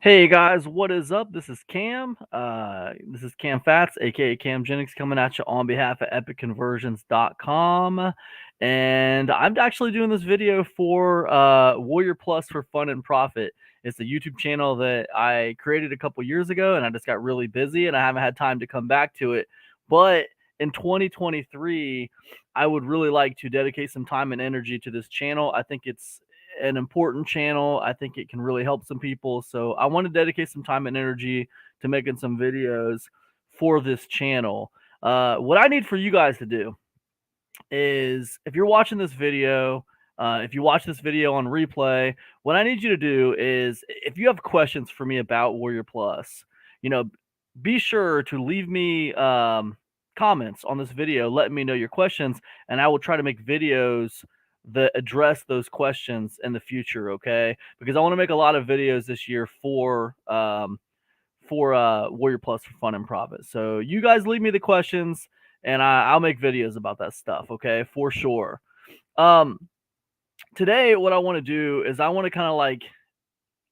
Hey guys, what is up? This is Cam. This is Cam Fats, aka Cam Jennings, coming at you on behalf of EpicConversions.com. And I'm actually doing this video for Warrior Plus for Fun and Profit. It's a YouTube channel that I created a couple years ago, and I just got really busy and I haven't had time to come back to it. But in 2023, I would really like to dedicate some time and energy to this channel. I think it's an important channel. I think it can really help some people. So I want to dedicate some time and energy to making some videos for this channel. What I need for you guys to do is, if you're watching this video, if you watch this video on replay, what I need you to do is, if you have questions for me about Warrior Plus, be sure to leave me comments on this video, letting me know your questions, and I will try to make videos that address those questions in the future. Okay, because I want to make a lot of videos this year for Warrior Plus for Fun and Profit. So you guys leave me the questions, and I'll make videos about that stuff. Okay, for sure. Today, what I want to do is I want to kind of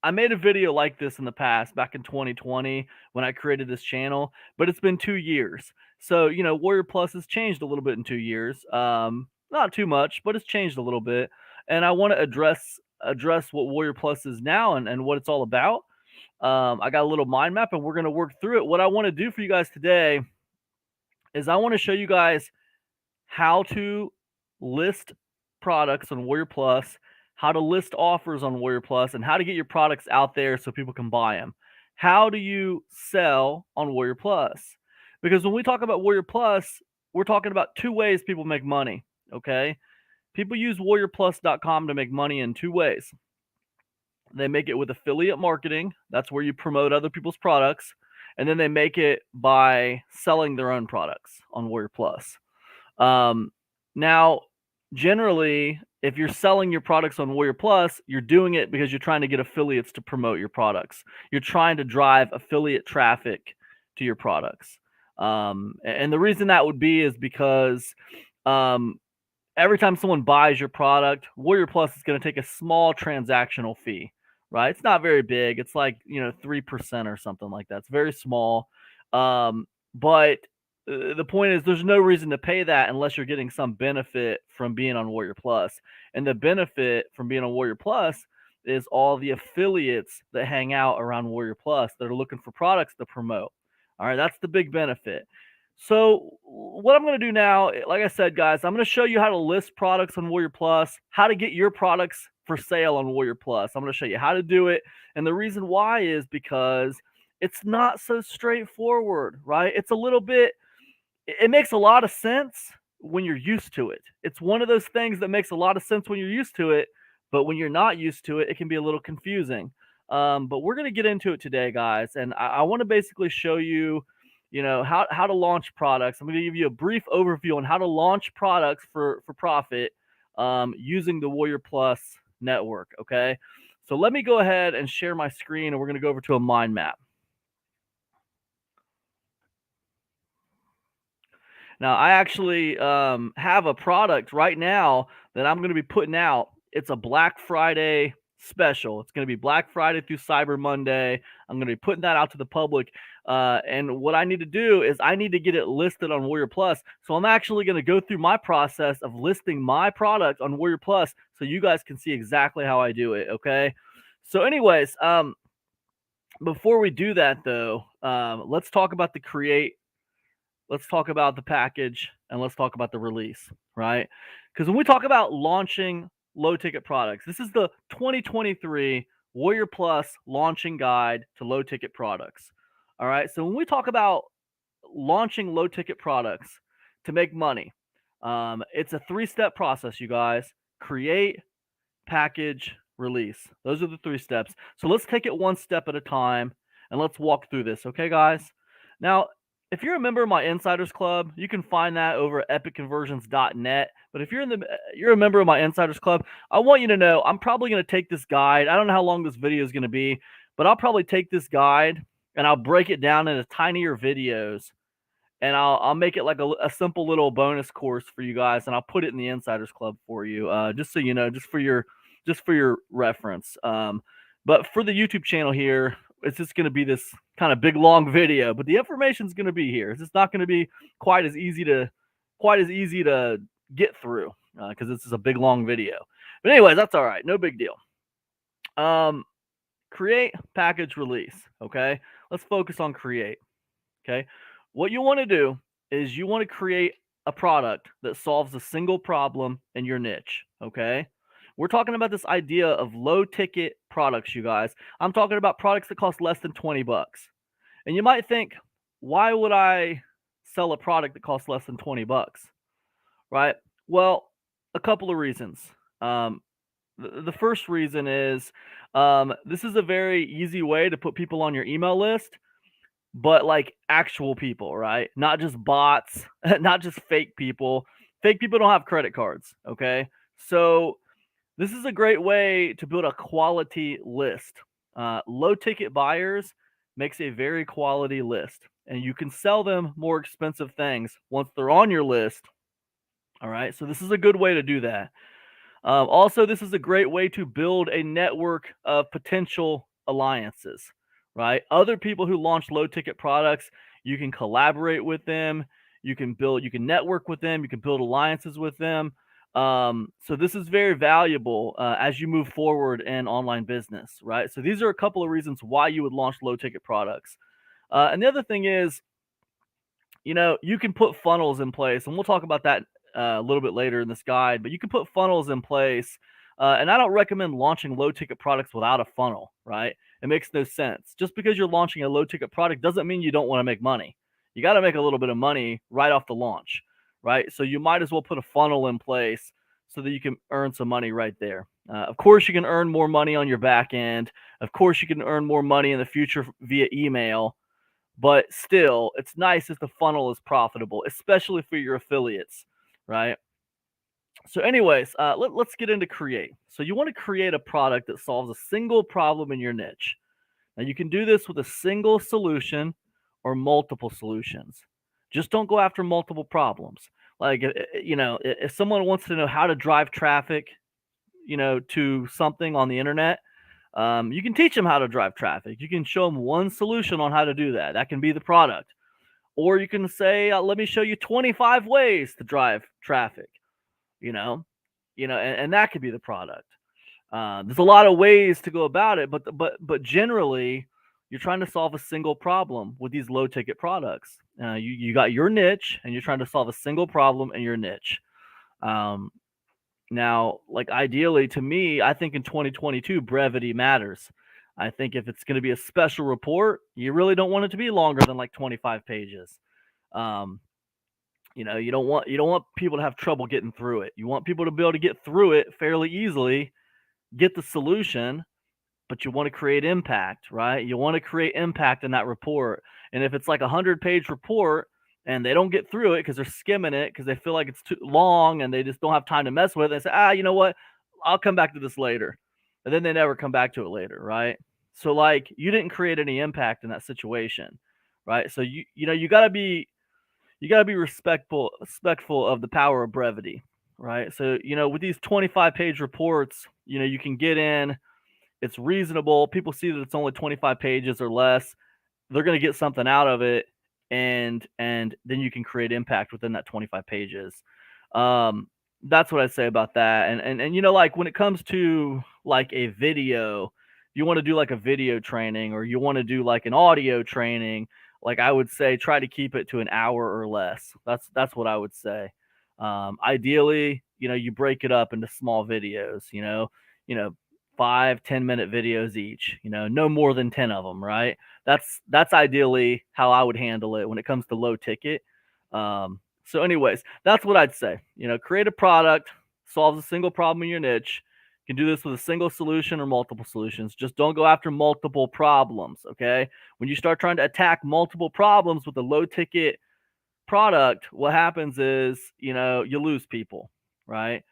I made a video like this in the past, back in 2020, when I created this channel, but it's been 2 years. So, Warrior Plus has changed a little bit in 2 years. Not too much, but it's changed a little bit. And I want to address what Warrior Plus is now and what it's all about. I got a little mind map and we're going to work through it. What I want to do for you guys today is I want to show you guys how to list products on Warrior Plus, how to list offers on Warrior Plus, and how to get your products out there so people can buy them. How do you sell on Warrior Plus? Because when we talk about Warrior Plus, we're talking about two ways people make money. Okay, people use WarriorPlus.com to make money in two ways. They make it with affiliate marketing. That's where you promote other people's products. And then they make it by selling their own products on Warrior Plus. Now, generally, if you're selling your products on Warrior Plus, you're doing it because you're trying to get affiliates to promote your products. You're trying to drive affiliate traffic to your products. And the reason that would be is because every time someone buys your product, Warrior Plus is going to take a small transactional fee, right? It's not very big. It's like, 3% or something like that. It's very small. But the point is, there's no reason to pay that unless you're getting some benefit from being on Warrior Plus. And the benefit from being on Warrior Plus is all the affiliates that hang out around Warrior Plus that are looking for products to promote. All right, that's the big benefit. So what I'm going to do now, like I said, guys, I'm going to show you how to list products on Warrior Plus, how to get your products for sale on Warrior Plus. I'm going to show you how to do it. And the reason why is because it's not so straightforward, right? It's a little bit, it makes a lot of sense when you're used to it. It's one of those things that makes a lot of sense when you're used to it, but when you're not used to it, it can be a little confusing. But we're going to get into it today, guys. And I want to basically show you, how to launch products. I'm going to give you a brief overview on how to launch products for profit using the Warrior Plus network. Okay, so let me go ahead and share my screen, and we're going to go over to a mind map. Now, I actually have a product right now that I'm going to be putting out. It's a Black Friday special. It's going to be Black Friday through Cyber Monday. I'm going to be putting that out to the public. And what I need to do is I need to get it listed on Warrior Plus. So I'm actually going to go through my process of listing my product on Warrior Plus so you guys can see exactly how I do it. Okay. So anyways, before we do that though, let's talk about the create. Let's talk about the package, and let's talk about the release, right? Because when we talk about launching low ticket products, this is the 2023 Warrior Plus launching guide to low ticket products. All right. So when we talk about launching low ticket products to make money, it's a 3-step process, you guys: create, package, release. Those are the 3 steps. So let's take it one step at a time and let's walk through this. Okay, guys? Now, if you're a member of my Insiders Club, you can find that over at epicconversions.net. But if you're a member of my Insiders Club, I want you to know I'm probably going to take this guide. I don't know how long this video is going to be, but I'll probably take this guide and I'll break it down into tinier videos, and I'll make it like a simple little bonus course for you guys, and I'll put it in the Insiders Club for you, just so you know, just for your reference. But for the YouTube channel here, it's just going to be this kind of big long video, but the information's going to be here. It's just not going to be quite as easy to get through because this is a big long video. But anyways, that's all right. No big deal. Create, package, release. Okay, let's focus on create. Okay, what you want to do is you want to create a product that solves a single problem in your niche. Okay, we're talking about this idea of low ticket products, you guys. I'm talking about products that cost less than 20 bucks. And you might think, why would I sell a product that costs less than 20 bucks? Right? Well, a couple of reasons. The first reason is this is a very easy way to put people on your email list, but like actual people, right? Not just bots, not just fake people. Fake people don't have credit cards, okay? So this is a great way to build a quality list. Low ticket buyers makes a very quality list, and you can sell them more expensive things once they're on your list. All right, so this is a good way to do that. Also, this is a great way to build a network of potential alliances, right? Other people who launch low ticket products, you can collaborate with them, you can network with them, you can build alliances with them. So this is very valuable as you move forward in online business, right? So these are a couple of reasons why you would launch low ticket products. And the other thing is, you can put funnels in place, and we'll talk about that a little bit later in this guide, but you can put funnels in place. And I don't recommend launching low ticket products without a funnel, right? It makes no sense. Just because you're launching a low ticket product doesn't mean you don't want to make money. You got to make a little bit of money right off the launch, right? So you might as well put a funnel in place so that you can earn some money right there. Of course, you can earn more money on your back end. Of course, you can earn more money in the future via email. But still, it's nice if the funnel is profitable, especially for your affiliates, right? So anyways, let's get into create. So you want to create a product that solves a single problem in your niche. Now you can do this with a single solution or multiple solutions. Just don't go after multiple problems. Like, if someone wants to know how to drive traffic, to something on the internet, you can teach them how to drive traffic. You can show them one solution on how to do that. That can be the product. Or you can say, let me show you 25 ways to drive traffic, and that could be the product. There's a lot of ways to go about it, but generally, you're trying to solve a single problem with these low ticket products. You got your niche, and you're trying to solve a single problem in your niche. Now, like ideally, to me, I think in 2022, brevity matters. I think if it's going to be a special report, you really don't want it to be longer than like 25 pages. You don't want people to have trouble getting through it. You want people to be able to get through it fairly easily, get the solution, but you want to create impact, right? You want to create impact in that report. And if it's like a 100-page report and they don't get through it because they're skimming it because they feel like it's too long and they just don't have time to mess with it, they say, you know what? I'll come back to this later. And then they never come back to it later, right? So like you didn't create any impact in that situation, right? So you got to be respectful of the power of brevity, right? So with these 25-page reports, you can get in. It's reasonable. People see that it's only 25 pages or less. They're going to get something out of it, and then you can create impact within that 25 pages. That's what I'd say about that. And like when it comes to like a video, you want to do like a video training or you want to do like an audio training, like I would say try to keep it to an hour or less. That's what I would say. Ideally, you break it up into small videos, 5-10 minute videos each, no more than 10 of them, right? That's ideally how I would handle it when it comes to low ticket. So anyways, that's what I'd say. Create a product, solves a single problem in your niche. You can do this with a single solution or multiple solutions. Just don't go after multiple problems, okay? When you start trying to attack multiple problems with a low ticket product, what happens is, you lose people, right?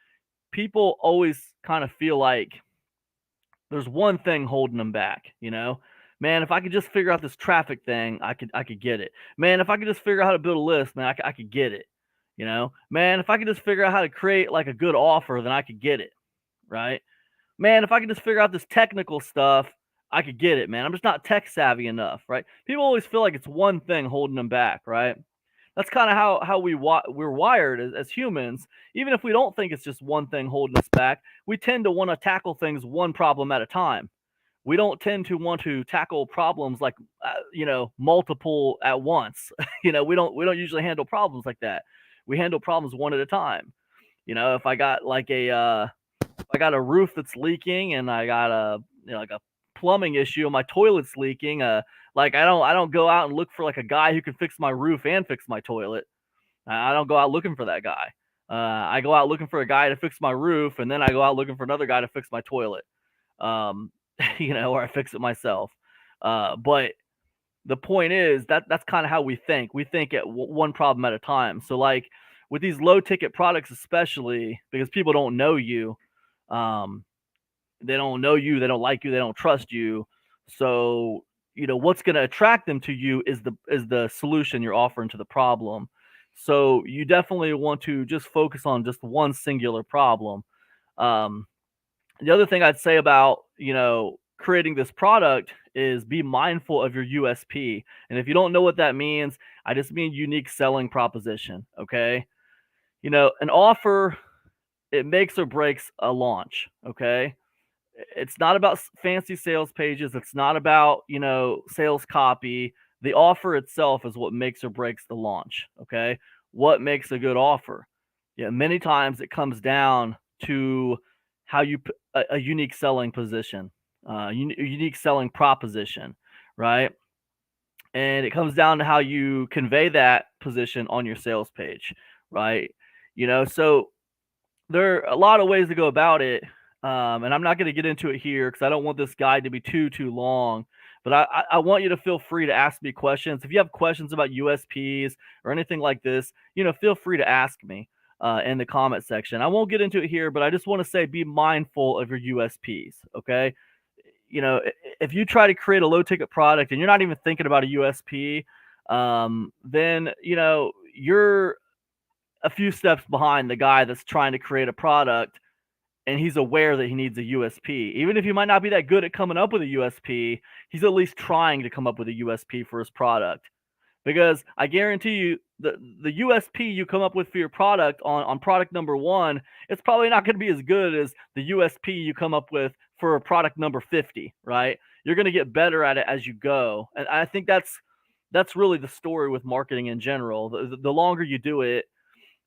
People always kind of feel like there's one thing holding them back, man, if I could just figure out this traffic thing, I could get it. Man, if I could just figure out how to build a list, man, I could get it. Man, if I could just figure out how to create like a good offer, then I could get it. Right? Man, if I could just figure out this technical stuff, I could get it, man. I'm just not tech savvy enough, right? People always feel like it's one thing holding them back, right? That's kind of how we're wired as humans. Even if we don't think it's just one thing holding us back, we tend to want to tackle things one problem at a time. We don't tend to want to tackle problems like multiple at once. We don't usually handle problems like that. We handle problems one at a time. If I got like if I got a roof that's leaking and I got like a plumbing issue and my toilet's leaking, like I don't go out and look for like a guy who can fix my roof and fix my toilet. I don't go out looking for that guy. I go out looking for a guy to fix my roof, and then I go out looking for another guy to fix my toilet. Um, or I fix it myself. But the point is that's kind of how we think. We think at one problem at a time. So like with these low ticket products, especially because people don't know you, um, they don't know you, they don't like you, they don't trust you. So what's going to attract them to you is the solution you're offering to the problem. So you definitely want to just focus on just one singular problem. Um, the other thing I'd say about, creating this product is be mindful of your USP. And if you don't know what that means, I just mean unique selling proposition. Okay. An offer, it makes or breaks a launch. Okay. It's not about fancy sales pages. It's not about, sales copy. The offer itself is what makes or breaks the launch. Okay. What makes a good offer? Yeah. Many times it comes down to how you a unique selling position, unique selling proposition, right? And it comes down to how you convey that position on your sales page, right? So there are a lot of ways to go about it, and I'm not going to get into it here because I don't want this guide to be too long. But I want you to feel free to ask me questions. If you have questions about USPs or anything like this, feel free to ask me in the comment section. I won't get into it here, but I just want to say be mindful of your USPs. Okay, if you try to create a low ticket product and you're not even thinking about a USP, then you're a few steps behind the guy that's trying to create a product and he's aware that he needs a USP. Even if he might not be that good at coming up with a USP, he's at least trying to come up with a USP for his product. Because I guarantee you the USP you come up with for your product on product number 1, it's probably not going to be as good as the USP you come up with for product number 50, right? You're going to get better at it as you go. And I think that's really the story with marketing in general. The longer you do it,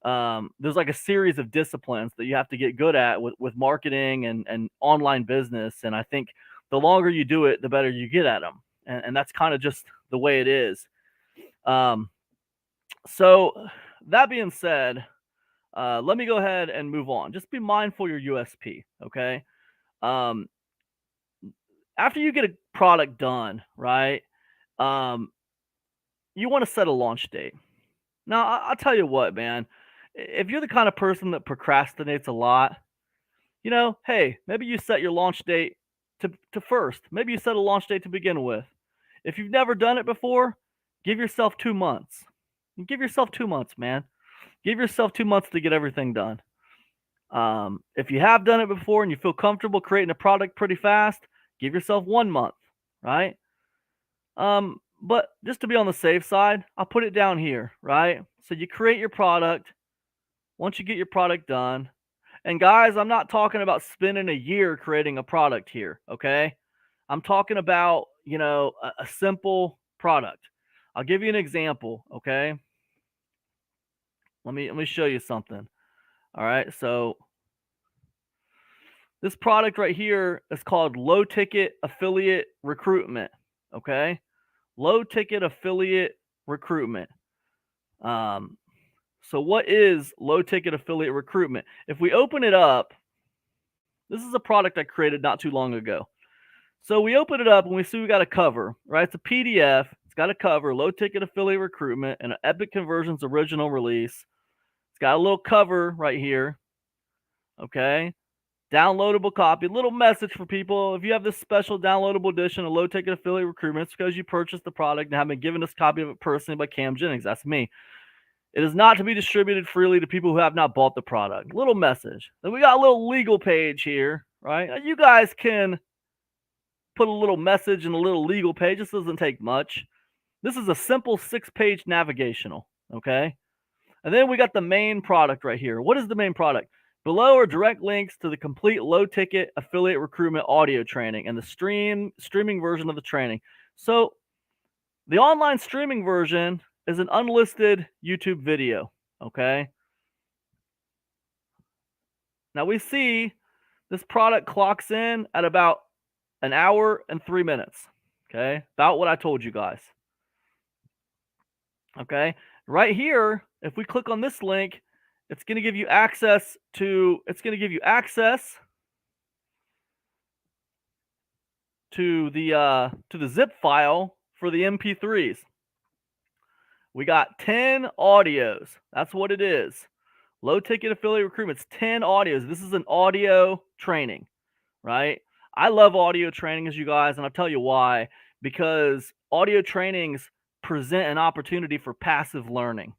there's like a series of disciplines that you have to get good at with marketing and online business. And I think the longer you do it, the better you get at them. And that's kind of just the way it is. So that being said, let me go ahead and move on. Just be mindful of your USP. Okay. Um, After you get a product done, right? Um, you want to set a launch date. Now, I'll tell you what, man. If you're the kind of person that procrastinates a lot, hey, maybe you set your launch date to first. Maybe you set a launch date to begin with. If you've never done it before, give yourself 2 months. Give yourself 2 months, man. Give yourself 2 months to get everything done. If you have done it before and you feel comfortable creating a product pretty fast, give yourself 1 month, right? But just to be on the safe side, I'll put it down here, right? So you create your product. Once you get your product done, and guys, I'm not talking about spending a year creating a product here, okay? I'm talking about, a simple product. I'll give you an example, okay? Let me show you something. All right, so this product right here is called low ticket affiliate recruitment, okay? Low ticket affiliate recruitment. So what is low ticket affiliate recruitment? If we open it up, this is a product I created not too long ago. So we open it up and we see we got a cover, right? It's a PDF. It's got a cover, low ticket affiliate recruitment, and an Epic Conversions original release. It's got a little cover right here. Okay. Downloadable copy, little message for people. If you have this special downloadable edition of low ticket affiliate recruitment, it's because you purchased the product and have been given this copy of it personally by Cam Jennings. That's me. It is not to be distributed freely to people who have not bought the product. Little message. Then we got a little legal page here, right? Now you guys can put a little message and a little legal page. This doesn't take much. This is a simple 6-page navigational, okay? And then we got the main product right here. What is the main product? Below are direct links to the complete low-ticket affiliate recruitment audio training and the streaming version of the training. So the online streaming version is an unlisted YouTube video, okay? Now we see this product clocks in at about an hour and 3 minutes, okay? About what I told you guys, okay? Right here, if we click on this link, it's going to give you access to the zip file for the MP3s. We got 10 audios. That's what it is. Low ticket affiliate recruitment's 10 audios. This is an audio training, right? I love audio training, as you guys, and I'll tell you why. Because audio trainings present an opportunity for passive learning.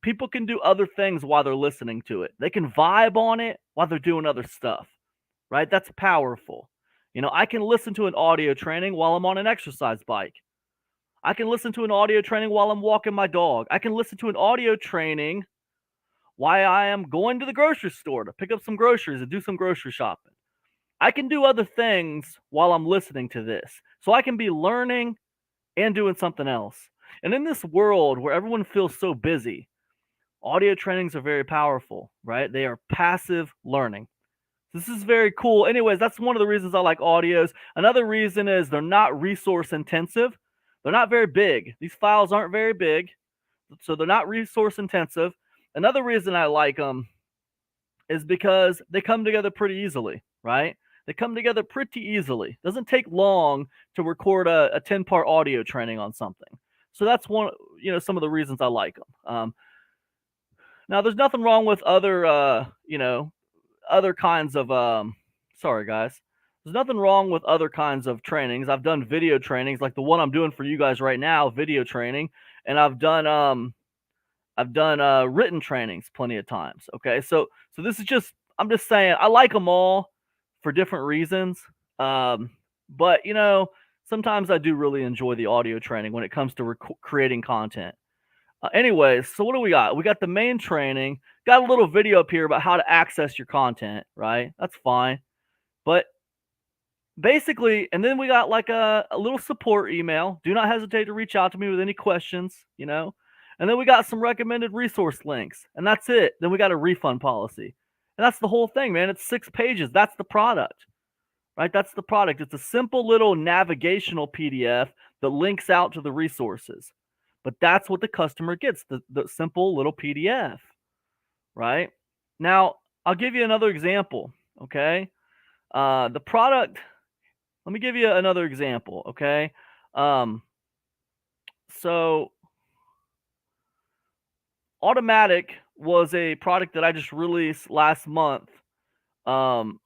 People can do other things while they're listening to it. They can vibe on it while they're doing other stuff, right? That's powerful. You know, I can listen to an audio training while I'm on an exercise bike. I can listen to an audio training while I'm walking my dog. I can listen to an audio training while I am going to the grocery store to pick up some groceries and do some grocery shopping. I can do other things while I'm listening to this. So I can be learning and doing something else. And in this world where everyone feels so busy, audio trainings are very powerful, right? They are passive learning. This is very cool. Anyways, that's one of the reasons I like audios. Another reason is they're not resource intensive. They're not very big. These files aren't very big, so they're not resource intensive. Another reason I like them is because they come together pretty easily, right? They come together pretty easily. It doesn't take long to record a 10-part audio training on something. So that's one, some of the reasons I like them. Now, there's nothing wrong with other, other kinds of, sorry guys. There's nothing wrong with other kinds of trainings. I've done video trainings like the one I'm doing for you guys right now, video training, and I've done written trainings plenty of times. Okay, so this is I'm just saying I like them all for different reasons. But sometimes I do really enjoy the audio training when it comes to creating content. Anyways, so what do we got? We got the main training. Got a little video up here about how to access your content, right? That's fine. But basically, and then we got like a little support email. Do not hesitate to reach out to me with any questions, And then we got some recommended resource links, and that's it. Then we got a refund policy. And that's the whole thing, man. It's 6 pages. That's the product, right? That's the product. It's a simple little navigational PDF that links out to the resources. But that's what the customer gets, the simple little PDF, right? Now, I'll give you another example, okay? The product, let me give you another example, okay? So Automatic was a product that I just released last month. And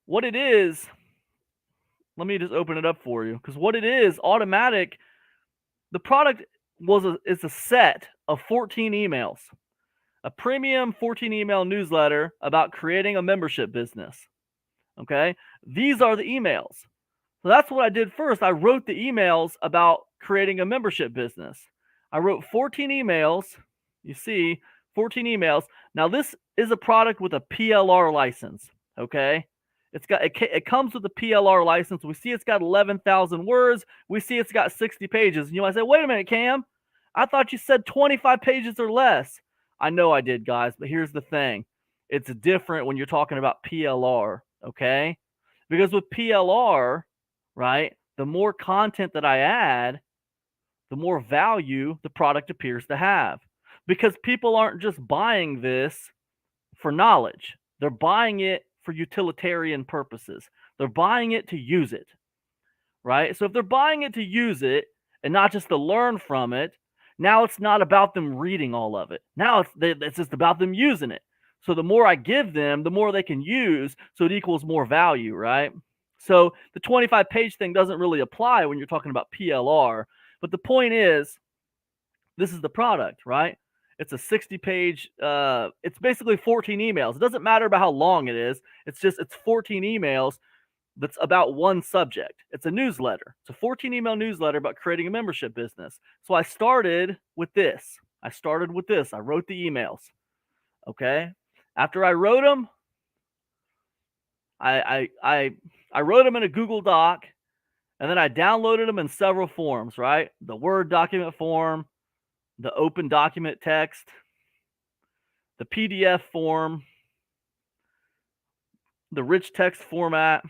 what it is, let me just open it up for you, because what it is, Automatic, the product is a set of 14 emails, a premium 14 email newsletter about creating a membership business. Okay, these are the emails. So that's what I did first. I wrote the emails about creating a membership business. I wrote 14 emails. You see, 14 emails. Now this is a product with a PLR license. Okay, it comes with a PLR license. We see it's got 11,000 words. We see it's got 60 pages. And you might say, wait a minute, Cam, I thought you said 25 pages or less. I know I did, guys, but here's the thing. It's different when you're talking about PLR, okay? Because with PLR, right, the more content that I add, the more value the product appears to have. Because people aren't just buying this for knowledge. They're buying it for utilitarian purposes. They're buying it to use it, right? So if they're buying it to use it and not just to learn from it, now it's not about them reading all of it. Now it's just about them using it. So the more I give them, the more they can use, so it equals more value, right? So the 25-page thing doesn't really apply when you're talking about PLR. But the point is, this is the product, right? It's a 60-page, it's basically 14 emails. It doesn't matter about how long it is. It's 14 emails that's about one subject. It's a newsletter. It's a 14 email newsletter about creating a membership business. So I started with this. I wrote the emails. Okay. After I wrote them, I wrote them in a Google Doc, and then I downloaded them in several forms, right? The Word document form, the open document text, the PDF form, the rich text format,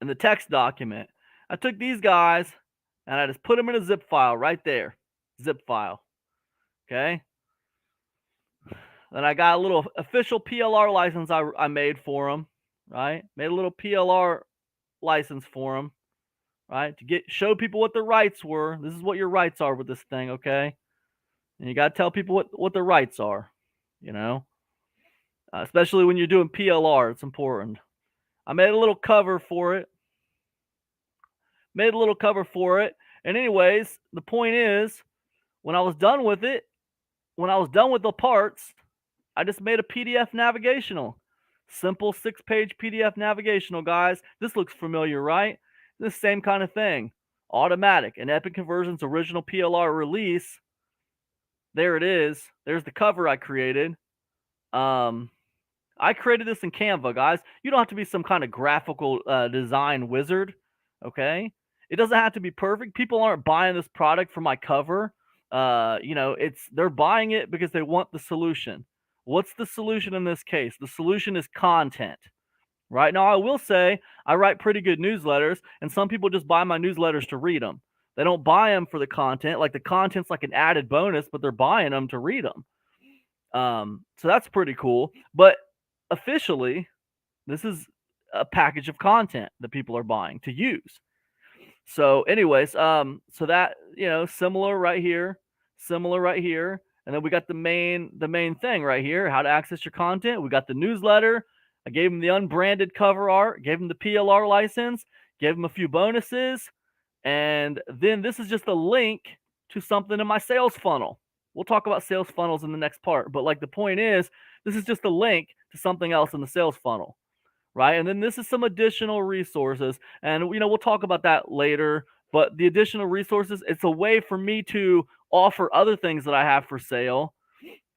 and the text document. I took these guys and I just put them in a zip file right there. Zip file. Okay. Then I got a little official PLR license I made for them, right? Made a little PLR license for them, right? To show people what the rights were. This is what your rights are with this thing, okay? And you got to tell people what the rights are, you know? Especially when you're doing PLR, it's important. I made a little cover for it. And anyways, the point is, when I was done with it, when I was done with the parts, I just made a PDF navigational. Simple 6-page PDF navigational, guys. This looks familiar, right? The same kind of thing. Automatic. And Epic Conversion's original PLR release. There it is. There's the cover I created. I created this in Canva, guys. You don't have to be some kind of graphical design wizard, okay? It doesn't have to be perfect. People aren't buying this product for my cover. They're buying it because they want the solution. What's the solution in this case? The solution is content. Right now, I will say I write pretty good newsletters, and some people just buy my newsletters to read them. They don't buy them for the content. Like the content's like an added bonus, but they're buying them to read them. So that's pretty cool. But officially, this is a package of content that people are buying to use. So anyways, so that, similar right here, and then we got the main thing right here, how to access your content. We got the newsletter. I gave them the unbranded cover art, gave them the PLR license, gave them a few bonuses, and then this is just a link to something in my sales funnel. We'll talk about sales funnels in the next part, but like the point is, this is just a link to something else in the sales funnel, right? And then this is some additional resources, and we'll talk about that later. But the additional resources, it's a way for me to offer other things that I have for sale,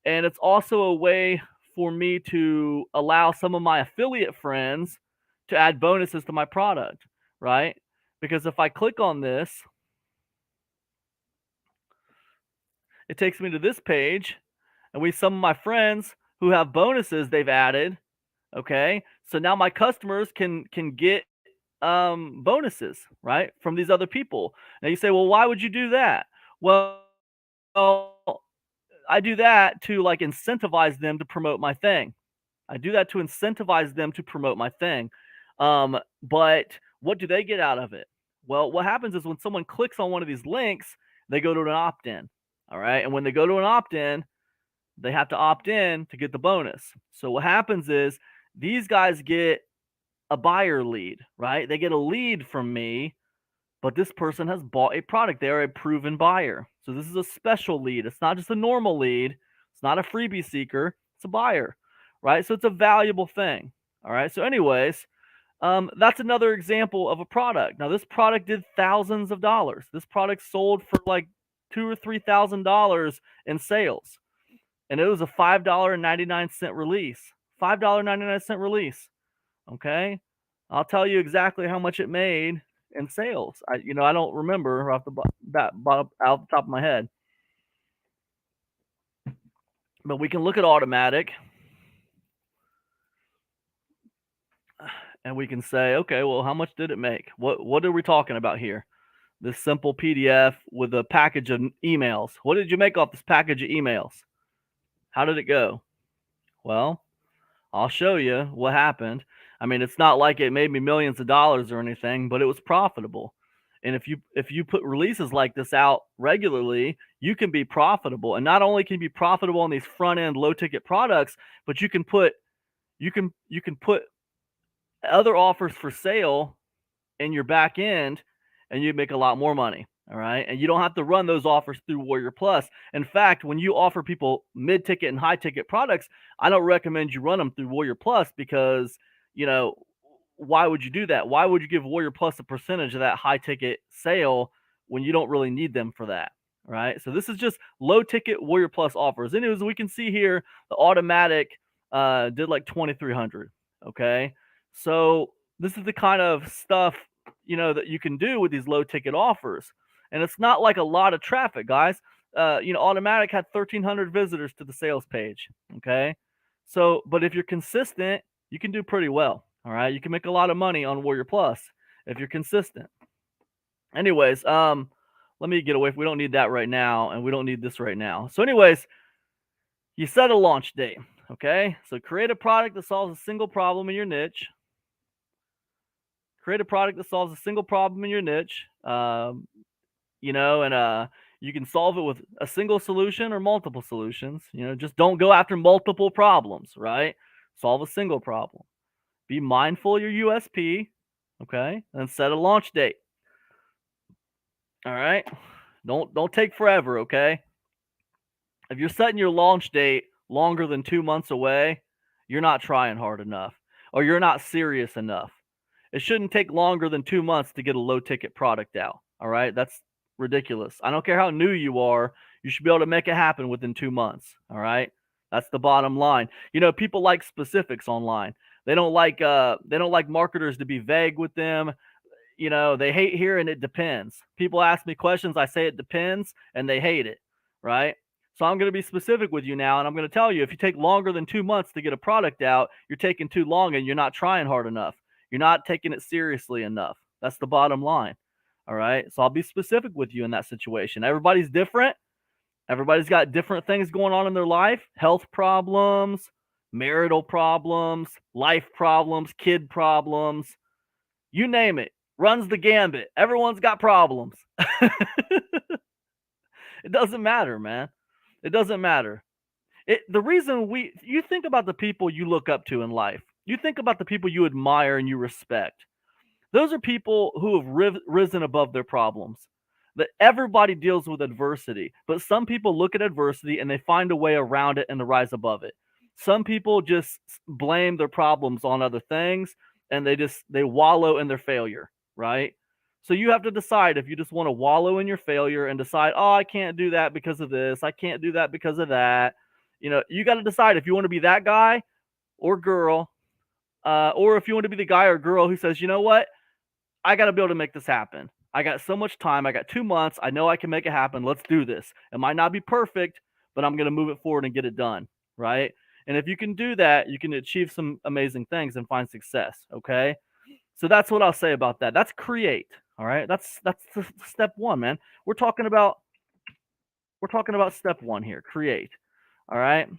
and it's also a way for me to allow some of my affiliate friends to add bonuses to my product, right? Because if I click on this, it takes me to this page, and some of my friends who have bonuses they've added. Okay, so now my customers can get bonuses, right, from these other people. Now you say, well, why would you do that? Well, I do that to incentivize them to promote my thing. But what do they get out of it? Well, what happens is when someone clicks on one of these links, they go to an opt-in. All right, and when they go to an opt-in, they have to opt in to get the bonus. So what happens is these guys get a buyer lead, right? They get a lead from me, but this person has bought a product. They're a proven buyer. So this is a special lead. It's not just a normal lead. It's not a freebie seeker. It's a buyer, right? So it's a valuable thing. All right. So anyways, that's another example of a product. Now this product did thousands of dollars. This product sold for like $2,000 or $3,000 in sales. And it was a $5.99 release. $5.99 release. Okay. I'll tell you exactly how much it made in sales. I don't remember off the top of my head. But we can look at automatic. And we can say, okay, well, how much did it make? What are we talking about here? This simple PDF with a package of emails. What did you make off this package of emails? How did it go? Well, I'll show you what happened. I mean, it's not like it made me millions of dollars or anything, but it was profitable. And if you put releases like this out regularly, you can be profitable. And not only can you be profitable on these front end low ticket products, but you can put other offers for sale in your back end, and you make a lot more money. All right. And you don't have to run those offers through Warrior Plus. In fact, when you offer people mid ticket and high ticket products, I don't recommend you run them through Warrior Plus because, you know, why would you do that? Why would you give Warrior Plus a percentage of that high ticket sale when you don't really need them for that? Right. So this is just low ticket Warrior Plus offers. And as we can see here, the automatic did like 2,300. Okay. So this is the kind of stuff, that you can do with these low ticket offers. And it's not like a lot of traffic, guys. Automatic had 1,300 visitors to the sales page. Okay. So, but if you're consistent, you can do pretty well. All right. You can make a lot of money on Warrior Plus if you're consistent. Anyways, let me get away. We don't need that right now, and we don't need this right now. So, anyways, you set a launch date. Okay. So create a product that solves a single problem in your niche. Create a product that solves a single problem in your niche. And you can solve it with a single solution or multiple solutions. Just don't go after multiple problems, right? Solve a single problem. Be mindful of your USP, okay? And set a launch date. All right? Don't take forever, okay? If you're setting your launch date longer than 2 months away, you're not trying hard enough or you're not serious enough. It shouldn't take longer than 2 months to get a low ticket product out. All right? That's ridiculous. I don't care how new you are, you should be able to make it happen within 2 months. All right? That's the bottom line. People like specifics online. They don't like marketers to be vague with them. They hate hearing it depends. People ask me questions, I say it depends, and they hate it, right? So I'm going to be specific with you now, and I'm going to tell you if you take longer than 2 months to get a product out, you're taking too long and you're not trying hard enough. You're not taking it seriously enough. That's the bottom line. All right. So I'll be specific with you in that situation. Everybody's different. Everybody's got different things going on in their life, health problems, marital problems, life problems, kid problems, you name it. Runs the gambit. Everyone's got problems. It doesn't matter, man. It doesn't matter. The reason you think about the people you look up to in life. You think about the people you admire and you respect. Those are people who have risen above their problems. That everybody deals with adversity, but some people look at adversity and they find a way around it and to rise above it. Some people just blame their problems on other things and they wallow in their failure, right? So you have to decide if you just want to wallow in your failure and decide, oh, I can't do that because of this, I can't do that because of that. You got to decide if you want to be that guy or girl, or if you want to be the guy or girl who says, you know what, I got to be able to make this happen. I got so much time. I got 2 months. I know I can make it happen. Let's do this. It might not be perfect, but I'm going to move it forward and get it done. Right. And if you can do that, you can achieve some amazing things and find success. Okay. So that's what I'll say about that. That's create. All right. That's step one, man. We're talking about step one here. Create. All right.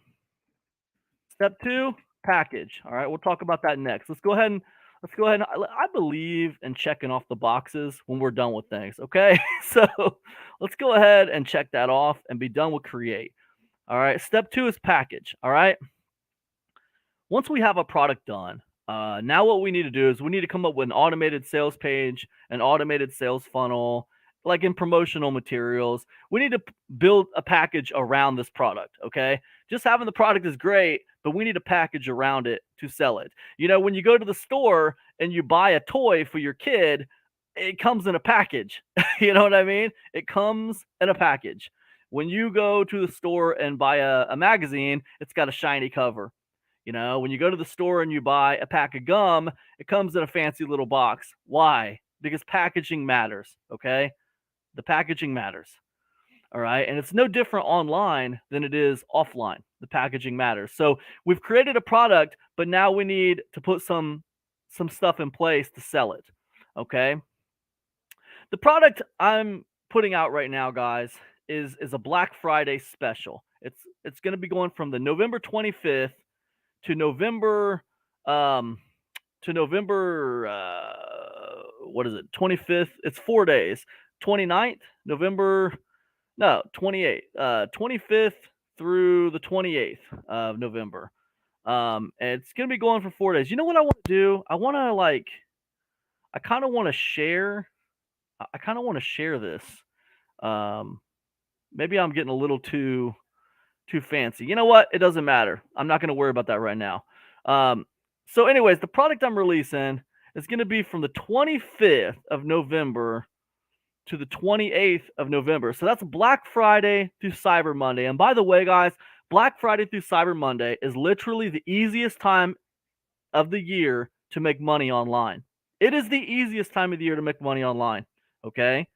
Step two, package. All right. We'll talk about that next. Let's go ahead and I believe in checking off the boxes when we're done with things. Okay. So let's go ahead and check that off and be done with create. All right. Step two is package. All right. Once we have a product done, now what we need to do is we need to come up with an automated sales page, an automated sales funnel, like in promotional materials. We need to build a package around this product. Okay. Just having the product is great, but we need a package around it to sell it. When you go to the store and you buy a toy for your kid, it comes in a package. You know what I mean? It comes in a package. When you go to the store and buy a magazine, it's got a shiny cover. When you go to the store and you buy a pack of gum, it comes in a fancy little box. Why? Because packaging matters. Okay. The packaging matters. All right. And it's no different online than it is offline. The packaging matters. So we've created a product, but now we need to put some stuff in place to sell it. Okay. The product I'm putting out right now, guys, is a Black Friday special. It's going to be going from the November 25th to November what is it, 25th. It's 4 days. 29th November, no, 28th, 25th through the 28th of November. And it's gonna be going for 4 days. You know what I want to do? I want to I kind of want to share this Um, maybe I'm getting a little too fancy. You know what? It doesn't matter. I'm not going to worry about that right now. So, anyways, the product I'm releasing is going to be from the 25th of November to the 28th of November. So that's Black Friday through Cyber Monday. And by the way, guys, Black Friday through Cyber Monday is literally the easiest time of the year to make money online. It is the easiest time of the year to make money online. Okay.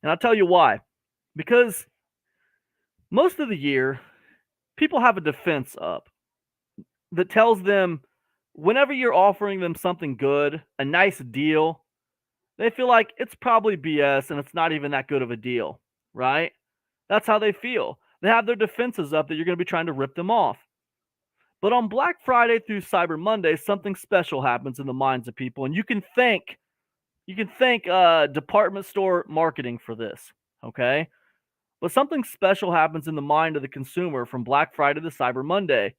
And I'll tell you why. Because most of the year, people have a defense up that tells them whenever you're offering them something good, a nice deal, they feel like it's probably BS and it's not even that good of a deal, right? That's how they feel. They have their defenses up that you're going to be trying to rip them off. But on Black Friday through Cyber Monday, something special happens in the minds of people, and you can thank department store marketing for this, okay? But something special happens in the mind of the consumer from Black Friday to Cyber Monday.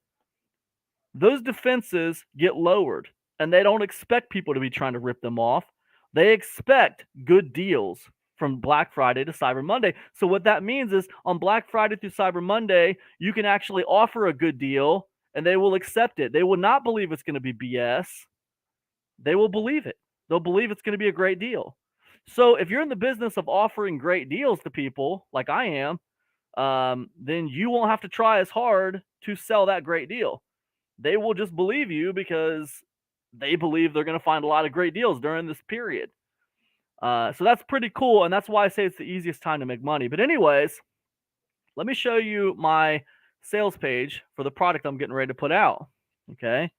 Those defenses get lowered, and they don't expect people to be trying to rip them off. They expect good deals from Black Friday to Cyber Monday. So what that means is on Black Friday through Cyber Monday, you can actually offer a good deal and they will accept it. They will not believe it's going to be BS. They will believe it. They'll believe it's going to be a great deal. So if you're in the business of offering great deals to people like I am, then you won't have to try as hard to sell that great deal. They will just believe you because they believe they're going to find a lot of great deals during this period. So that's pretty cool, and that's why I say it's the easiest time to make money. But anyways, let me show you my sales page for the product I'm getting ready to put out. Okay,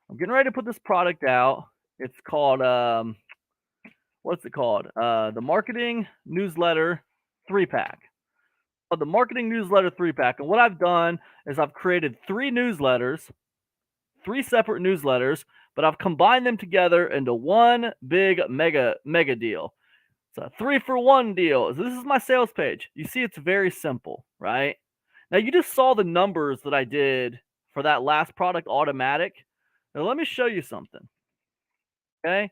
I'm getting ready to put this product out. It's called what's it called? The Marketing Newsletter 3-pack. The Marketing Newsletter 3-pack. And what I've done is I've created 3 newsletters, 3 separate newsletters, but I've combined them together into one big mega deal. It's a 3-for-1 deal. This is my sales page. You see, it's very simple, right? Now, you just saw the numbers that I did for that last product, Automatic. Now, let me show you something, okay?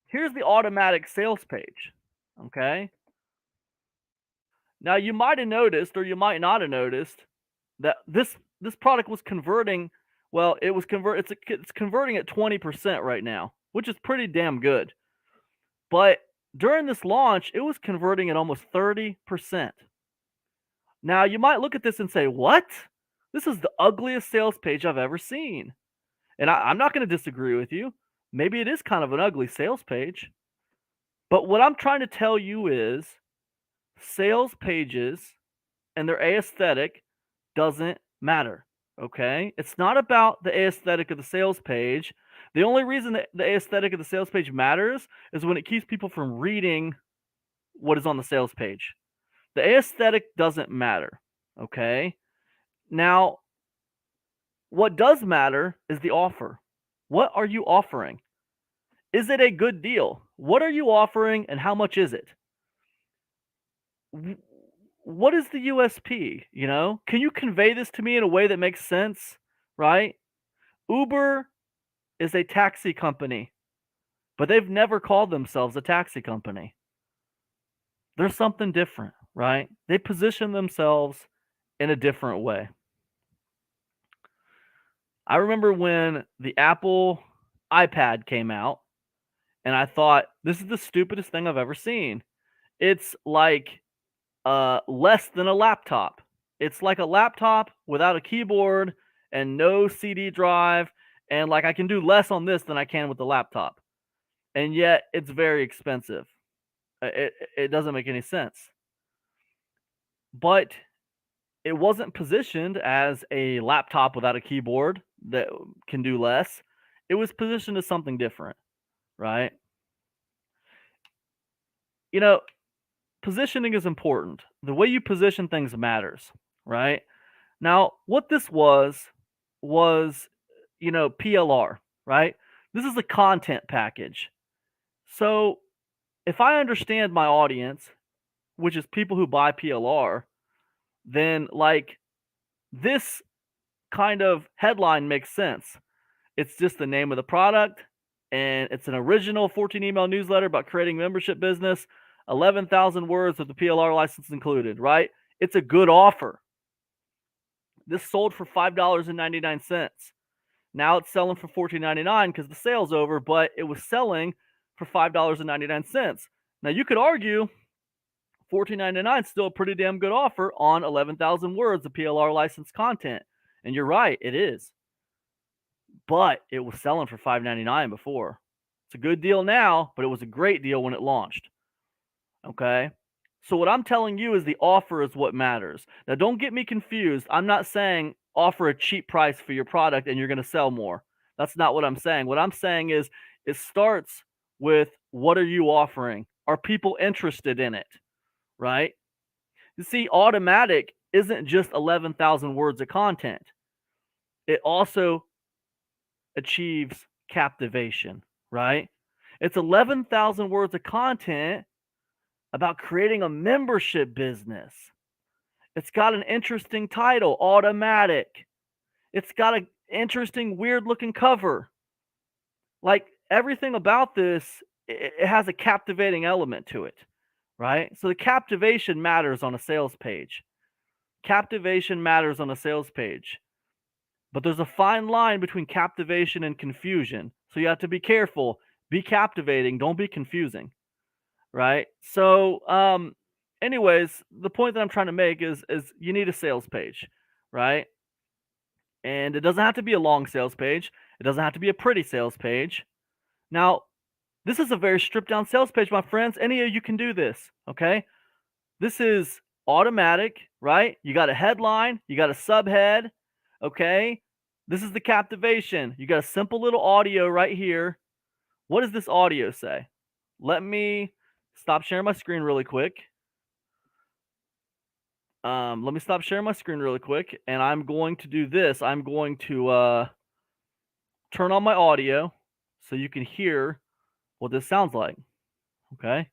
Here's the Automatic sales page, okay? Now, you might have noticed, or you might not have noticed, that this product was converting. Well, it's converting at 20% right now, which is pretty damn good. But during this launch, it was converting at almost 30%. Now, you might look at this and say, "What? This is the ugliest sales page I've ever seen." And I'm not going to disagree with you. Maybe it is kind of an ugly sales page. But what I'm trying to tell you is sales pages and their aesthetic doesn't matter, okay? It's not about the aesthetic of the sales page. The only reason that the aesthetic of the sales page matters is when it keeps people from reading what is on the sales page. The aesthetic doesn't matter, okay? Now, what does matter is the offer. What are you offering? Is it a good deal? What are you offering and how much is it? What is the USP, you know? Can you convey this to me in a way that makes sense, right? Uber is a taxi company, but they've never called themselves a taxi company. There's something different, right? They position themselves in a different way. I remember when the Apple iPad came out, and I thought, this is the stupidest thing I've ever seen. It's like less than a laptop. It's like a laptop without a keyboard and no CD drive, and like I can do less on this than I can with the laptop. And yet it's very expensive. It doesn't make any sense. But it wasn't positioned as a laptop without a keyboard that can do less. It was positioned as something different, right? You know, positioning is important. The way you position things matters, right? Now, what this was, PLR, right? This is a content package. So if I understand my audience, which is people who buy PLR, then like this kind of headline makes sense. It's just the name of the product, and it's an original 14 email newsletter about creating membership business. 11,000 words with the PLR license included, right? It's a good offer. This sold for $5.99. Now it's selling for $14.99 because the sale's over, but it was selling for $5.99. Now you could argue $14.99 is still a pretty damn good offer on 11,000 words of PLR licensed content. And you're right, it is. But it was selling for $5.99 before. It's a good deal now, but it was a great deal when it launched. Okay? So what I'm telling you is the offer is what matters. Now don't get me confused. I'm not saying offer a cheap price for your product and you're going to sell more. That's not what I'm saying. What I'm saying is it starts with what are you offering? Are people interested in it? Right? You see, automatic isn't just 11,000 words of content. It also achieves captivation, right? It's 11,000 words of content about creating a membership business. It's got an interesting title, Automatic. It's got an interesting, weird looking cover. Like everything about this, it has a captivating element to it, right? So the captivation matters on a sales page. Captivation matters on a sales page. But there's a fine line between captivation and confusion. So you have to be careful. Be captivating, don't be confusing. Right? So anyways, the point that I'm trying to make is you need a sales page, right? And it doesn't have to be a long sales page. It doesn't have to be a pretty sales page. Now, this is a very stripped down sales page, my friends. Any of you can do this, okay? This is automatic, right? You got a headline, you got a subhead, okay? This is the captivation. You got a simple little audio right here. What does this audio say? Let me stop sharing my screen really quick. Let me stop sharing my screen really quick, and I'm going to do this. I'm going to turn on my audio so you can hear what this sounds like. Okay?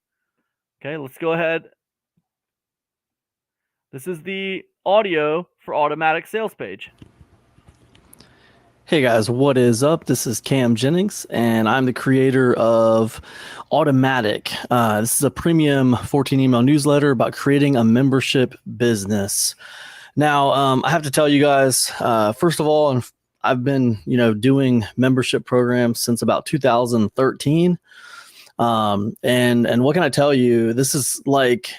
Okay, let's go ahead. This is the audio for automatic sales page. Hey guys, what is up? This is Cam Jennings, and I'm the creator of Automatic. This is a premium 14 email newsletter about creating a membership business. Now, I have to tell you guys, first of all, I've been, doing membership programs since about 2013. And what can I tell you? This is like,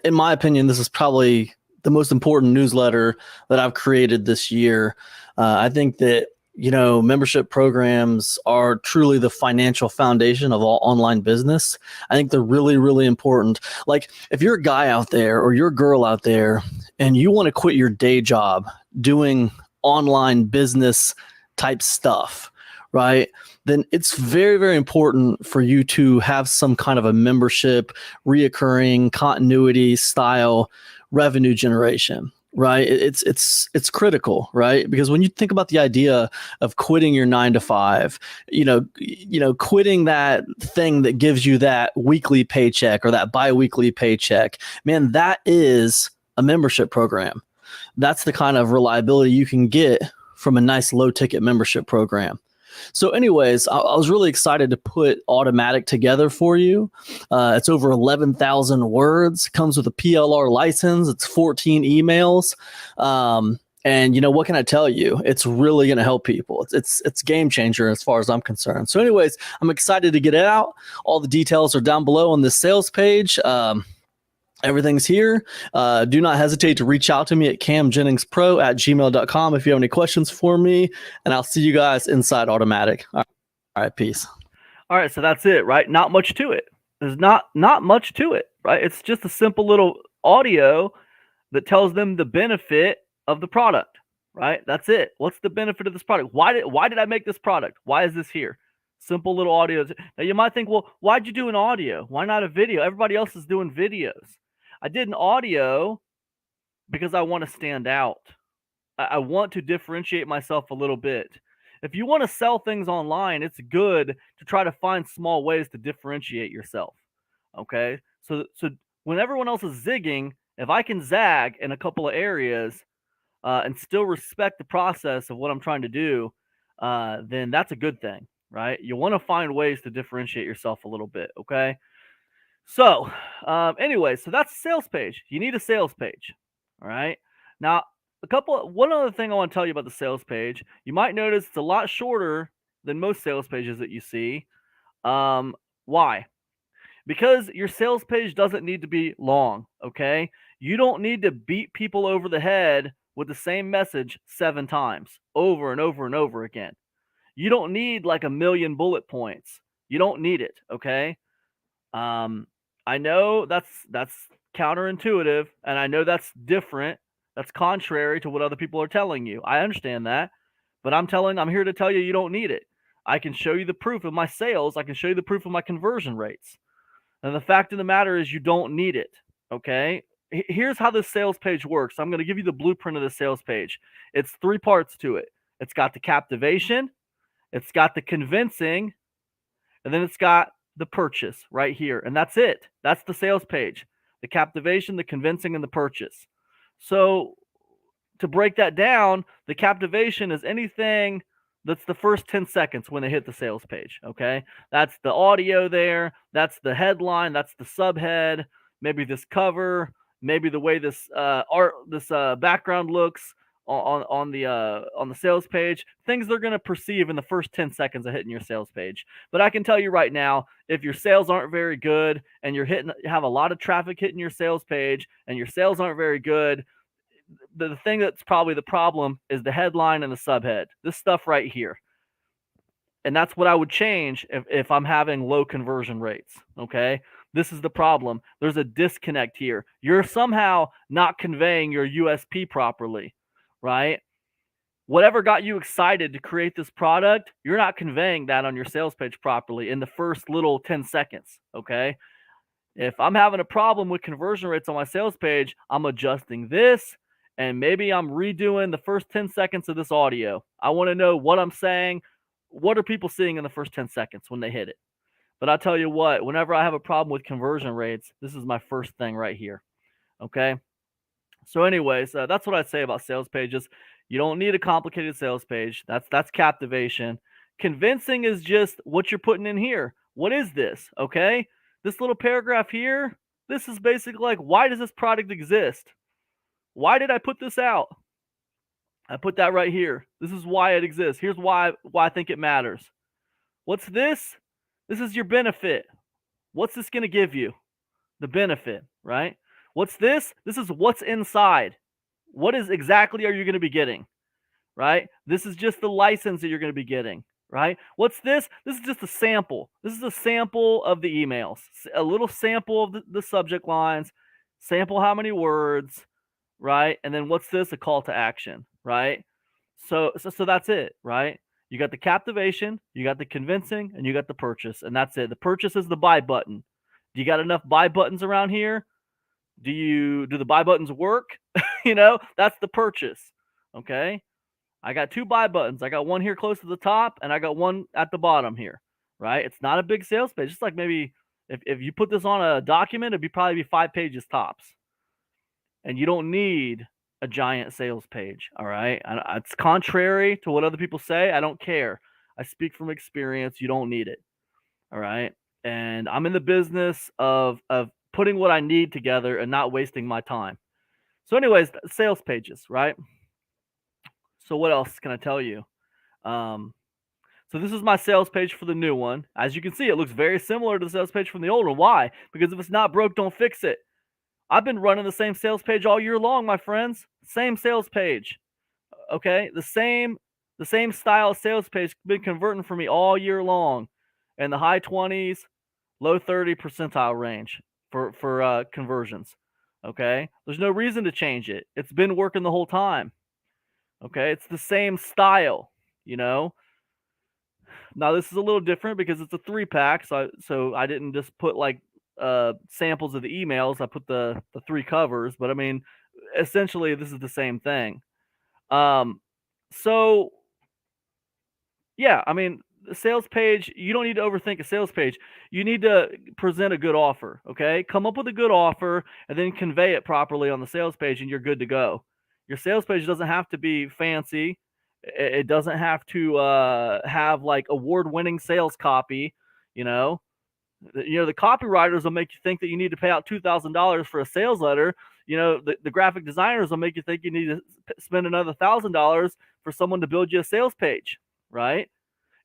in my opinion, this is probably the most important newsletter that I've created this year. I think that membership programs are truly the financial foundation of all online business. I think they're really, really important. Like if you're a guy out there or you're a girl out there and you want to quit your day job doing online business type stuff, right? Then it's very, very important for you to have some kind of a membership, reoccurring continuity style revenue generation. Right. It's critical, right? Because when you think about the idea of quitting your 9 to 5, quitting that thing that gives you that weekly paycheck or that biweekly paycheck, man, that is a membership program. That's the kind of reliability you can get from a nice low ticket membership program. So anyways, I was really excited to put Automatic together for you. It's over 11,000 words, comes with a PLR license. It's 14 emails. And what can I tell you? It's really going to help people. It's game changer as far as I'm concerned. So anyways, I'm excited to get it out. All the details are down below on the sales page. Everything's here. Do not hesitate to reach out to me at camjenningspro@gmail.com if you have any questions for me, and I'll see you guys inside Automatic. All right, peace. All right, so that's it, right? Not much to it. There's not much to it, right? It's just a simple little audio that tells them the benefit of the product, right? That's it. What's the benefit of this product? Why did I make this product? Why is this here? Simple little audio. Now you might think, well, why'd you do an audio? Why not a video? Everybody else is doing videos. I did an audio because I want to stand out. I want to differentiate myself a little bit. If you want to sell things online, it's good to try to find small ways to differentiate yourself. Okay? So when everyone else is zigging, if I can zag in a couple of areas and still respect the process of what I'm trying to do, then that's a good thing, right? You want to find ways to differentiate yourself a little bit, okay? So, anyway, so that's a sales page. You need a sales page. All right. Now, one other thing I want to tell you about the sales page. You might notice it's a lot shorter than most sales pages that you see. Why? Because your sales page doesn't need to be long. Okay. You don't need to beat people over the head with the same message 7 times over and over and over again. You don't need like a million bullet points. You don't need it. Okay. Um, I know that's counterintuitive, and I know that's different. That's contrary to what other people are telling you. I understand that, but I'm here to tell you you don't need it. I can show you the proof of my sales. I can show you the proof of my conversion rates. And the fact of the matter is you don't need it. Okay? Here's how this sales page works. I'm going to give you the blueprint of the sales page. It's 3 parts to it. It's got the captivation, it's got the convincing, and then it's got the purchase right here. And that's it. That's the sales page. The captivation, the convincing, and the purchase. So to break that down, the captivation is anything that's the first 10 seconds when they hit the sales page. Okay. That's the audio there. That's the headline. That's the subhead. Maybe this cover. Maybe the way this background looks on the sales page. Things they're going to perceive in the first 10 seconds of hitting your sales page. But I can tell you right now, if your sales aren't very good and you have a lot of traffic hitting your sales page and your sales aren't very good, the thing that's probably the problem is the headline and the subhead. This stuff right here. And that's what I would change if I'm having low conversion rates. Okay. This is the problem. There's a disconnect here. You're somehow not conveying your USP properly, right? Whatever got you excited to create this product, you're not conveying that on your sales page properly in the first little 10 seconds. Okay. If I'm having a problem with conversion rates on my sales page, I'm adjusting this and maybe I'm redoing the first 10 seconds of this audio. I want to know what I'm saying. What are people seeing in the first 10 seconds when they hit it? But I'll tell you what, whenever I have a problem with conversion rates, this is my first thing right here. Okay. So, anyways, that's what I'd say about sales pages. You don't need a complicated sales page. That's captivation. Convincing is just what you're putting in here. What is this? Okay. This little paragraph here, this is basically like, why does this product exist? Why did I put this out? I put that right here. This is why it exists. Here's why I think it matters. What's this? This is your benefit. What's this going to give you? The benefit, right? What's this? This is what's inside. What is exactly are you going to be getting, right? This is just the license that you're going to be getting, right? What's this? This is just a sample. This is a sample of the emails, a little sample of the subject lines, sample how many words, right? And then what's this? A call to action, right? So that's it, right? You got the captivation, you got the convincing, and you got the purchase, and that's it. The purchase is the buy button. Do you got enough buy buttons around here? Do the buy buttons work? That's the purchase. Okay. I got 2 buy buttons. I got one here close to the top, and I got one at the bottom here. Right. It's not a big sales page. It's like maybe if you put this on a document, it'd probably be 5 pages tops. And you don't need a giant sales page. All right. It's contrary to what other people say. I don't care. I speak from experience. You don't need it. All right. And I'm in the business of putting what I need together and not wasting my time. So, anyways, sales pages, right? So, what else can I tell you? So this is my sales page for the new one. As you can see, it looks very similar to the sales page from the old one. Why? Because if it's not broke, don't fix it. I've been running the same sales page all year long, my friends. Same sales page. Okay? The same style sales page been converting for me all year long. In the high 20s, low 30 percentile range for conversions. Okay? There's no reason to change it. It's been working the whole time. Okay? It's the same style, Now this is a little different because it's a 3-pack, so I didn't just put like samples of the emails. I put the 3 covers, but I mean, essentially this is the same thing. So yeah, I mean, the sales page, you don't need to overthink a sales page. You need to present a good offer. Okay, come up with a good offer and then convey it properly on the sales page, and you're good to go. Your sales page doesn't have to be fancy. It doesn't have to have like award-winning sales copy. You know, The copywriters will make you think that you need to pay out $2,000 for a sales letter. The graphic designers will make you think you need to spend another $1,000 for someone to build you a sales page, right?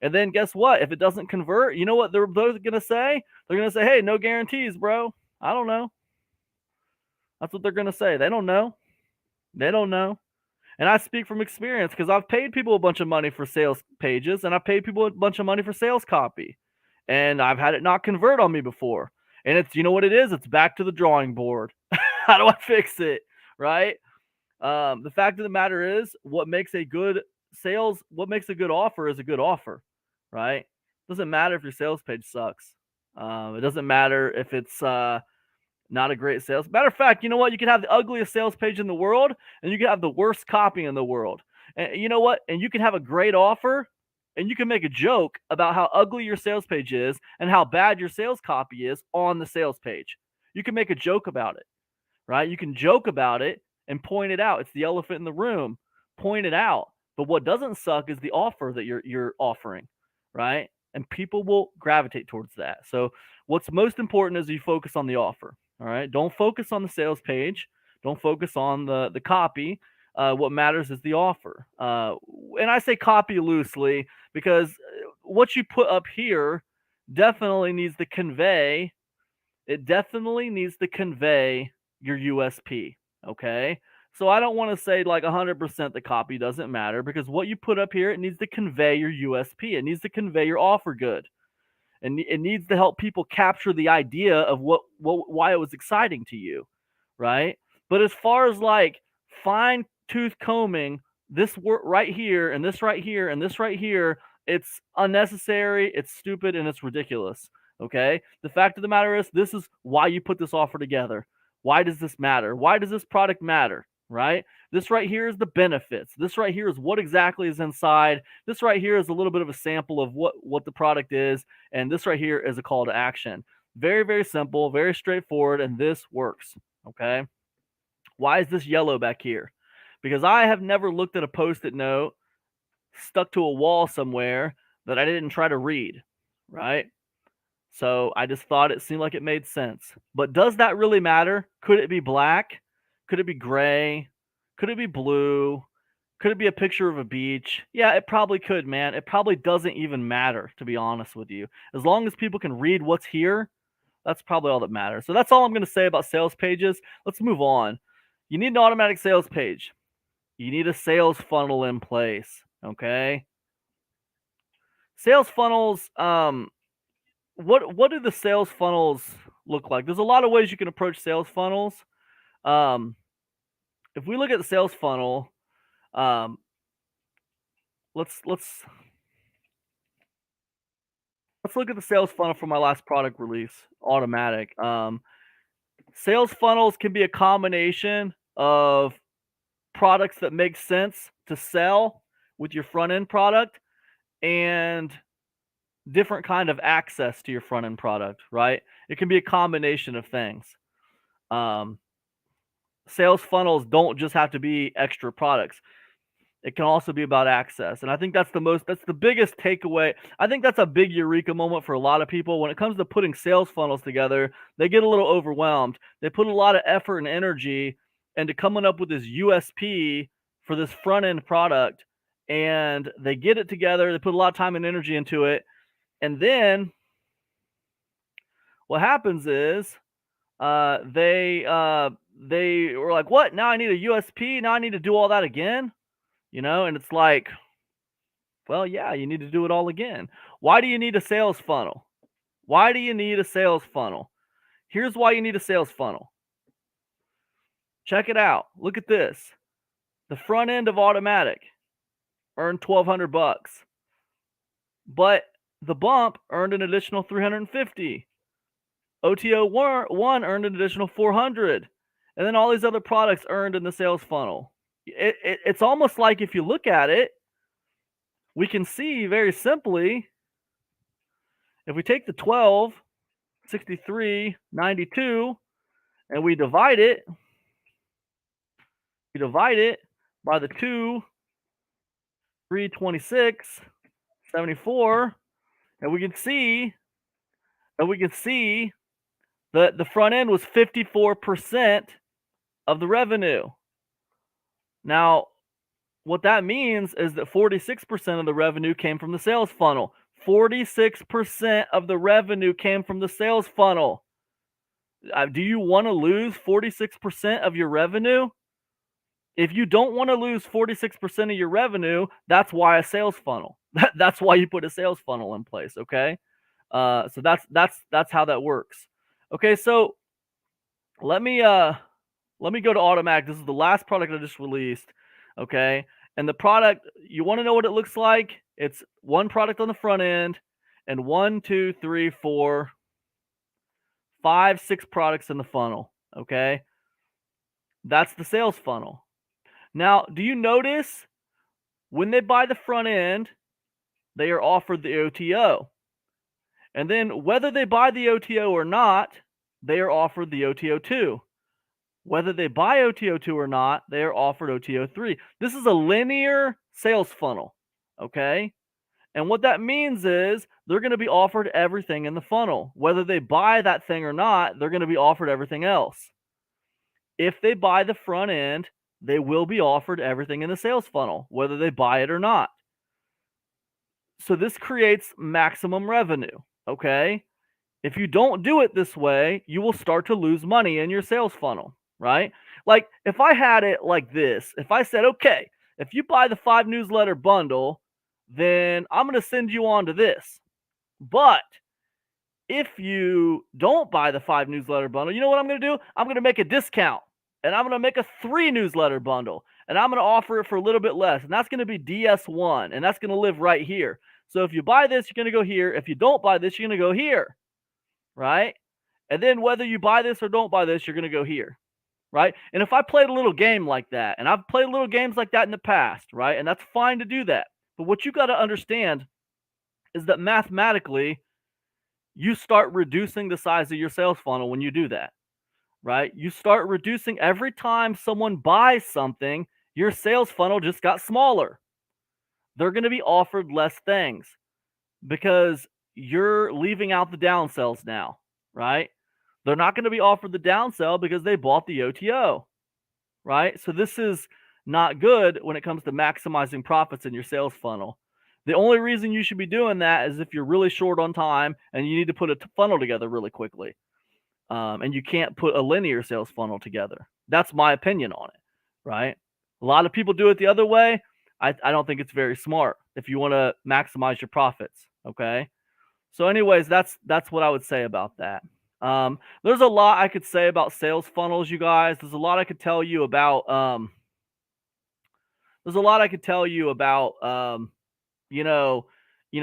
And then guess what? If it doesn't convert, you know what they're both going to say? They're going to say, hey, no guarantees, bro. I don't know. That's what they're going to say. They don't know. They don't know. And I speak from experience because I've paid people a bunch of money for sales pages and I've paid people a bunch of money for sales copy. And I've had it not convert on me before. And it's, you know what it is? It's back to the drawing board. How do I fix it? Right? The fact of the matter is, what makes a good offer is a good offer, right? It doesn't matter if your sales page sucks. It doesn't matter if it's not a great sales. Matter of fact, you know what? You can have the ugliest sales page in the world, and you can have the worst copy in the world. And you know what? And you can have a great offer, and you can make a joke about how ugly your sales page is and how bad your sales copy is on the sales page. You can make a joke about it, right? You can joke about it and point it out. It's the elephant in the room. Point it out. But what doesn't suck is the offer that you're offering, right? And people will gravitate towards that. So what's most important is you focus on the offer. All right. Don't focus on the sales page. Don't focus on the copy. What matters is the offer. And I say copy loosely because what you put up here definitely needs to convey. It definitely needs to convey your USP. Okay. So I don't want to say like 100% the copy doesn't matter because what you put up here, it needs to convey your USP. It needs to convey your offer good. And it needs to help people capture the idea of why it was exciting to you, right? But as far as like fine tooth combing this work right here and this right here and this right here, it's unnecessary, it's stupid, and it's ridiculous. Okay. The fact of the matter is, this is why you put this offer together. Why does this matter? Why does this product matter? Right? This right here is the benefits. This right here is what exactly is inside. This right here is a little bit of a sample of what the product is. And this right here is a call to action. Very, very simple, very straightforward, and this works. Okay. Why is this yellow back here? Because I have never looked at a Post-it note stuck to a wall somewhere that I didn't try to read, right? So I just thought it seemed like it made sense. But does that really matter? Could it be black? Could it be gray? Could it be blue? Could it be a picture of a beach? Yeah, it probably could, man. It probably doesn't even matter, to be honest with you. As long as people can read what's here, that's probably all that matters. So that's all I'm going to say about sales pages. Let's move on. You need an automatic sales page. You need a sales funnel in place, okay? Sales funnels, what do the sales funnels look like? There's a lot of ways you can approach sales funnels. If we look at the sales funnel, let's look at the sales funnel for my last product release, automatic. Sales funnels can be a combination of products that make sense to sell with your front end product and different kind of access to your front end product, right? It can be a combination of things. Sales funnels don't just have to be extra products. It can also be about access. And I think that's the biggest takeaway. I think that's a big eureka moment for a lot of people. When it comes to putting sales funnels together, they get a little overwhelmed. They put a lot of effort and energy into coming up with this USP for this front end product. And they get it together. They put a lot of time and energy into it. And then what happens is they were like, what? Now I need a USP. Now I need to do all that again. And it's like, well, yeah, you need to do it all again. Why do you need a sales funnel? Why do you need a sales funnel? Here's why you need a sales funnel. Check it out. Look at this. The front end of automatic earned $1,200, but the bump earned an additional $350. OTO one earned an additional $400, and then all these other products earned in the sales funnel. It's almost like if you look at it, we can see very simply, if we take the 12, 63, 92, and we divide it by the 2, 326, 74, and we can see And we can see that the front end was 54% of the revenue. Now, what that means is that 46% of the revenue came from the sales funnel. 46% of the revenue came from the sales funnel. Do you want to lose 46% of your revenue? If you don't want to lose 46% of your revenue, that's why a sales funnel. That's why you put a sales funnel in place, okay? So that's how that works. Okay, so let me go to Automatic. This is the last product I just released, okay? And the product, you want to know what it looks like? It's one product on the front end and 1, 2, 3, 4, 5, 6 products in the funnel, okay? That's the sales funnel. Now, do you notice when they buy the front end, they are offered the OTO. And then whether they buy the OTO or not, they are offered the OTO 2. Whether they buy OTO 2 or not, they are offered OTO 3. This is a linear sales funnel, okay? And what that means is they're going to be offered everything in the funnel. Whether they buy that thing or not, they're going to be offered everything else. If they buy the front end, they will be offered everything in the sales funnel, whether they buy it or not. So this creates maximum revenue, okay? If you don't do it this way, you will start to lose money in your sales funnel, right? Like if I had it like this, if I said, okay, if you buy the 5 newsletter bundle, then I'm going to send you on to this. But if you don't buy the 5 newsletter bundle, you know what I'm going to do? I'm going to make a discount and I'm going to make a 3 newsletter bundle and I'm going to offer it for a little bit less. And that's going to be DS1 and that's going to live right here. So if you buy this, you're going to go here. If you don't buy this, you're going to go here, right? And then whether you buy this or don't buy this, you're going to go here, right? And if I played a little game like that, and I've played little games like that in the past, right? And that's fine to do that. But what you got to understand is that mathematically, you start reducing the size of your sales funnel when you do that, right? You start reducing every time someone buys something, your sales funnel just got smaller. They're going to be offered less things because you're leaving out the downsells now, right? They're not going to be offered the downsell because they bought the OTO, right? So this is not good when it comes to maximizing profits in your sales funnel. The only reason you should be doing that is if you're really short on time and you need to put a funnel together really quickly. And you can't put a linear sales funnel together. That's my opinion on it, right? A lot of people do it the other way. I don't think it's very smart if you want to maximize your profits, okay? So anyways, that's what I would say about that. There's a lot I could say about sales funnels, you guys. There's a lot I could tell you about you know,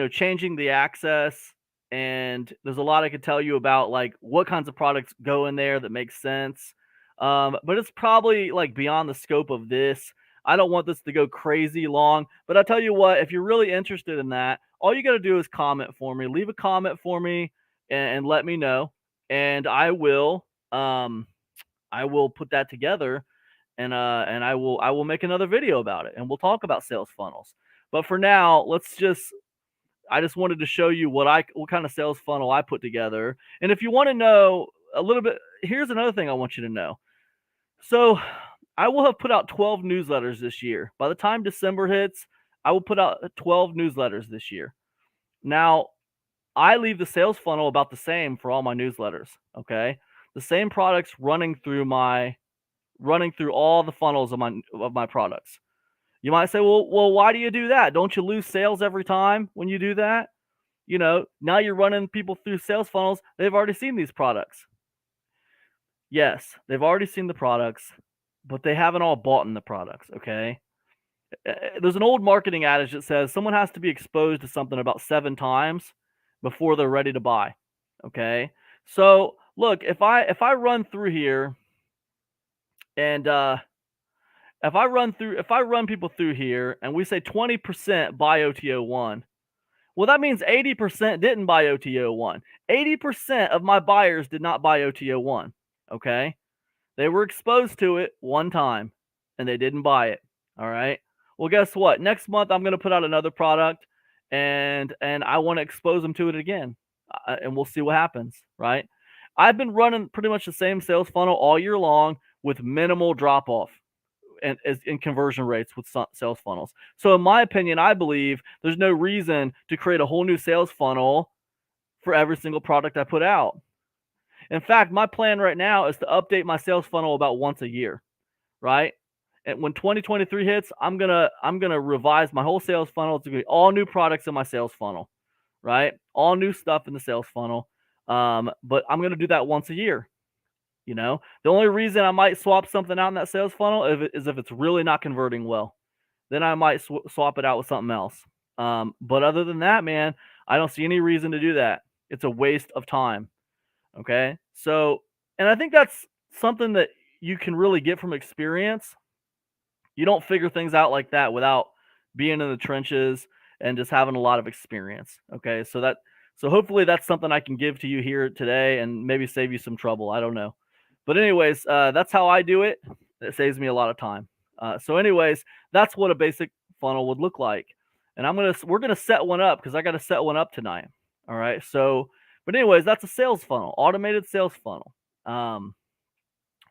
changing the access, and there's a lot I could tell you about like what kinds of products go in there that make sense. But it's probably like beyond the scope of this. I don't want this to go crazy long, but I'll tell you what, if you're really interested in that, all you got to do is comment for me. Leave a comment for me and let me know, and I will put that together and I will make another video about it and we'll talk about sales funnels. But for now, I just wanted to show you what kind of sales funnel I put together. And if you want to know a little bit, here's another thing I want you to know. So I will have put out 12 newsletters this year. By the time December hits, I will put out 12 newsletters this year. Now, I leave the sales funnel about the same for all my newsletters, okay? The same products running through all the funnels of my products. You might say, well, why do you do that? Don't you lose sales every time when you do that? You know, now you're running people through sales funnels. They've already seen these products. Yes, they've already seen the products, but they haven't all bought in the products, okay? There's an old marketing adage that says someone has to be exposed to something about 7 times before they're ready to buy, okay? So look, if I run through here and if I run people through here and we say 20% buy OTO1, well, that means 80% didn't buy OTO1. 80% of my buyers did not buy OTO1, okay? They were exposed to it one time and they didn't buy it, all right? Well, guess what? Next month I'm going to put out another product and I want to expose them to it again. and we'll see what happens, right? I've been running pretty much the same sales funnel all year long with minimal drop off and in conversion rates with sales funnels. So in my opinion, I believe there's no reason to create a whole new sales funnel for every single product I put out. In fact, my plan right now is to update my sales funnel about once a year, right? And when 2023 hits, I'm gonna revise my whole sales funnel to be all new products in my sales funnel, right? All new stuff in the sales funnel. But I'm gonna do that once a year. You know, the only reason I might swap something out in that sales funnel is if it's really not converting well. Then I might swap it out with something else. But other than that, man, I don't see any reason to do that. It's a waste of time. Okay. So, and I think that's something that you can really get from experience. You don't figure things out like that without being in the trenches and just having a lot of experience. Okay. So hopefully that's something I can give to you here today and maybe save you some trouble. I don't know. But anyways, that's how I do it. It saves me a lot of time. So anyways, that's what a basic funnel would look like. And we're gonna set one up because I got to set one up tonight. All right. So, but anyways, that's a sales funnel, automated sales funnel.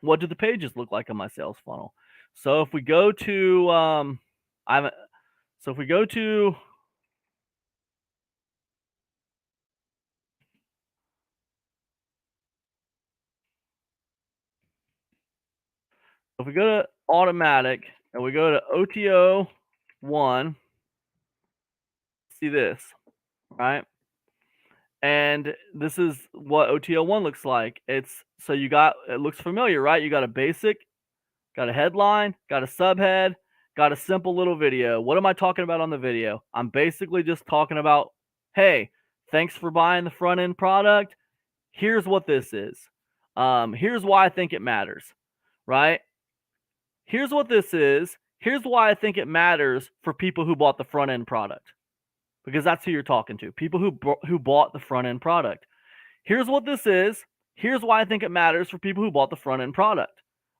What do the pages look like on my sales funnel? So if we go to if we go to if we go to automatic and we go to OTO 1, see this, right? And this is what OTO 1 looks like. It looks familiar, right? You got a basic, got a headline, got a subhead, got a simple little video. What am I talking about on the video? I'm basically just talking about, hey, thanks for buying the front end product. Here's what this is. Here's why I think it matters, right? Here's what this is. Here's why I think it matters for people who bought the front end product, because that's who you're talking to. People who bought the front end product. Here's what this is. Here's why I think it matters for people who bought the front end product,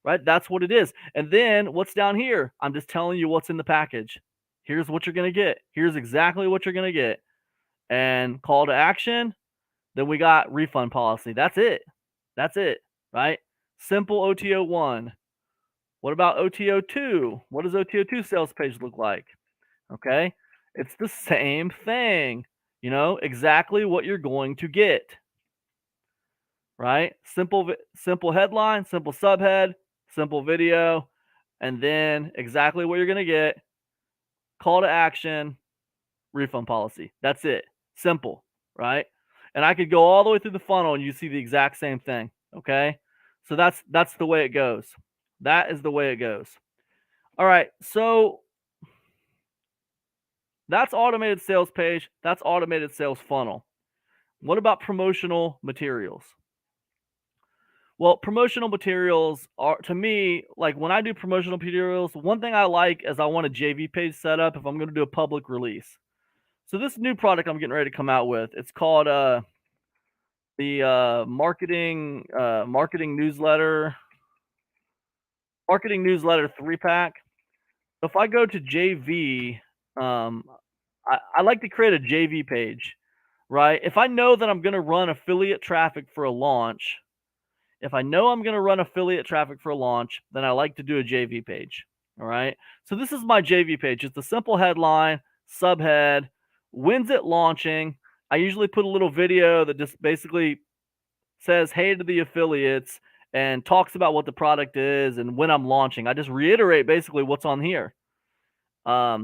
right? That's what it is. And then what's down here? I'm just telling you what's in the package. Here's what you're going to get. Here's exactly what you're going to get. And call to action. Then we got refund policy. That's it. That's it, right? Simple OTO 1. What about OTO 2? What does OTO 2 sales page look like? Okay. It's the same thing, exactly what you're going to get, right? Simple headline, simple subhead, simple video, and then exactly what you're going to get, call to action, refund policy. That's it. Simple, right? And I could go all the way through the funnel and you see the exact same thing, okay? So that's the way it goes. That is the way it goes. All right, so that's automated sales page. That's automated sales funnel. What about promotional materials? Well, promotional materials are, to me, like when I do promotional materials, one thing I like is I want a JV page set up if I'm going to do a public release. So this new product I'm getting ready to come out with, it's called the marketing newsletter 3-pack. If I go to JV, I like to create a JV page, right? If I know that I'm going to run affiliate traffic for a launch, then I like to do a JV page. All right. So this is my JV page. It's a simple headline, subhead, when's it launching? I usually put a little video that just basically says, hey to the affiliates, and talks about what the product is and when I'm launching. I just reiterate basically what's on here. I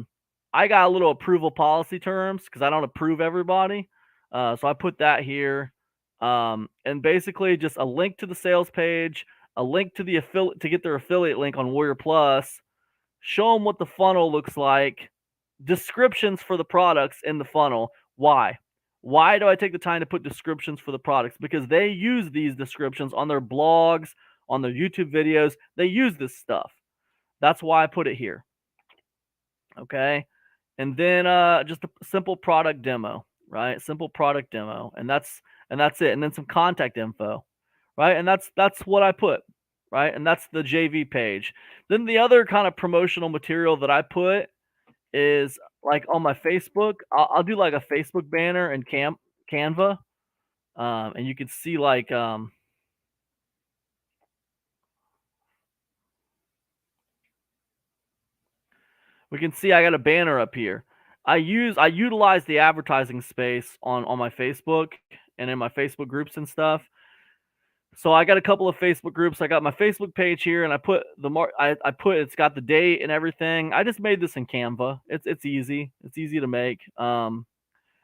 got a little approval policy terms because I don't approve everybody. So I put that here. And basically just a link to the sales page, a link to the affiliate to get their affiliate link on WarriorPlus, show them what the funnel looks like, descriptions for the products in the funnel. Why? Why do I take the time to put descriptions for the products? Because they use these descriptions on their blogs, on their YouTube videos. They use this stuff. That's why I put it here. Okay. And then just a simple product demo, right? Simple product demo. And that's it. And then some contact info, right? And that's what I put, right? And that's the JV page. Then the other kind of promotional material that I put is like on my Facebook. I'll do like a Facebook banner in Canva, And you can see like we can see I got a banner up here. I utilize the advertising space on my Facebook and in my Facebook groups and stuff. So I got a couple of Facebook groups. I got my Facebook page here, and I put I put it's got the date and everything. I just made this in Canva. It's easy. It's easy to make. And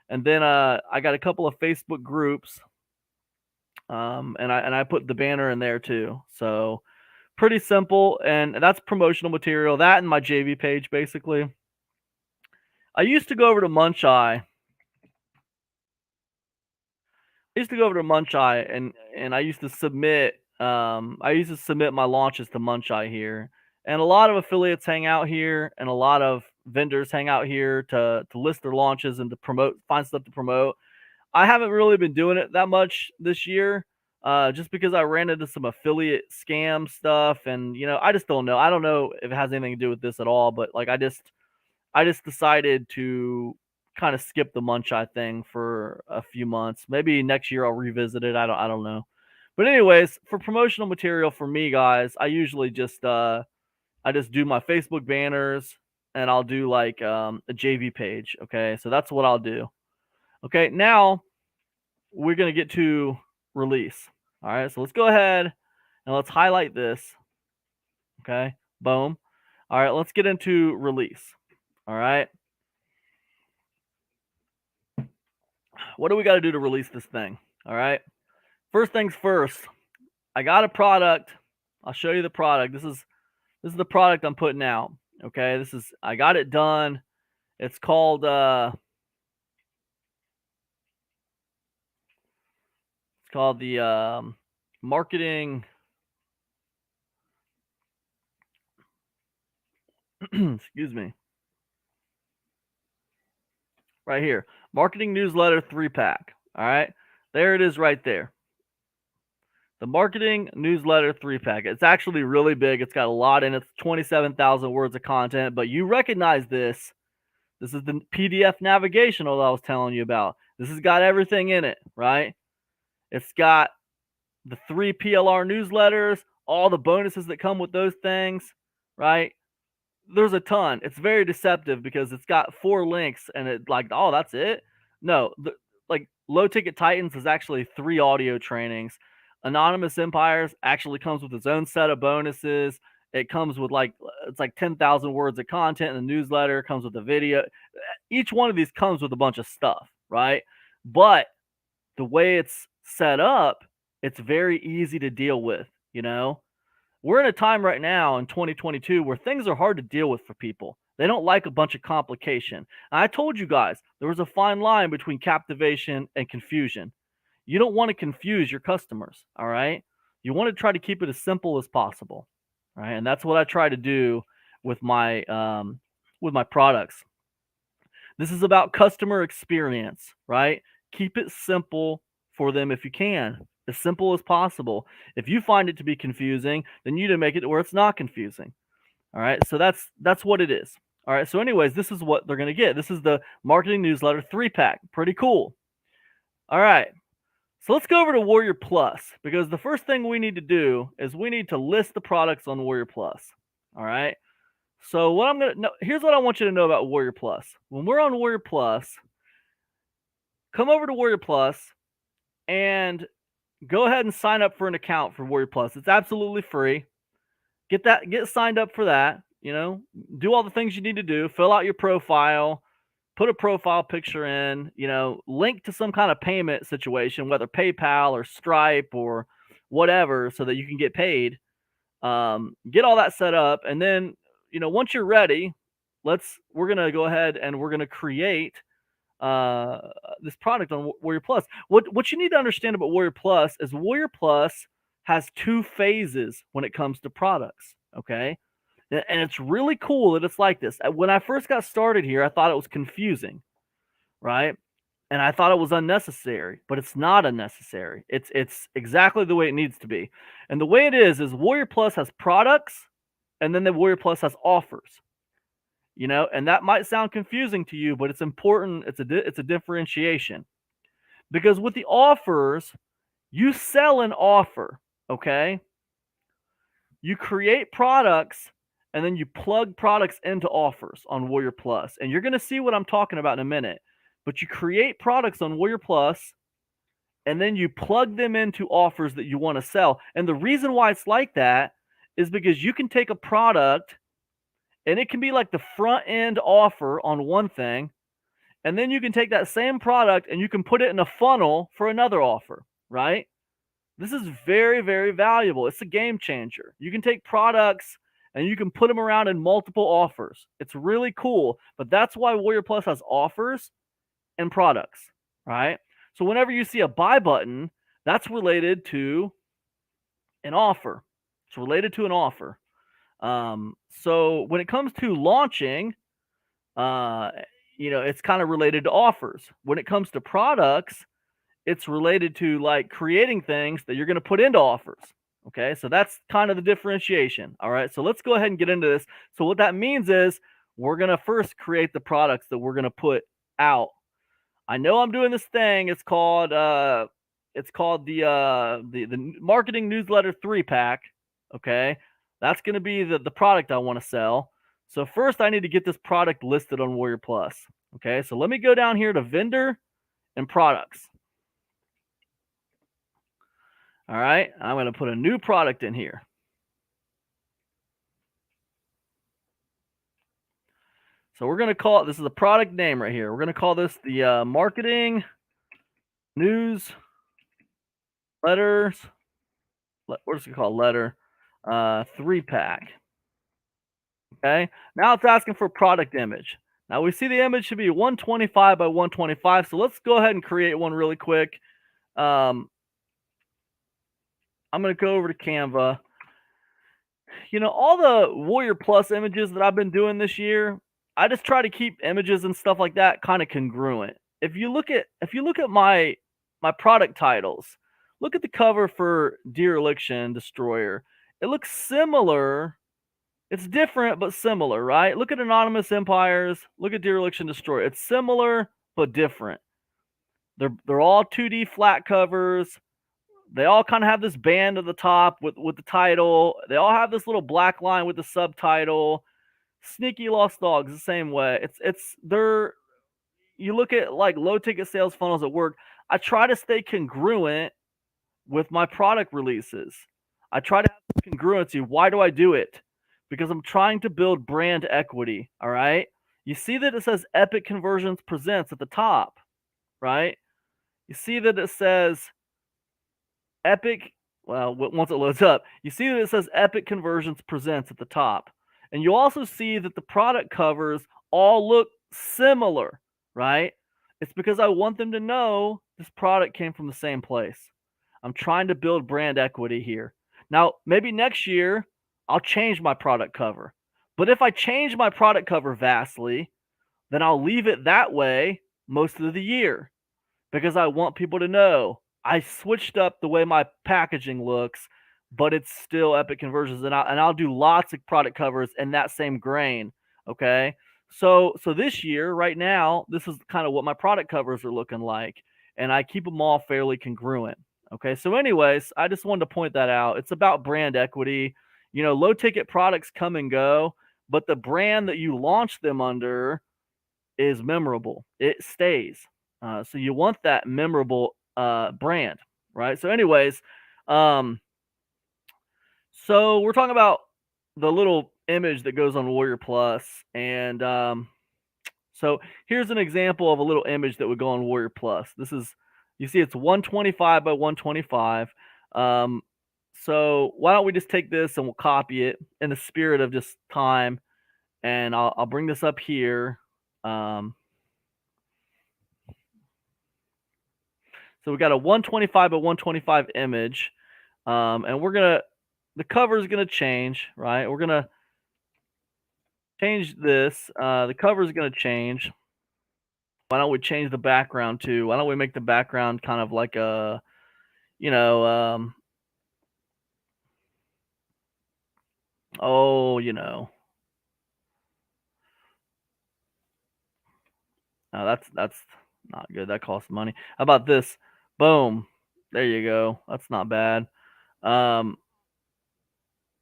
then I got a couple of Facebook groups. And I put the banner in there too. So pretty simple, and that's promotional material. That and my JV page basically. I used to go over to Muncheye. And I used to submit my launches to Muncheye here. And a lot of affiliates hang out here, and a lot of vendors hang out here to list their launches and to find stuff to promote. I haven't really been doing it that much this year, just because I ran into some affiliate scam stuff, and I just don't know. I don't know if it has anything to do with this at all, but like I just decided to kind of skip the Muncheye thing for a few months. Maybe next year I'll revisit it. I don't know. But anyways, for promotional material for me, guys, I usually just I just do my Facebook banners, and I'll do like a JV page. Okay, so that's what I'll do. Okay, now we're gonna get to release. All right, so let's go ahead and let's highlight this. Okay, boom. All right, let's get into release. All right. What do we got to do to release this thing? All right. First things first, I got a product. I'll show you the product. This is the product I'm putting out. Okay, I got it done. It's called the marketing excuse me. Right here. Marketing newsletter 3-pack. All right. There it is right there. The marketing newsletter 3-pack. It's actually really big. It's got a lot in it. It's 27,000 words of content, but you recognize this. This is the PDF navigation that I was telling you about. This has got everything in it, right? It's got the 3 PLR newsletters, all the bonuses that come with those things, right? There's a ton. It's very deceptive because it's got 4 links and it like, oh, that's it. No, like Low Ticket Titans is actually 3 audio trainings. Anonymous Empires actually comes with its own set of bonuses. It comes with it's like 10,000 words of content in the newsletter. It comes with a video. Each one of these comes with a bunch of stuff, right? But the way it's set up, it's very easy to deal with, We're in a time right now in 2022 where things are hard to deal with for people. They don't like a bunch of complication. And I told you guys there was a fine line between captivation and confusion. You don't want to confuse your customers, all right? You want to try to keep it as simple as possible, all right? And that's what I try to do with my products. This is about customer experience, right? Keep it simple for them if you can, as simple as possible. If you find it to be confusing, then you need to make it where it's not confusing. All right, so that's what it is. All right, so anyways, this is what they're going to get. This is the marketing newsletter 3-pack. Pretty cool. All right, so let's go over to WarriorPlus, because the first thing we need to do is we need to list the products on WarriorPlus. All right. So here's what I want you to know about WarriorPlus. When we're on WarriorPlus, come over to WarriorPlus and go ahead and sign up for an account for WarriorPlus. It's absolutely free. Get signed up for that. Do all the things you need to do. Fill out your profile, put a profile picture in, link to some kind of payment situation, whether PayPal or Stripe or whatever, so that you can get paid. Get all that set up, and then once you're ready, we're gonna go ahead and we're gonna create this product on WarriorPlus. What you need to understand about WarriorPlus is WarriorPlus has 2 phases when it comes to products. Okay, and it's really cool that it's like this. When I first got started here, I thought it was confusing, right? And I thought it was unnecessary, but it's not unnecessary. It's exactly the way it needs to be. And the way it is WarriorPlus has products, and then the WarriorPlus has offers. And that might sound confusing to you, but it's important. It's a differentiation. Because with the offers, you sell an offer, okay? You create products and then you plug products into offers on Warrior Plus. And you're going to see what I'm talking about in a minute. But you create products on Warrior Plus and then you plug them into offers that you want to sell. And the reason why it's like that is because you can take a product and it can be like the front end offer on one thing. And then you can take that same product and you can put it in a funnel for another offer, right? This is very, very valuable. It's a game changer. You can take products and you can put them around in multiple offers. It's really cool. But that's why Warrior Plus has offers and products, right? So whenever you see a buy button, that's related to an offer. It's related to an offer. So when it comes to launching, it's kind of related to offers. When it comes to products, it's related to like creating things that you're going to put into offers. Okay, so that's kind of the differentiation. All right, so let's go ahead and get into this. So what that means is we're going to first create the products that we're going to put out. I know I'm doing this thing. It's called the marketing newsletter 3-pack. Okay, that's going to be the product I want to sell. So first I need to get this product listed on Warrior Plus. Okay, so let me go down here to vendor and products. All right, I'm going to put a new product in here. So we're going to call it, this is the product name right here. We're going to call this the marketing news letters. We're just going to call it letter 3-pack. Okay, now it's asking for product image. Now we see the image should be 125 by 125. So let's go ahead and create one really quick. I'm going to go over to Canva. All the Warrior Plus images that I've been doing this year, I just try to keep images and stuff like that kind of congruent. If you look at my product titles, look at the cover for Dereliction Destroyer. It looks similar. It's different but similar, right? Look at Anonymous Empires. Look at Dereliction Destroyer. It's similar but different. They're all 2D flat covers. They all kind of have this band at the top with the title. They all have this little black line with the subtitle. Sneaky Lost Dogs the same way. You look at like low ticket sales funnels at work. I try to stay congruent with my product releases. I try to have congruency. Why do I do it? Because I'm trying to build brand equity. All right. You see that it says Epic Conversions Presents at the top, right? You see that it says Epic. Well, once it loads up, you see that it says Epic Conversions Presents at the top. And you also see that the product covers all look similar, right? It's because I want them to know this product came from the same place. I'm trying to build brand equity here. Now, maybe next year I'll change my product cover. But if I change my product cover vastly, then I'll leave it that way most of the year because I want people to know I switched up the way my packaging looks, but it's still Epic Conversions, and I'll do lots of product covers in that same grain. Okay, so this year, right now, this is kind of what my product covers are looking like, and I keep them all fairly congruent. Okay, so anyways, I just wanted to point that out. It's about brand equity. Low ticket products come and go, but the brand that you launch them under is memorable. It stays. So you want that memorable brand, right? So anyways, so we're talking about the little image that goes on Warrior Plus, and so here's an example of a little image that would go on Warrior Plus. You see it's 125 by 125. So why don't we just take this and we'll copy it in the spirit of just time, and I'll bring this up here. So we got a 125 by 125 image, and the cover is gonna change, right? We're gonna change this. The cover is gonna change. Why don't we change the background too? Why don't we make the background kind of like a, no, that's not good. That costs money. How about this? Boom. There you go. That's not bad. Why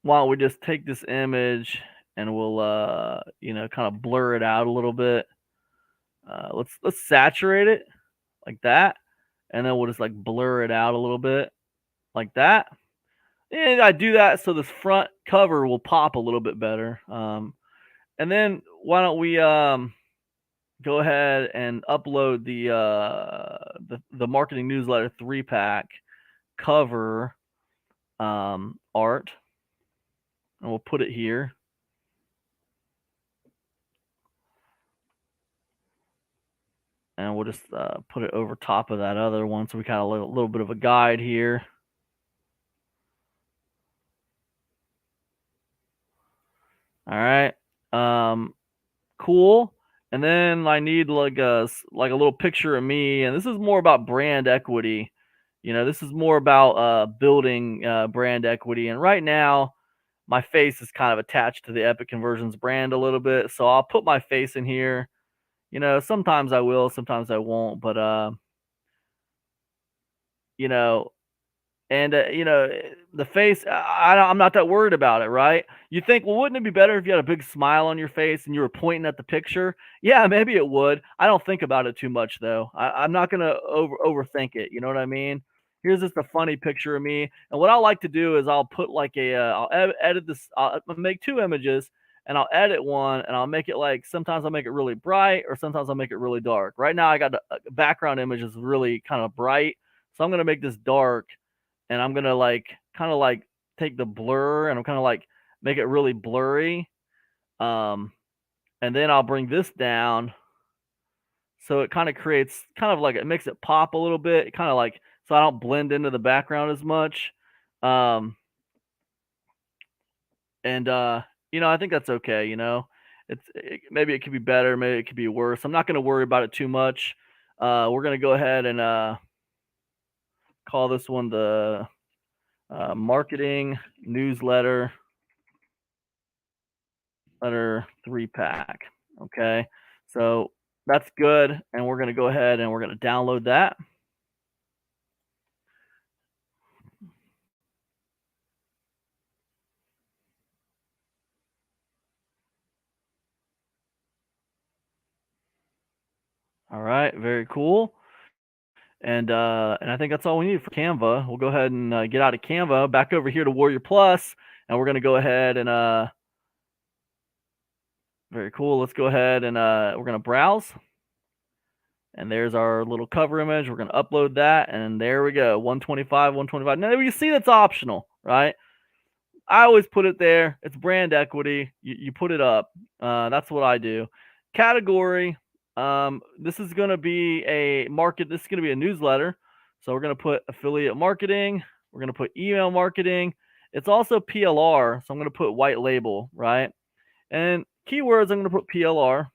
don't we just take this image and we'll kind of blur it out a little bit. Let's saturate it like that, and then we'll just like blur it out a little bit like that. And I do that so this front cover will pop a little bit better. And then why don't we go ahead and upload the marketing newsletter 3-pack cover art, and we'll put it here. And we'll just put it over top of that other one, so we got a little bit of a guide here. All right, cool. And then I need like a little picture of me, and this is more about brand equity. This is more about building brand equity. And right now, my face is kind of attached to the Epic Conversions brand a little bit, so I'll put my face in here. Sometimes I will, sometimes I won't, but and the face, I'm not that worried about it, right? You think, well, wouldn't it be better if you had a big smile on your face and you were pointing at the picture? Yeah, maybe it would. I don't think about it too much though. I'm not gonna overthink it. You know what I mean? Here's just a funny picture of me, and what I like to do is I'll put like I'll edit this. I'll make 2 images, and I'll edit one, and I'll make it like sometimes I'll make it really bright, or sometimes I'll make it really dark. Right now, I got the background image is really kind of bright, so I'm gonna make this dark, and I'm gonna kind of take the blur, and I'm kind of make it really blurry. And then I'll bring this down, so it kind of creates it makes it pop a little bit, kind of so I don't blend into the background as much. And I think that's okay. Maybe it could be better, maybe it could be worse. I'm not gonna worry about it too much. We're gonna go ahead and call this one the marketing newsletter 3-pack. Okay, so that's good, and we're going to go ahead and we're going to download that. All right, very cool. And I think that's all we need for Canva. We'll go ahead and get out of Canva, back over here to WarriorPlus, and we're going to go ahead and very cool. Let's go ahead and we're going to browse. And there's our little cover image. We're going to upload that, and there we go. 125, 125. Now you see that's optional, right? I always put it there. It's brand equity. You put it up. That's what I do. Category. This is going to be a market. This is going to be a newsletter. So we're going to put affiliate marketing. We're going to put email marketing. It's also PLR. So I'm going to put white label, right? And keywords, I'm going to put PLR.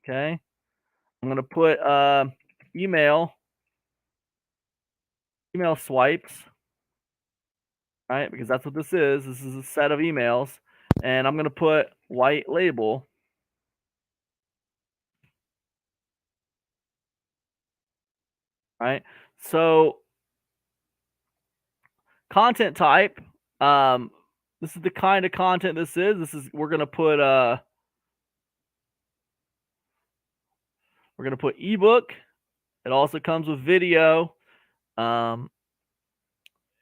Okay. I'm going to put email swipes, right? Because that's what this is. This is a set of emails. And I'm going to put white label. Right. So content type. This is the kind of content this is. We're going to put ebook. It also comes with video. And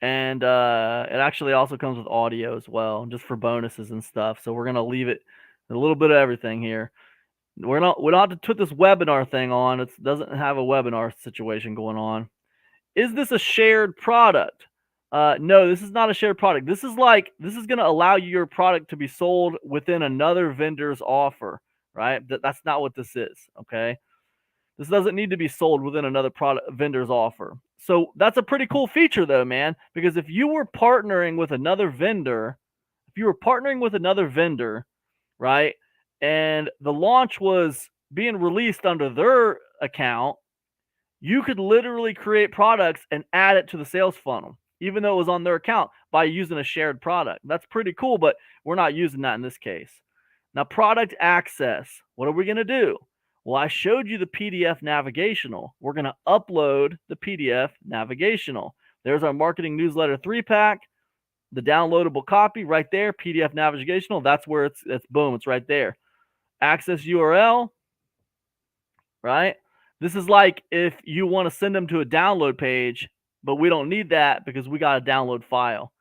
it actually also comes with audio as well, just for bonuses and stuff. So we're going to leave it a little bit of everything here. We don't have to put this webinar thing on. It doesn't have a webinar situation going on. Is this a shared product? No, this is not a shared product. This is going to allow your product to be sold within another vendor's offer, right? That's not what this is, okay? This doesn't need to be sold within another vendor's offer. So that's a pretty cool feature though, man, because if you were partnering with another vendor, right, and the launch was being released under their account, you could literally create products and add it to the sales funnel, even though it was on their account, by using a shared product. That's pretty cool, but we're not using that in this case. Now, product access. What are we going to do? Well, I showed you the PDF navigational. We're going to upload the PDF navigational. There's our marketing newsletter 3-pack, the downloadable copy right there, PDF navigational. That's where it's boom, it's right there. Access URL, right? This is like if you want to send them to a download page, but we don't need that because we got a download file.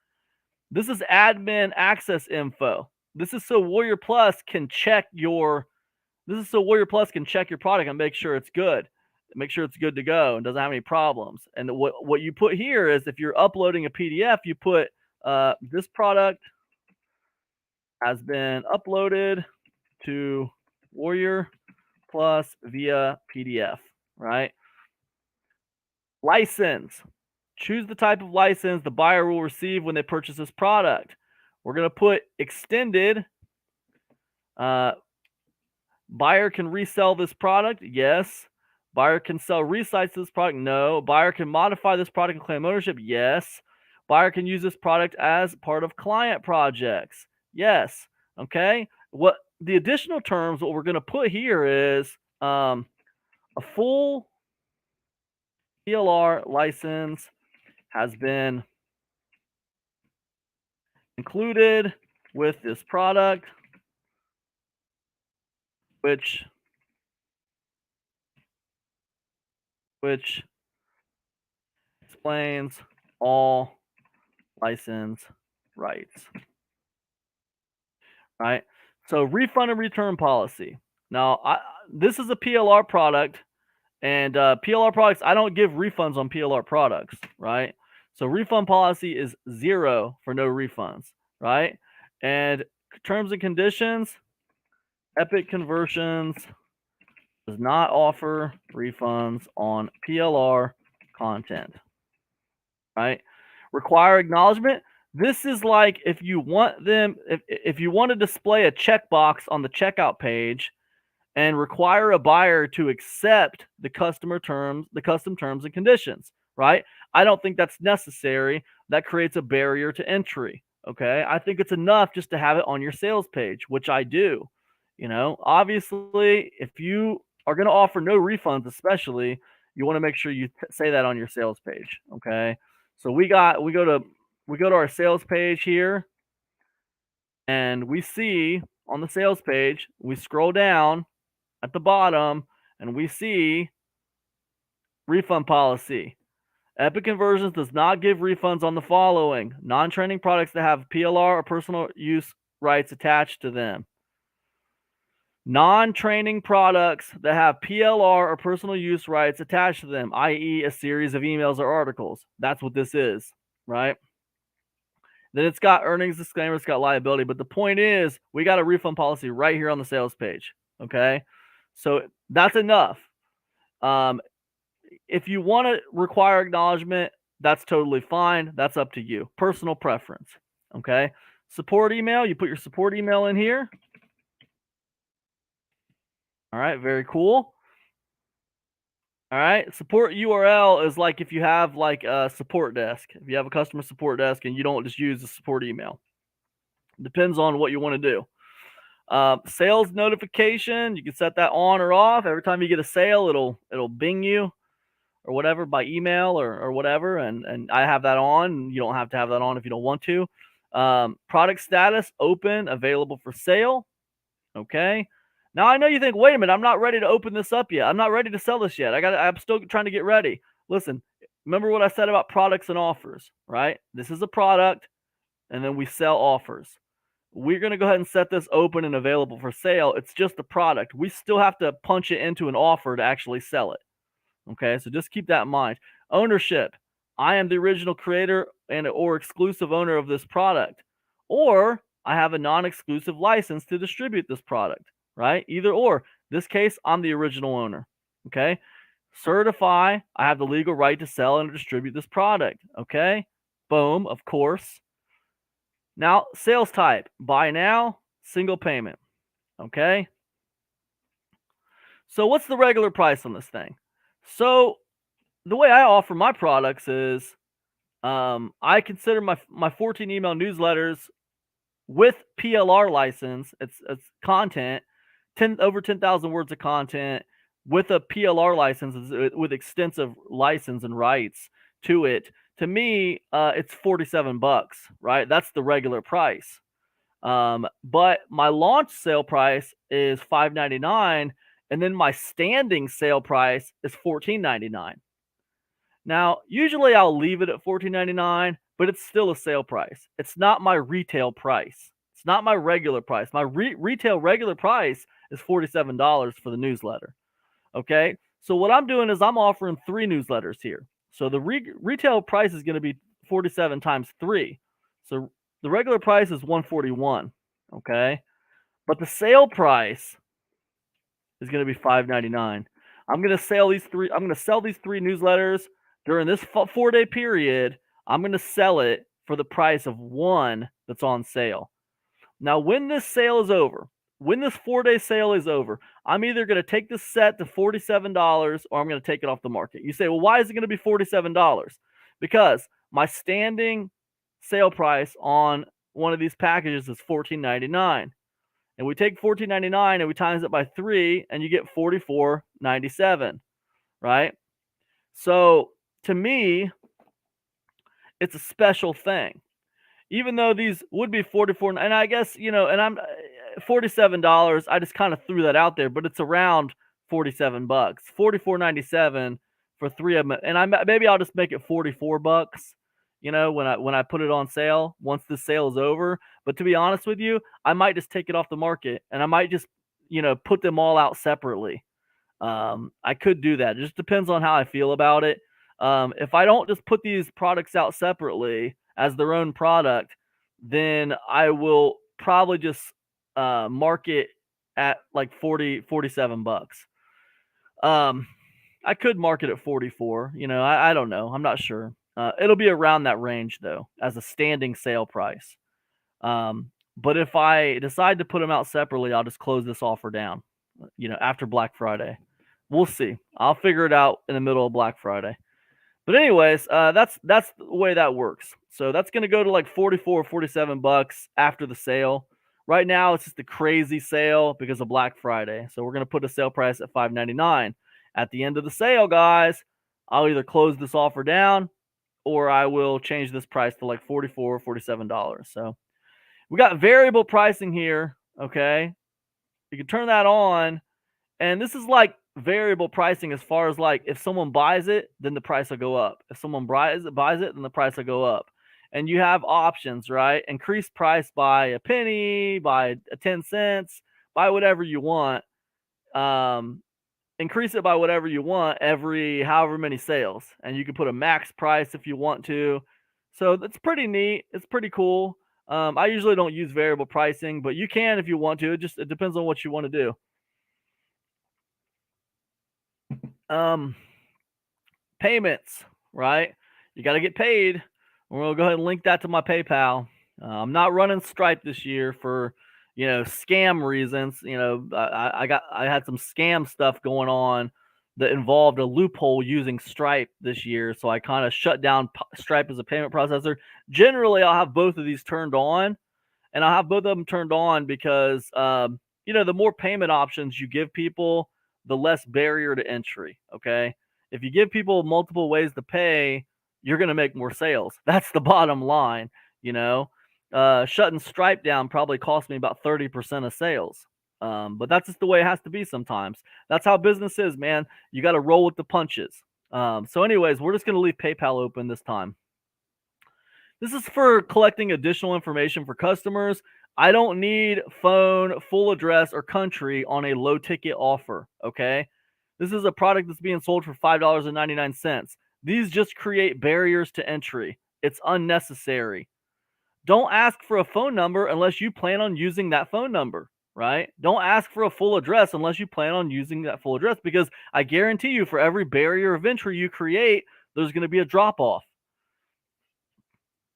This is admin access info. This is so WarriorPlus can check your product and make sure it's good. Make sure it's good to go and doesn't have any problems. And what you put here is if you're uploading a PDF, you put this product has been uploaded to WarriorPlus via PDF, right? License. Choose the type of license the buyer will receive when they purchase this product. We're going to put extended. Buyer can resell this product. Yes. Buyer can sell resites to this product. No. Buyer can modify this product and claim ownership. Yes. Buyer can use this product as part of client projects. Yes. Okay. What the additional terms, what we're going to put here is a full PLR license has been included with this product, which explains all license rights. Right? So refund and return policy. Now, this is a PLR product, and PLR products, I don't give refunds on PLR products, right? So refund policy is 0 for no refunds, right? And terms and conditions, Epic Conversions does not offer refunds on PLR content, right? Require acknowledgement. This is like if you want them, if you want to display a checkbox on the checkout page and require a buyer to accept the custom terms and conditions, right? I don't think that's necessary. That creates a barrier to entry. Okay. I think it's enough just to have it on your sales page, which I do. You know, obviously, if you are going to offer no refunds, especially, you want to make sure you say that on your sales page. Okay. So we go to our sales page here, and we see on the sales page, we scroll down at the bottom, and we see refund policy. Epic Conversions does not give refunds on the following: non-training products that have PLR or personal use rights attached to them. Non-training products that have PLR or personal use rights attached to them, i.e. a series of emails or articles. That's what this is, right? Then it's got earnings disclaimer, it's got liability. But the point is, we got a refund policy right here on the sales page, okay? So that's enough. If you want to require acknowledgement, that's totally fine. That's up to you. Personal preference, okay? Support email, you put your support email in here. All right, very cool. All right, support URL is like if you have like a support desk. If you have a customer support desk and you don't just use the support email. Depends on what you want to do. Sales notification, you can set that on or off. Every time you get a sale, it'll bing you or whatever by email or whatever. And I have that on. You don't have to have that on if you don't want to. Product status, open, available for sale. Okay. Now I know you think, wait a minute, I'm not ready to open this up yet. I'm not ready to sell this yet. I'm still trying to get ready. Listen, remember what I said about products and offers, right? This is a product, and then we sell offers. We're going to go ahead and set this open and available for sale. It's just a product. We still have to punch it into an offer to actually sell it. Okay, so just keep that in mind. Ownership. I am the original creator or exclusive owner of this product. Or I have a non-exclusive license to distribute this product, right? Either or. In this case, I'm the original owner. Okay. Certify. I have the legal right to sell and distribute this product. Okay. Boom, of course. Now, sales type. Buy now, single payment. Okay. So what's the regular price on this thing? So the way I offer my products is I consider my 14 email newsletters with PLR license. It's content, over 10,000 words of content. with a PLR license, with extensive license and rights to it, to me, it's $47, right? That's the regular price. But my launch sale price is $5.99, and then my standing sale price is $14.99. Now, usually I'll leave it at $14.99, but it's still a sale price. It's not my retail price. It's not my regular price. My retail regular price is $47 for the newsletter. Okay. So what I'm doing is I'm offering 3 newsletters here. So the retail price is going to be 47 times 3. So the regular price is 141. Okay. But the sale price is going to be $5.99. I'm going to sell these 3 newsletters during this 4-day period. I'm going to sell it for the price of one that's on sale. Now, when this sale is over, when this 4-day sale is over, I'm either going to take this set to $47 or I'm going to take it off the market. You say, well, why is it going to be $47? Because my standing sale price on one of these packages is $14.99. And we take $14.99 and we times it by 3 and you get $44.97, right? So to me, it's a special thing. Even though these would be 44, and I guess, and I'm $47, I just kind of threw that out there, but it's around $47, $44.97 for 3 of them. And maybe I'll just make it $44, when I put it on sale once the sale is over. But to be honest with you, I might just take it off the market and I might just, put them all out separately. I could do that. It just depends on how I feel about it. If I don't just put these products out separately as their own product, then I will probably just mark it at like $47. I could mark it at 44. I don't know. I'm not sure. It'll be around that range though, as a standing sale price. But if I decide to put them out separately, I'll just close this offer down, after Black Friday. We'll see. I'll figure it out in the middle of Black Friday. But anyways, that's the way that works. So that's going to go to like 44 or 47 bucks after the sale. Right now, it's just a crazy sale because of Black Friday. So we're going to put a sale price at $5.99. At the end of the sale, guys, I'll either close this offer down or I will change this price to like $44 or $47. So we got variable pricing here. Okay. You can turn that on. And this is like variable pricing as far as like if someone buys it, then the price will go up. If someone buys it, then the price will go up. And you have options, right? Increase price by a penny, by 10 cents, by whatever you want. Increase it by whatever you want every however many sales. And you can put a max price if you want to. So that's pretty neat. It's pretty cool. I usually don't use variable pricing, but you can if you want to. It depends on what you want to do. Payments, right? You got to get paid. We'll go ahead and link that to my PayPal. I'm not running Stripe this year for, scam reasons. I had some scam stuff going on that involved a loophole using Stripe this year. So I kind of shut down Stripe as a payment processor. Generally, I'll have both of these turned on, and I'll have both of them turned on because, the more payment options you give people, the less barrier to entry. Okay. If you give people multiple ways to pay, you're going to make more sales. That's the bottom line. Shutting Stripe down probably cost me about 30% of sales. But that's just the way it has to be sometimes. That's how business is, man. You got to roll with the punches. So anyways, we're just going to leave PayPal open this time. This is for collecting additional information for customers. I don't need phone, full address, or country on a low ticket offer. Okay. This is a product that's being sold for $5.99. These just create barriers to entry. It's unnecessary. Don't ask for a phone number unless you plan on using that phone number, right? Don't ask for a full address unless you plan on using that full address, because I guarantee you for every barrier of entry you create, there's going to be a drop off.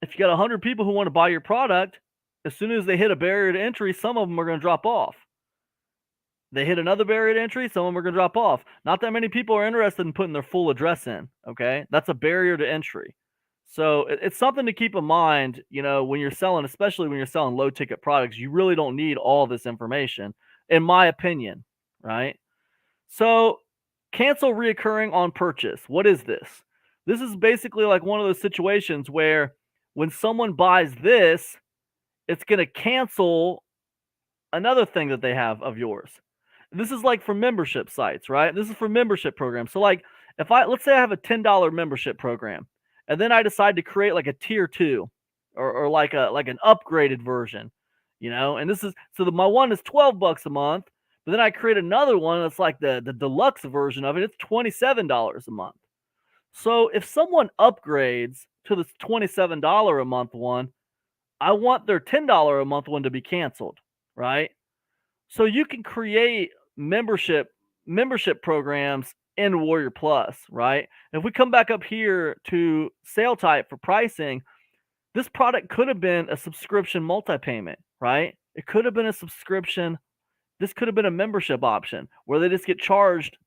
If you got 100 people who want to buy your product, as soon as they hit a barrier to entry, some of them are going to drop off. They hit another barrier to entry, some of them are going to drop off. Not that many people are interested in putting their full address in, okay? That's a barrier to entry. So it's something to keep in mind, when you're selling, especially when you're selling low ticket products. You really don't need all this information, in my opinion, right? So Cancel reoccurring on purchase. What is this? This is basically like one of those situations where when someone buys this, it's going to cancel another thing that they have of yours. This is like for membership sites, right? This is for membership programs. So like if let's say I have a $10 membership program and then I decide to create like a tier 2 or like an upgraded version, and this is my one is $12 a month, but then I create another one that's like the deluxe version of it. It's $27 a month. So if someone upgrades to this $27 a month one, I want their $10 a month one to be canceled, right? So you can create membership programs in Warrior Plus, right? If we come back up here to sale type for pricing, this product could have been a subscription multi-payment, right? It could have been a subscription. This could have been a membership option where they just get charged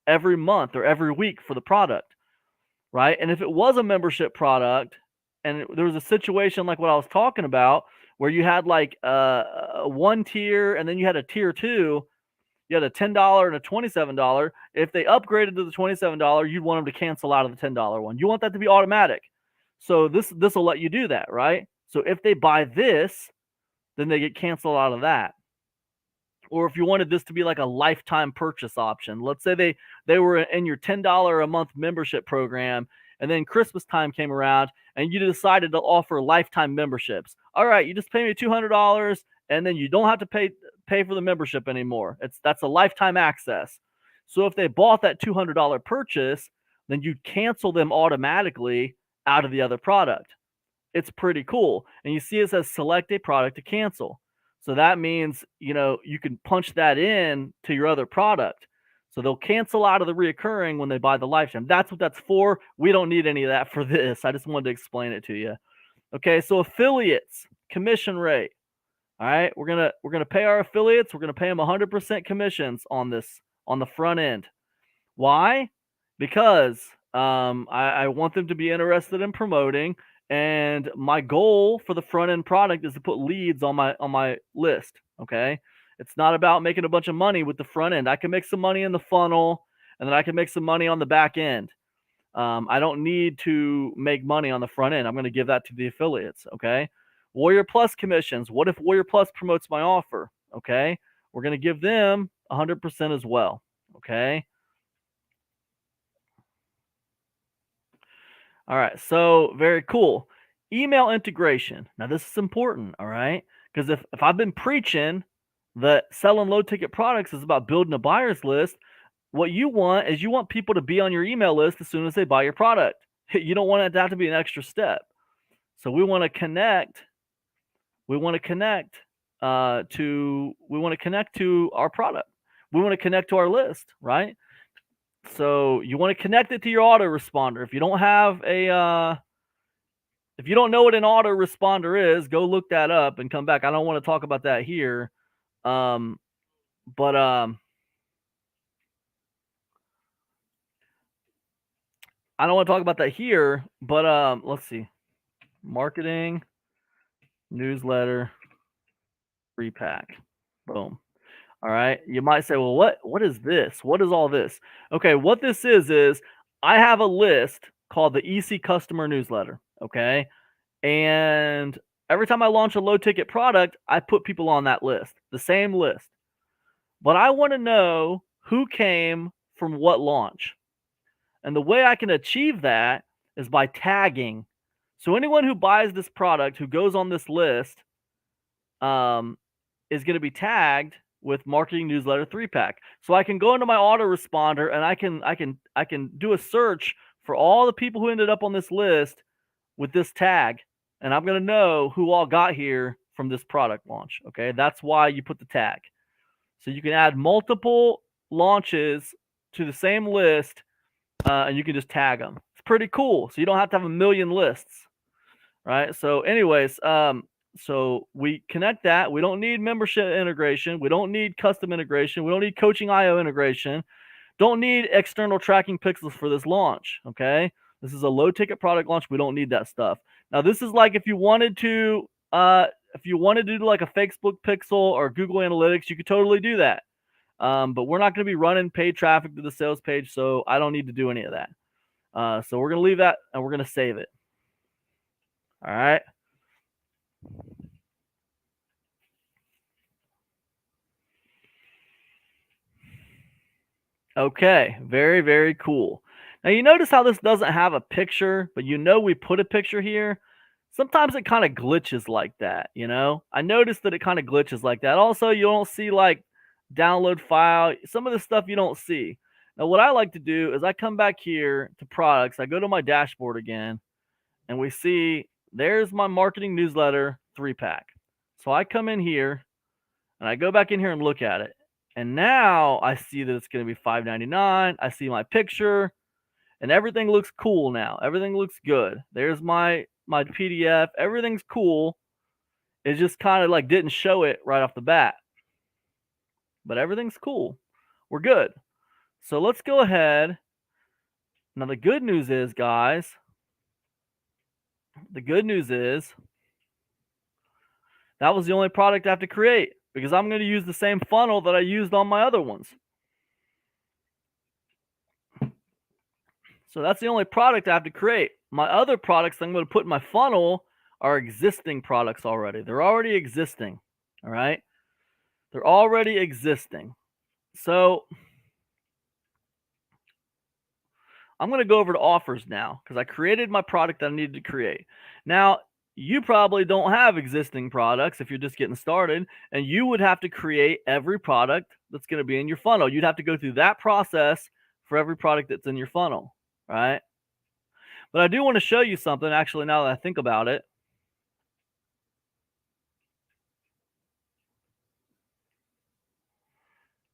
every month or every week for the product, right? And if it was a membership product and there was a situation like what I was talking about where you had like a one tier and then you had a tier 2, you had a $10 and a $27. If they upgraded to the $27, you'd want them to cancel out of the $10 one. You want that to be automatic. So this will let you do that, right? So if they buy this, then they get canceled out of that. Or if you wanted this to be like a lifetime purchase option, let's say they were in your $10 a month membership program, and then Christmas time came around and you decided to offer lifetime memberships. All right, you just pay me $200 and then you don't have to pay for the membership anymore. That's a lifetime access. So if they bought that $200 purchase, then you'd cancel them automatically out of the other product. It's pretty cool. And you see it says select a product to cancel. So that means, you can punch that in to your other product. So they'll cancel out of the reoccurring when they buy the lifetime. That's what that's for. We don't need any of that for this. I just wanted to explain it to you. Okay, so affiliates, commission rate. All right, we're gonna pay our affiliates. We're gonna pay them 100% commissions on this on the front end. Why? Because I want them to be interested in promoting, and my goal for the front end product is to put leads on my list. Okay, it's not about making a bunch of money with the front end. I can make some money in the funnel, and then I can make some money on the back end. I don't need to make money on the front end. I'm going to give that to the affiliates. Okay, Warrior Plus commissions. What if Warrior Plus promotes my offer? Okay, we're going to give them 100% as well. Okay. All right, so very cool. Email integration. Now this is important, all right? Because if I've been preaching that selling low ticket products is about building a buyer's list, what you want is you want people to be on your email list as soon as they buy your product. You don't want it to have to be an extra step. So we want to connect. We want to connect to our product. We want to connect to our list, right? So you want to connect it to your autoresponder. If you don't have if you don't know what an autoresponder is, go look that up and come back. I don't want to talk about that here. But I don't want to talk about that here, but let's see. Marketing, newsletter, free pack. Boom. All right. You might say, well, what is this? What is all this? Okay, what this is I have a list called the EC Customer Newsletter. Okay. And every time I launch a low ticket product, I put people on that list, the same list. But I want to know who came from what launch. And the way I can achieve that is by tagging. So anyone who buys this product, who goes on this list, is going to be tagged with marketing newsletter 3-pack. So I can go into my autoresponder and I can do a search for all the people who ended up on this list with this tag, and I'm going to know who all got here from this product launch. Okay, that's why you put the tag. So you can add multiple launches to the same list, and you can just tag them. It's pretty cool. So you don't have to have a million lists, right? So anyways, so we connect that. We don't need membership integration. We don't need custom integration. We don't need coaching IO integration. Don't need external tracking pixels for this launch. Okay. This is a low ticket product launch. We don't need that stuff. Now this is like if you wanted to do like a Facebook pixel or Google Analytics, you could totally do that. But we're not going to be running paid traffic to the sales page, so I don't need to do any of that. So we're going to leave that and we're going to save it. All right. Okay, very, very cool. Now you notice how this doesn't have a picture, but we put a picture here. Sometimes it kind of glitches like that, I noticed that it kind of glitches like that. Also, you don't see like download file. Some of the stuff you don't see. Now, what I like to do is I come back here to products. I go to my dashboard again, and we see there's my marketing newsletter 3-pack. So I come in here, and I go back in here and look at it. And now I see that it's going to be $5.99. I see my picture, and everything looks cool now. Everything looks good. There's my PDF. Everything's cool. It just kind of like didn't show it right off the bat. But everything's cool. We're good. So let's go ahead. Now the good news is, guys, that was the only product I have to create, because I'm going to use the same funnel that I used on my other ones. So that's the only product I have to create. My other products I'm going to put in my funnel are existing products already. They're already existing. All right. They're already existing. So I'm going to go over to offers now, because I created my product that I needed to create. Now, you probably don't have existing products if you're just getting started, and you would have to create every product that's going to be in your funnel. You'd have to go through that process for every product that's in your funnel, right? But I do want to show you something, actually, now that I think about it.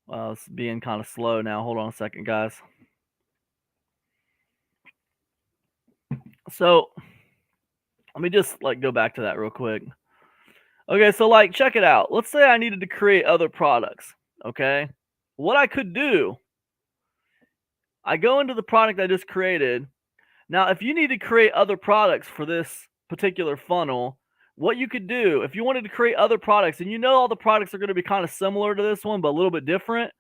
Well, it's being kind of slow now. Hold on a second, guys. So let me just go back to that real quick. Okay, so check it out. Let's say I needed to create other products. Okay, what I could do, I go into the product I just created. Now, if you need to create other products for this particular funnel, what you could do, if you wanted to create other products, and all the products are going to be kind of similar to this one, but a little bit different,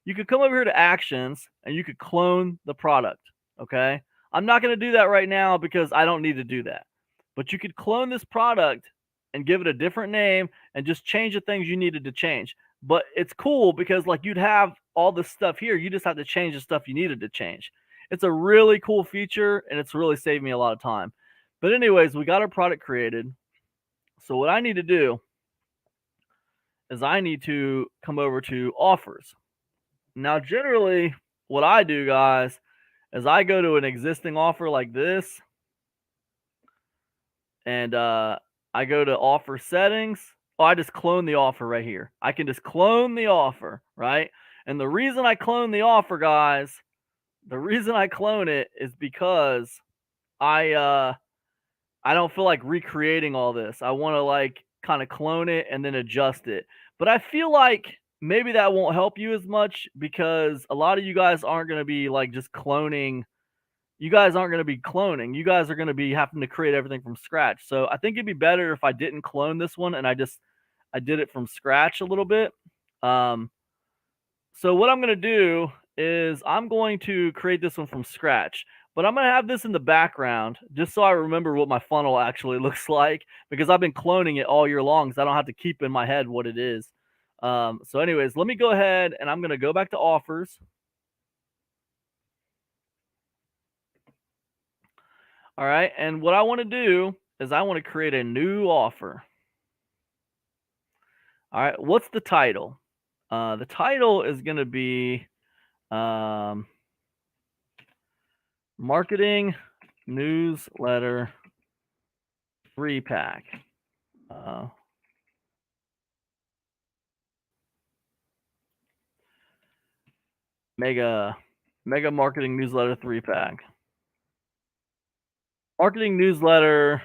you could come over here to actions and you could clone the product. Okay, I'm not going to do that right now because I don't need to do that. But you could clone this product and give it a different name and just change the things you needed to change. But it's cool because you'd have all this stuff here. You just have to change the stuff you needed to change. It's a really cool feature, and it's really saved me a lot of time. But anyways, we got our product created. So what I need to do is I need to come over to offers. Now, generally, what I do, guys, is I go to an existing offer like this, and I go to offer settings. Oh, I just clone the offer right here. I can just clone the offer, right? And the reason I clone the offer, guys, the reason I clone it is because I don't feel like recreating all this. I want to kind of clone it and then adjust it. But I feel like maybe that won't help you as much, because a lot of you guys aren't going to be just cloning. You guys aren't going to be cloning. You guys are going to be having to create everything from scratch. So I think it'd be better if I didn't clone this one and I did it from scratch a little bit. So what I'm going to do is I'm going to create this one from scratch, but I'm going to have this in the background just so I remember what my funnel actually looks like, because I've been cloning it all year long, so I don't have to keep in my head what it is. So anyways, let me go ahead and I'm going to go back to offers. All right, and what I want to do is I want to create a new offer. All right, what's the title? The title is going to be Marketing Newsletter 3-pack. Mega Marketing Newsletter 3-pack. Marketing Newsletter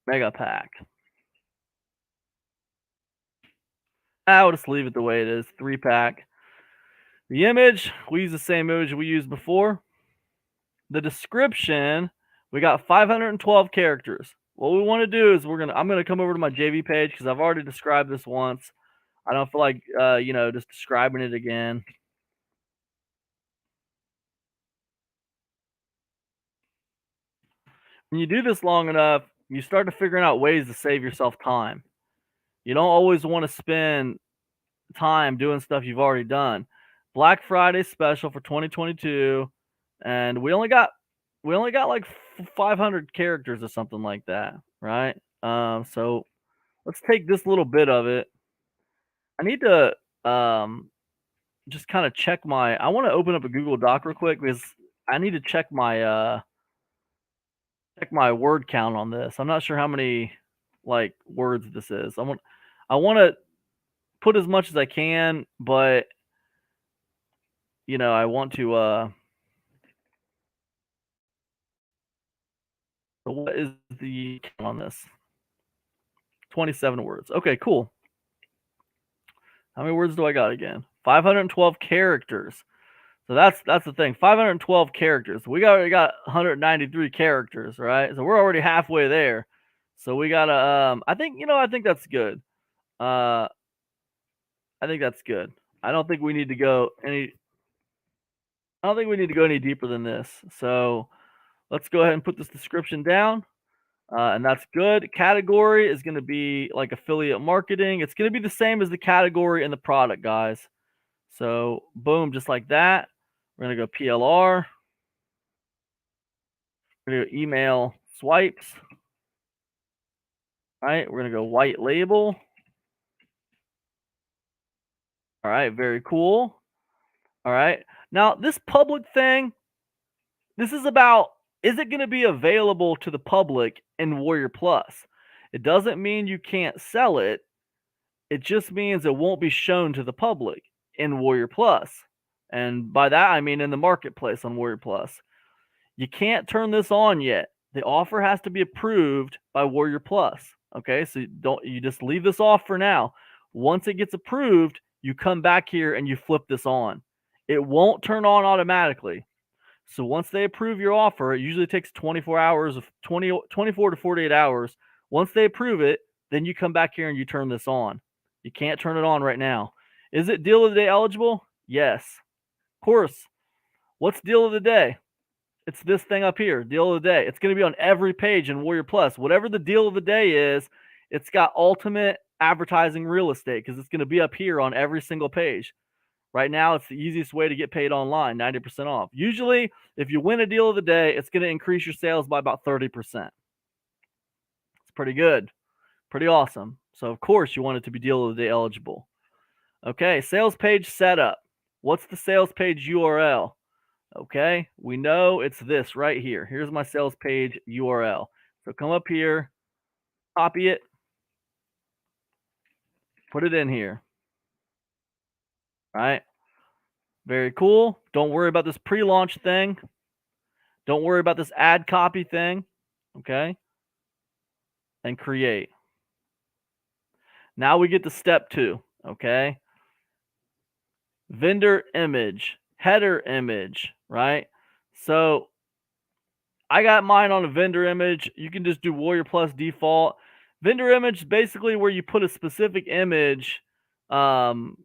Mega Pack. I'll just leave it the way it is, 3-pack. The image, we use the same image we used before. The description, we got 512 characters. what we want to do is I'm gonna come over to my JV page because I've already described this once. I don't feel like just describing it again. When you do this long enough, you start to figuring out ways to save yourself time. You don't always want to spend time doing stuff you've already done. Black Friday special for 2022, and we only got like 500 characters or something like that, right? So let's take this little bit of it. I need to just kind of check my. I want to open up a Google Doc real quick because I need to check my word count on this. I'm not sure how many like words this is. I want to put as much as I can, but I want to so what is the count on this? 27 words. Okay, cool. How many words do I got again? 512 characters. So that's the thing. 512 characters. We already got 193 characters, right? So we're already halfway there. So we gotta I think that's good. I think that's good. I don't think we need to go any deeper than this. So let's go ahead and put this description down. And that's good. Category is going to be like affiliate marketing. It's going to be the same as the category and the product, guys. So boom, just like that. We're going to go PLR. We're going to go email swipes. All right, we're going to go white label. All right, very cool. All right. Now, this public thing, this is about, is it going to be available to the public in WarriorPlus? It doesn't mean you can't sell it. It just means it won't be shown to the public in WarriorPlus. And by that, I mean in the marketplace on WarriorPlus. You can't turn this on yet. The offer has to be approved by WarriorPlus. Okay, so you just leave this off for now. Once it gets approved, you come back here and you flip this on. It won't turn on automatically. So once they approve your offer, it usually takes 24 to 48 hours. Once they approve it, then you come back here and you turn this on. You can't turn it on right now. Is it deal of the day eligible? Yes. Of course. What's deal of the day? It's this thing up here, deal of the day. It's going to be on every page in WarriorPlus. Whatever the deal of the day is, it's got ultimate advertising real estate because it's going to be up here on every single page. Right now, it's the easiest way to get paid online, 90% off. Usually, if you win a deal of the day, it's going to increase your sales by about 30%. It's pretty good, pretty awesome. So, of course, you want it to be deal of the day eligible. Okay, sales page setup. What's the sales page URL? Okay, we know it's this right here. Here's my sales page URL. So come up here, copy it, put it in here. All right, very cool. Don't worry about this pre-launch thing. Don't worry about this ad copy thing. Okay, and create. Now we get to step 2. Okay, vendor image, header image, right? So I got mine on a vendor image. You can just do WarriorPlus default. Vendor image is basically where you put a specific image on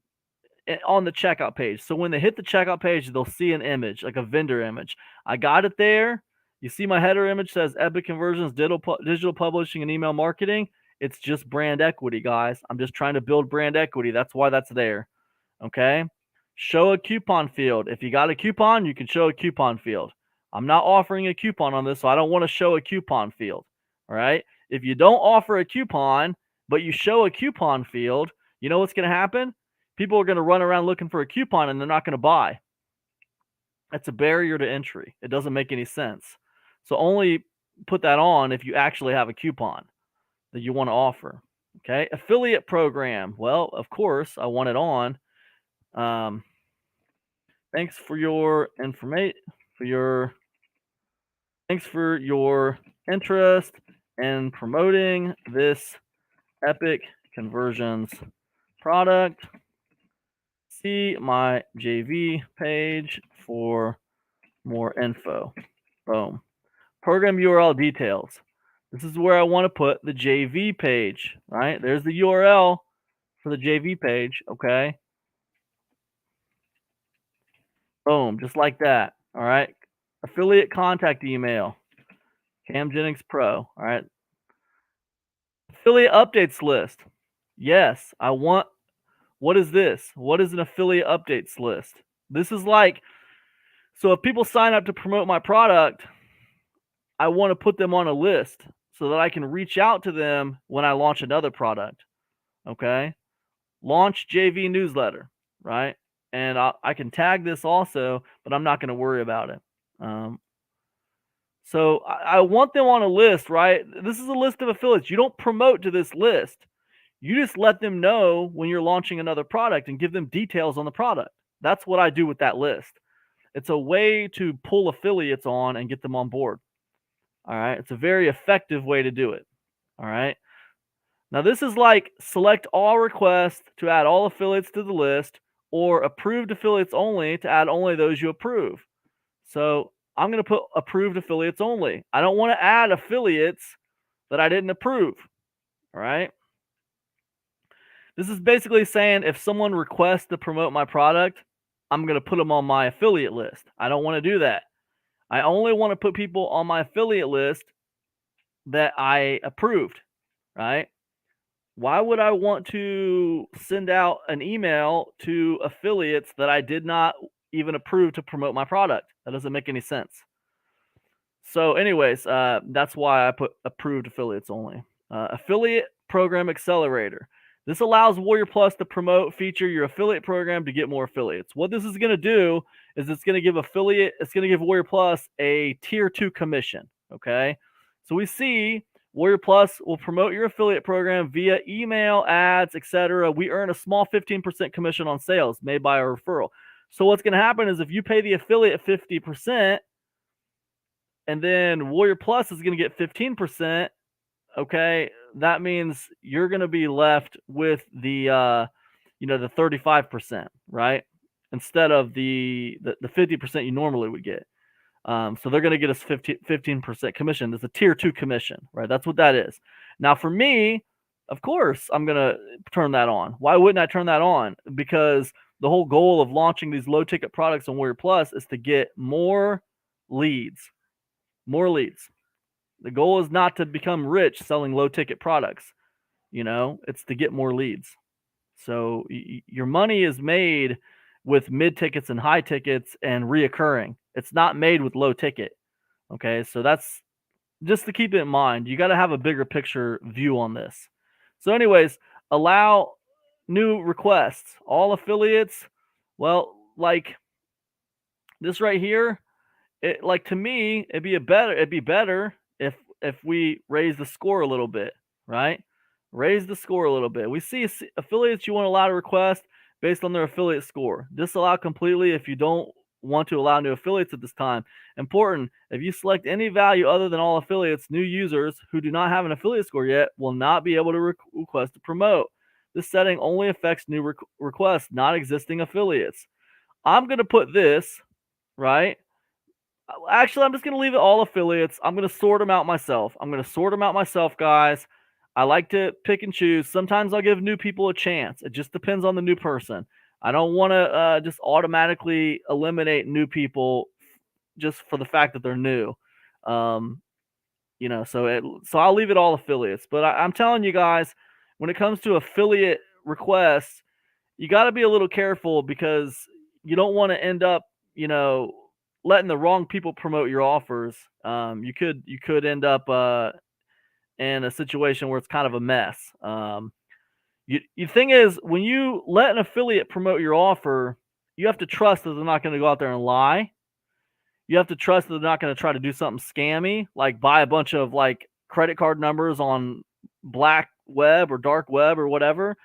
the checkout page. So when they hit the checkout page, they'll see an image, like a vendor image. I got it there. You see my header image says Epic Conversions, digital publishing, and email marketing. It's just brand equity, guys. I'm just trying to build brand equity. That's why that's there. Okay. Show a coupon field. If you got a coupon, you can show a coupon field. I'm not offering a coupon on this, so I don't want to show a coupon field. All right. If you don't offer a coupon, but you show a coupon field, you know what's going to happen? People are going to run around looking for a coupon and they're not going to buy. That's a barrier to entry. It doesn't make any sense. So only put that on if you actually have a coupon that you want to offer. Okay. Affiliate program. Well, of course, I want it on. Thanks for your information, thanks for your interest in promoting this Epic Conversions product. See my JV page for more info. Boom. Program URL details. This is where I want to put the JV page, right? There's the URL for the JV page, okay? Boom, just like that, all right? Affiliate contact email, Cam Jennings Pro, all right? Affiliate updates list. Yes, I want, what is this? What is an affiliate updates list? This is like, so if people sign up to promote my product, I want to put them on a list so that I can reach out to them when I launch another product, okay? Launch JV newsletter, right? And I can tag this also, but I'm not going to worry about it. So I want them on a list, right? This is a list of affiliates. You don't promote to this list. You just let them know when you're launching another product and give them details on the product. That's what I do with that list. It's a way to pull affiliates on and get them on board. All right. It's a very effective way to do it. All right. Now, this is like select all requests to add all affiliates to the list, or approved affiliates only to add only those you approve. So I'm going to put approved affiliates only. I don't want to add affiliates that I didn't approve. All right. This is basically saying if someone requests to promote my product, I'm going to put them on my affiliate list. I don't want to do that. I only want to put people on my affiliate list that I approved, right? Why would I want to send out an email to affiliates that I did not even approve to promote my product? That doesn't make any sense. So anyways, that's why I put approved affiliates only. Affiliate program accelerator. This allows WarriorPlus to promote, feature your affiliate program to get more affiliates. What this is going to do is it's going to give WarriorPlus a tier 2 commission. Okay. So we see WarriorPlus will promote your affiliate program via email, ads, etc. We earn a small 15% commission on sales made by a referral. So what's going to happen is if you pay the affiliate 50%, and then WarriorPlus is going to get 15%, okay, that means you're going to be left with the the 35%, right? Instead of the 50% you normally would get. So they're going to get us 15% commission. It's a tier 2 commission, right? That's what that is. Now for me, of course, I'm going to turn that on. Why wouldn't I turn that on? Because the whole goal of launching these low ticket products on WarriorPlus is to get more leads. More leads. The goal is not to become rich selling low ticket products. It's to get more leads. So your money is made with mid tickets and high tickets and reoccurring. It's not made with low ticket. Okay. So that's just to keep it in mind. You got to have a bigger picture view on this. So anyways, allow new requests. All affiliates. Well, like this right here, to me, it'd be better if we raise the score a little bit, right? Raise the score a little bit. We see affiliates you want to allow to request based on their affiliate score. Disallow completely if you don't want to allow new affiliates at this time. Important, if you select any value other than all affiliates, new users who do not have an affiliate score yet will not be able to request to promote. This setting only affects new requests, not existing affiliates. I'm going to put this, right? Actually, I'm just going to leave it all affiliates. I'm going to sort them out myself. Guys. I like to pick and choose. Sometimes I'll give new people a chance. It just depends on the new person. I don't want to just automatically eliminate new people just for the fact that they're new. So I'll leave it all affiliates. But I'm telling you guys, when it comes to affiliate requests, you got to be a little careful because you don't want to end up, letting the wrong people promote your offers. You could end up in a situation where it's kind of a mess. The thing is, when you let an affiliate promote your offer, you have to trust that they're not going to go out there and lie. You have to trust that they're not going to try to do something scammy, like buy a bunch of credit card numbers on black web or dark web or whatever.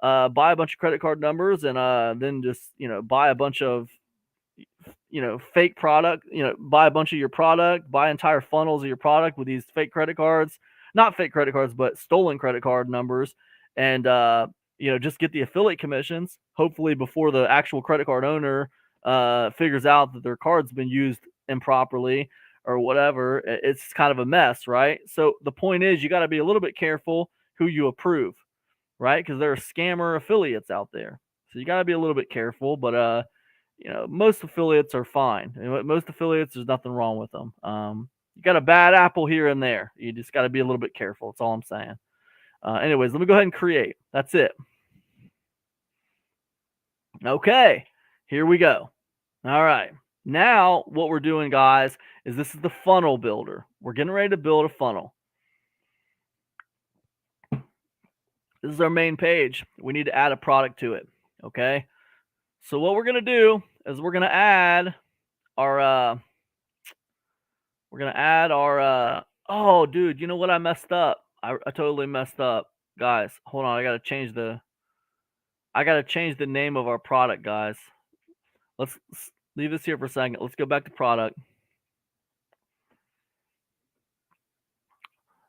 Buy a bunch of credit card numbers and then just buy a bunch of fake product, buy a bunch of your product, buy entire funnels of your product with these fake credit cards, not fake credit cards, but stolen credit card numbers. And, just get the affiliate commissions, hopefully before the actual credit card owner figures out that their card's been used improperly, or whatever, it's kind of a mess, right? So the point is, you got to be a little bit careful who you approve, right? Because there are scammer affiliates out there, so you got to be a little bit careful. But most affiliates are fine. Most affiliates, there's nothing wrong with them. You got a bad apple here and there. You just got to be a little bit careful. That's all I'm saying. Anyways, let me go ahead and create. That's it. Okay, here we go. All right. Now, what we're doing, guys, is this is the funnel builder. We're getting ready to build a funnel. This is our main page. We need to add a product to it. Okay. So what we're going to do is we're going to add our oh dude, you know what? I messed up. I totally messed up. Guys, hold on. I got to change the name of our product, guys. Let's leave this here for a second. Let's go back to product.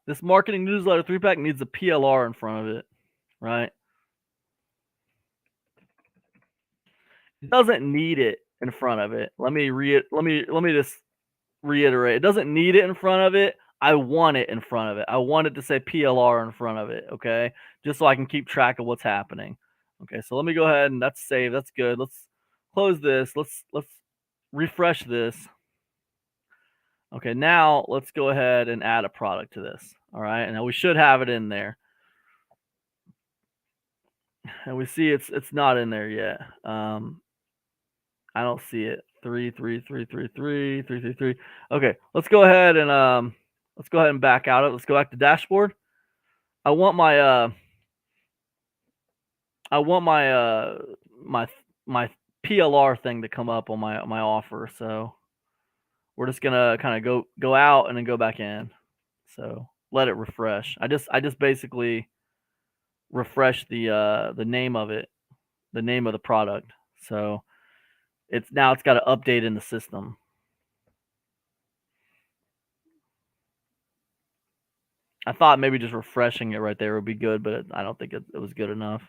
This marketing newsletter 3-pack needs a PLR in front of it, right? It doesn't need it in front of it. Let me just reiterate. It doesn't need it in front of it. I want it in front of it. I want it to say PLR in front of it, okay? Just so I can keep track of what's happening. Okay, so let me go ahead and that's saved. That's good. Let's close this. Let's refresh this. Okay, now let's go ahead and add a product to this. All right, and now we should have it in there. And we see it's not in there yet. I don't see it. 33333 Okay, let's go ahead and back out of it. Let's go back to dashboard. I want my my PLR thing to come up on my offer. So we're just gonna kind of go out and then go back in. So let it refresh. I just basically refresh the name of it, the name of the product. So it's got to update in the system. I thought maybe just refreshing it right there would be good, but I don't think it was good enough.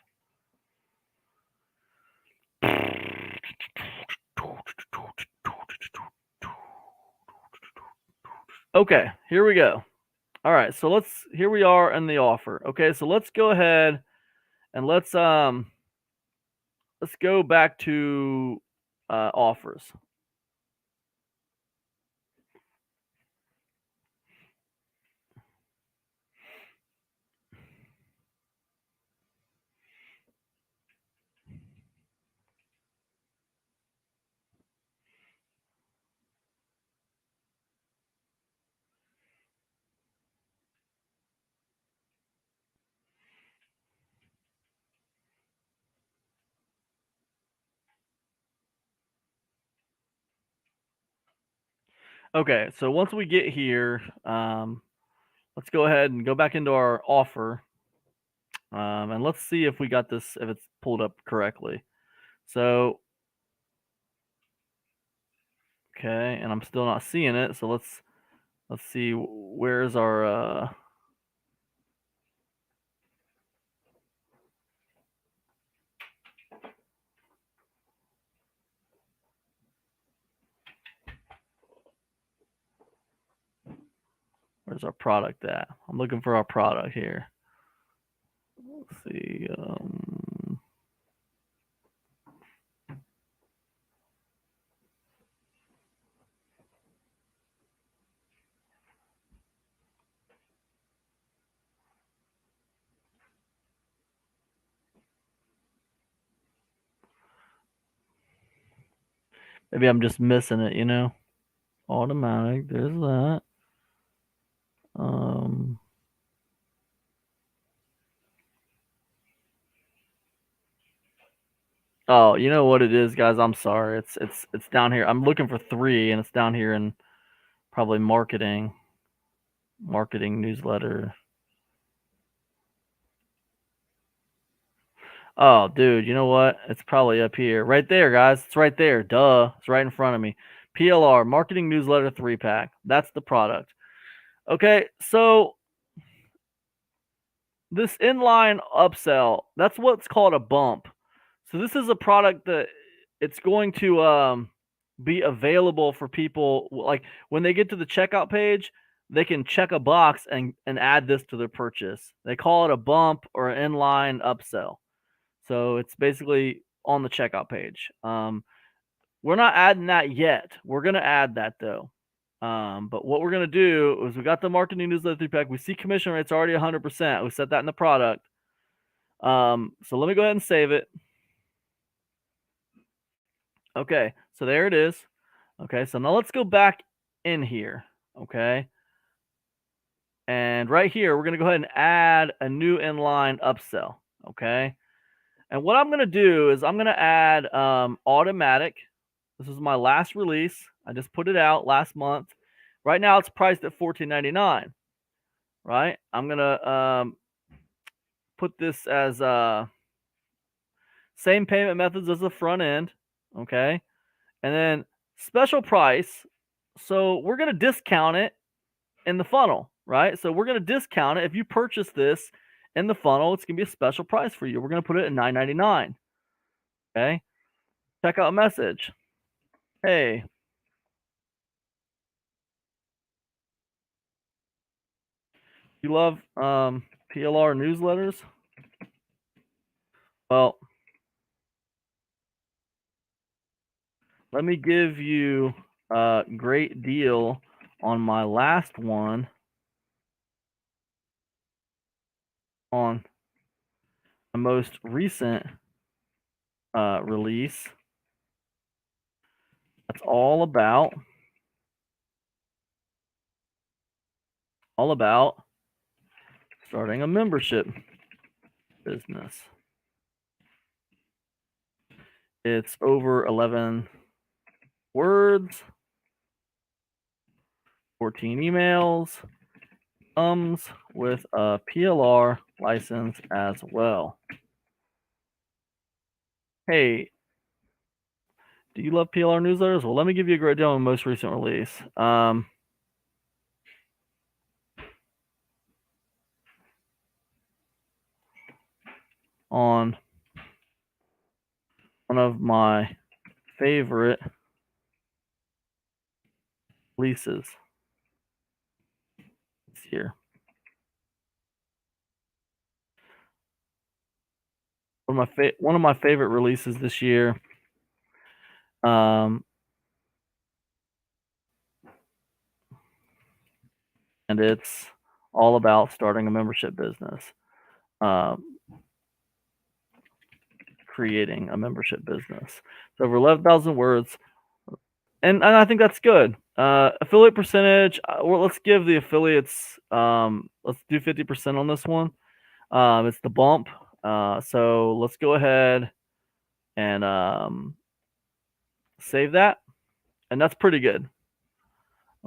Okay, here we go. All right, so here we are in the offer. Okay, so let's go ahead and let's go back to offers. Okay, so once we get here, let's go ahead and go back into our offer, and let's see if we got this, if it's pulled up correctly. So, okay, and I'm still not seeing it. So let's see, where's our where's our product at? I'm looking for our product here. Let's see. Maybe I'm just missing it, Automatic, there's that. Oh, you know what it is, guys? I'm sorry. It's down here. I'm looking for 3, and it's down here in probably marketing newsletter. Oh, dude, you know what? It's probably up here. Right there, guys. It's right there. Duh. It's right in front of me. PLR, marketing newsletter 3-pack. That's the product. Okay, so this inline upsell, that's what's called a bump. So this is a product that it's going to be available for people. Like when they get to the checkout page, they can check a box and add this to their purchase. They call it a bump or an inline upsell. So it's basically on the checkout page. We're not adding that yet. We're going to add that though. But what we're going to do is we got the marketing newsletter 3-pack. We see commission rates already 100%. We set that in the product. So let me go ahead and save it. Okay, so there it is. Okay, so now let's go back in here. Okay. And right here, we're going to go ahead and add a new inline upsell. Okay. And what I'm going to do is I'm going to add automatic. This is my last release. I just put it out last month. Right now, it's priced at $14.99. Right. I'm going to put this as same payment methods as the front end. Okay. And then special price. So we're going to discount it in the funnel, right? So we're going to discount it. If you purchase this in the funnel, it's going to be a special price for you. We're going to put it at $9.99. Okay. Checkout message. Hey, you love PLR newsletters? Well, let me give you a great deal on my last one on the most recent release. That's all about starting a membership business. It's over 11 words, 14 emails, comes with a PLR license as well. Hey, do you love PLR newsletters? Well, let me give you a great deal on the most recent release. On one of my favorite releases this year. One of my favorite releases this year. And it's all about starting a membership business. Creating a membership business. So over 11,000 words. And I think that's good. Affiliate percentage. Well, let's give the affiliates. Let's do 50% on this one. It's the bump. So let's go ahead and save that. And that's pretty good.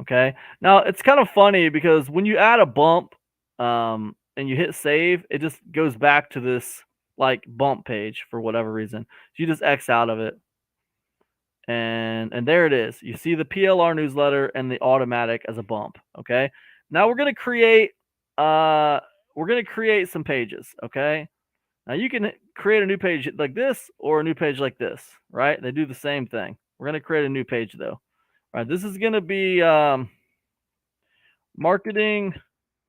Okay. Now it's kind of funny because when you add a bump and you hit save, it just goes back to this like bump page for whatever reason. So you just X out of it. And there it is. You see the PLR newsletter and the automatic as a bump. Okay. Now we're gonna create some pages. Okay. Now you can create a new page like this or a new page like this, right? They do the same thing. We're gonna create a new page though. All right, this is gonna be marketing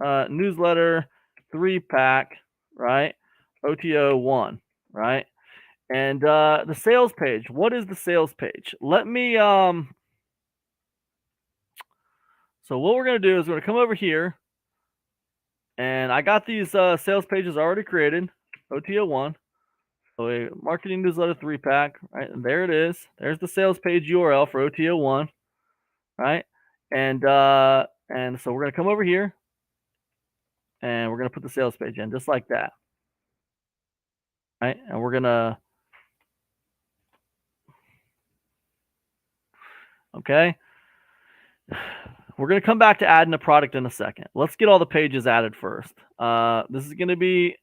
newsletter 3-pack, right? OTO 1, right? And the sales page. What is the sales page? Let me so what we're gonna do is we're gonna come over here, and I got these sales pages already created. OTO 1. So a marketing newsletter 3-pack, right? And there it is. There's the sales page URL for OTO 1, right? And so we're gonna come over here, and we're gonna put the sales page in just like that, right? And we're gonna okay. We're going to come back to adding a product in a second. Let's get all the pages added first. This is going to be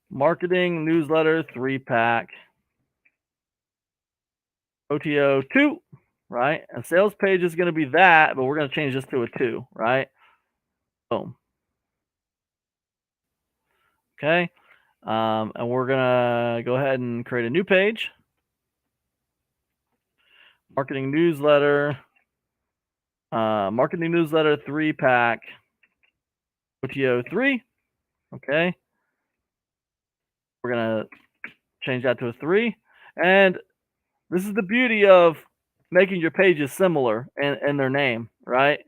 marketing newsletter 3-pack OTO 2, right? And sales page is going to be that, but we're going to change this to a 2, right? Boom. Okay. And we're going to go ahead and create a new page. marketing newsletter 3-pack OTO 3. Okay. We're going to change that to a 3. And this is the beauty of making your pages similar in their name, right?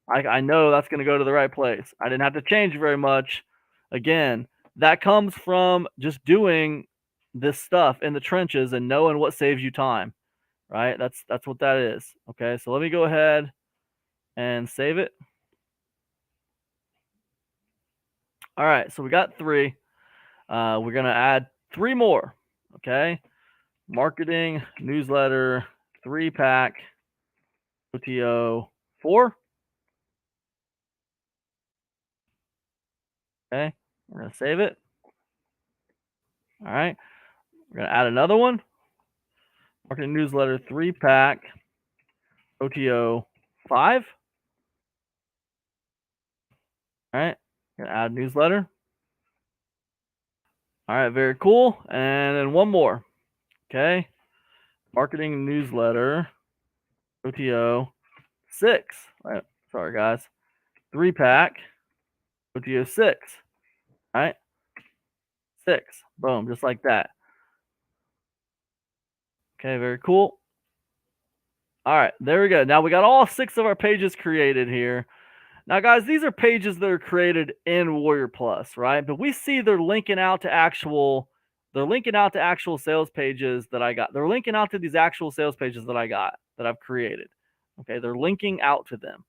I know that's going to go to the right place. I didn't have to change very much. Again, that comes from just doing this stuff in the trenches and knowing what saves you time, right? That's what that is. Okay, so let me go ahead and save it. All right, so we got 3. We're going to add 3 more. Okay, marketing newsletter 3-pack OTO 4. Okay, we're going to save it. All right, we're going to add another one. Marketing newsletter 3-pack OTO 5. All right, going to add newsletter. All right, very cool. And then one more. Okay, marketing newsletter OTO 6. All right, sorry guys. 3-pack OTO 6. All right, 6. Boom, just like that. Okay, very cool. All right, there we go. Now we got all 6 of our pages created here. Now, guys, these are pages that are created in WarriorPlus, right? But we see they're linking out to actual sales pages that I got. They're linking out to these actual sales pages that I got, that I've created. Okay, they're linking out to them.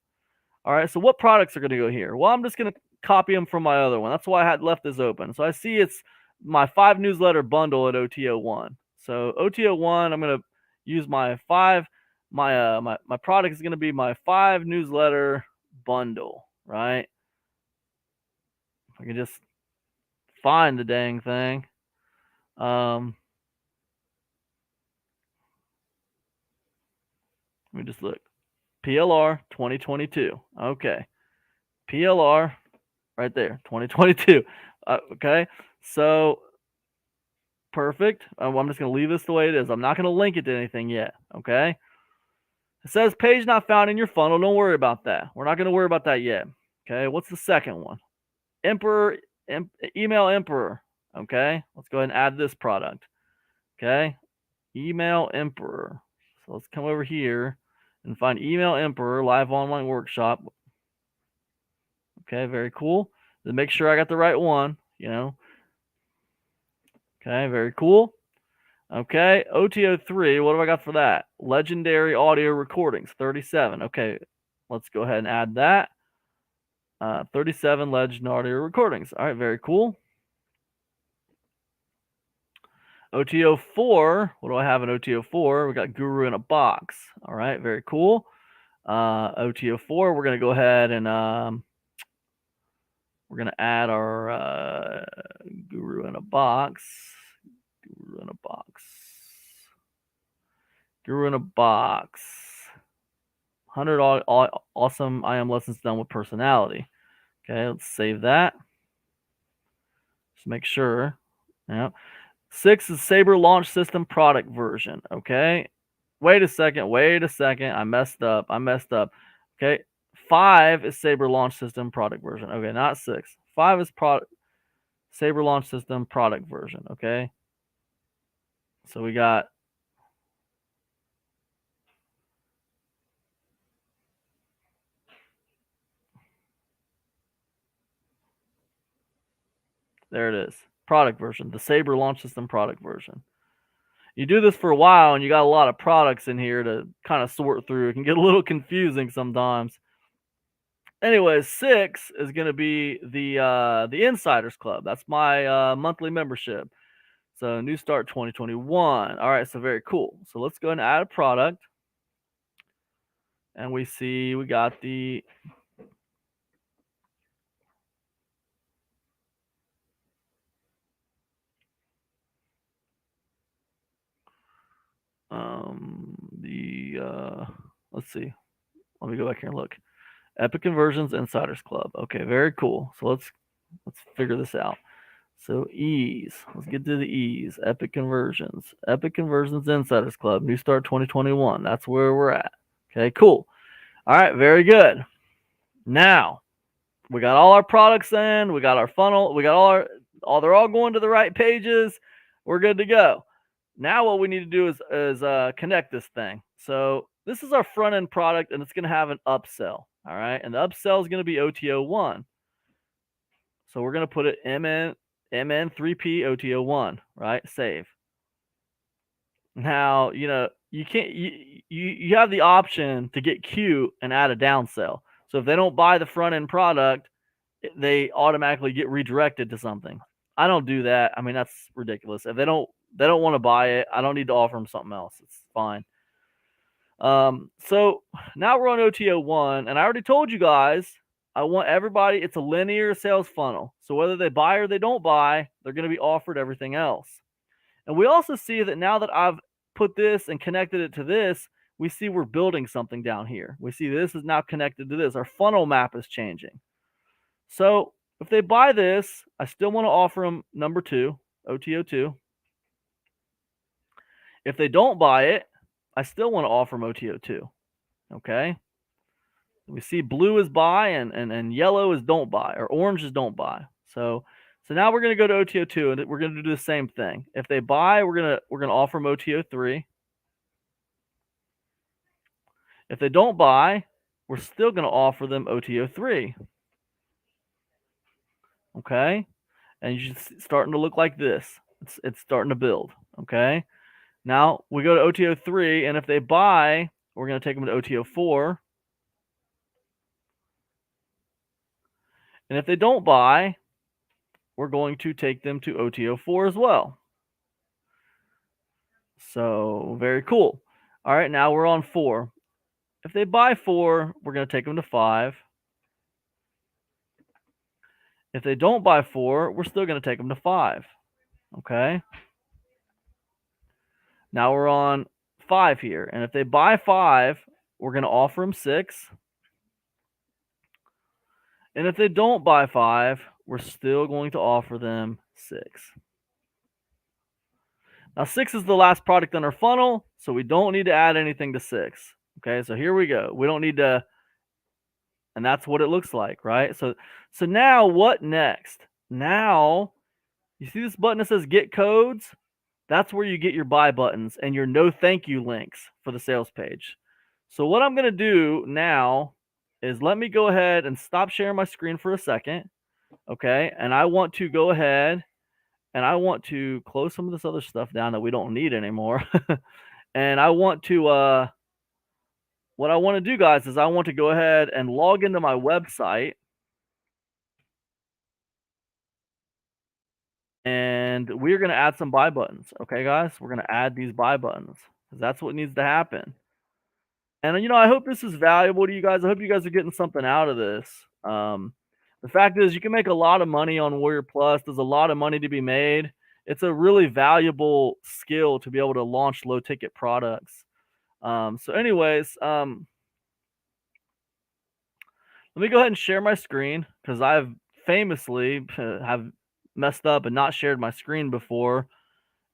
All right, so what products are going to go here? Well, I'm just going to copy them from my other one. That's why I had left this open. So I see it's my 5 newsletter bundle at OTO1. So OTO1, I'm going to use my 5. My product is going to be my 5 newsletter bundle, right? If I can just find the dang thing. Let me just look. PLR 2022. Okay. PLR right there, 2022. Okay. So perfect. I'm just going to leave this the way it is. I'm not going to link it to anything yet. Okay. It says page not found in your funnel. Don't worry about that. We're not going to worry about that yet. Okay. What's the second one? Email Emperor. Okay. Let's go ahead and add this product. Okay. Email Emperor. So let's come over here and find Email Emperor live online workshop. Okay. Very cool. Then make sure I got the right one, Okay. Very cool. Okay. OTO3. What do I got for that? Legendary audio recordings, 37. Okay. Let's go ahead and add that. 37 legendary audio recordings. All right. Very cool. OTO4. What do I have in OTO4? We got Guru in a box. All right. Very cool. OTO4. We're going to go ahead and we're going to add our Guru in a box. Guru in a box. Guru in a box. 100 awesome IM lessons done with personality. Okay, let's save that. Just make sure. Yeah. 6 is Sabre Launch System product version. Okay. Wait a second. I messed up. Okay. 5 is Sabre Launch System product version. Okay, not 6. 5 is Sabre Launch System product version. Okay. So we got there it is. Product version. The Sabre Launch System product version. You do this for a while and you got a lot of products in here to kind of sort through. It can get a little confusing sometimes. Anyways, 6 is going to be the Insiders Club. That's my monthly membership. So new start 2021. All right, so very cool. So let's go and add a product. And we see we got the let's see. Let me go back here and look. Epic Conversions Insiders Club. Okay, very cool. So let's figure this out. So ease. Let's get to the ease. Epic Conversions. Epic Conversions Insiders Club. New Start 2021. That's where we're at. Okay, cool. All right, very good. Now, we got all our products in. We got our funnel. We got they're all going to the right pages. We're good to go. Now what we need to do is connect this thing. So this is our front end product, and it's going to have an upsell. All right, and the upsell is going to be OTO1. So we're going to put it MN3P OTO1, right? Save. Now, you can't you have the option to get cute and add a downsell. So if they don't buy the front end product, they automatically get redirected to something. I don't do that. I mean, that's ridiculous. If they don't want to buy it, I don't need to offer them something else. It's fine. So now we're on OTO1, and I already told you guys, I want everybody, it's a linear sales funnel. So whether they buy or they don't buy, they're going to be offered everything else. And we also see that now that I've put this and connected it to this, we see we're building something down here. We see this is now connected to this. Our funnel map is changing. So if they buy this, I still want to offer them number 2, OTO2. If they don't buy it, I still want to offer them OTO2. Okay. We see blue is buy and yellow is don't buy, or orange is don't buy. So now we're going to go to OTO2, and we're going to do the same thing. If they buy, we're going to offer them OTO3. If they don't buy, we're still going to offer them OTO3. Okay? And you should starting to look like this. It's starting to build. Okay? Now we go to OTO3, and if they buy, we're going to take them to OTO4. And if they don't buy, we're going to take them to OTO4 as well. So very cool. All right, now we're on 4. If they buy 4, we're going to take them to 5. If they don't buy 4, we're still going to take them to 5. Okay. Now we're on 5 here. And if they buy 5, we're going to offer them 6. And if they don't buy 5, we're still going to offer them 6. Now 6 is the last product in our funnel, so we don't need to add anything to 6. Okay, so here we go. We don't need to, and that's what it looks like, right? So now what next? Now, you see this button that says get codes? That's where you get your buy buttons and your no thank you links for the sales page. So what I'm going to do now is let me go ahead and stop sharing my screen for a second. Okay, and I want to go ahead and I want to close some of this other stuff down that we don't need anymore. And I want to, what I want to do, guys, is I want to go ahead and log into my website. And we're going to add some buy buttons. Okay, guys, we're going to add these buy buttons because that's what needs to happen. And, I hope this is valuable to you guys. I hope you guys are getting something out of this. The fact is, you can make a lot of money on WarriorPlus. There's a lot of money to be made. It's a really valuable skill to be able to launch low ticket products. So anyways, let me go ahead and share my screen because I've famously have messed up and not shared my screen before.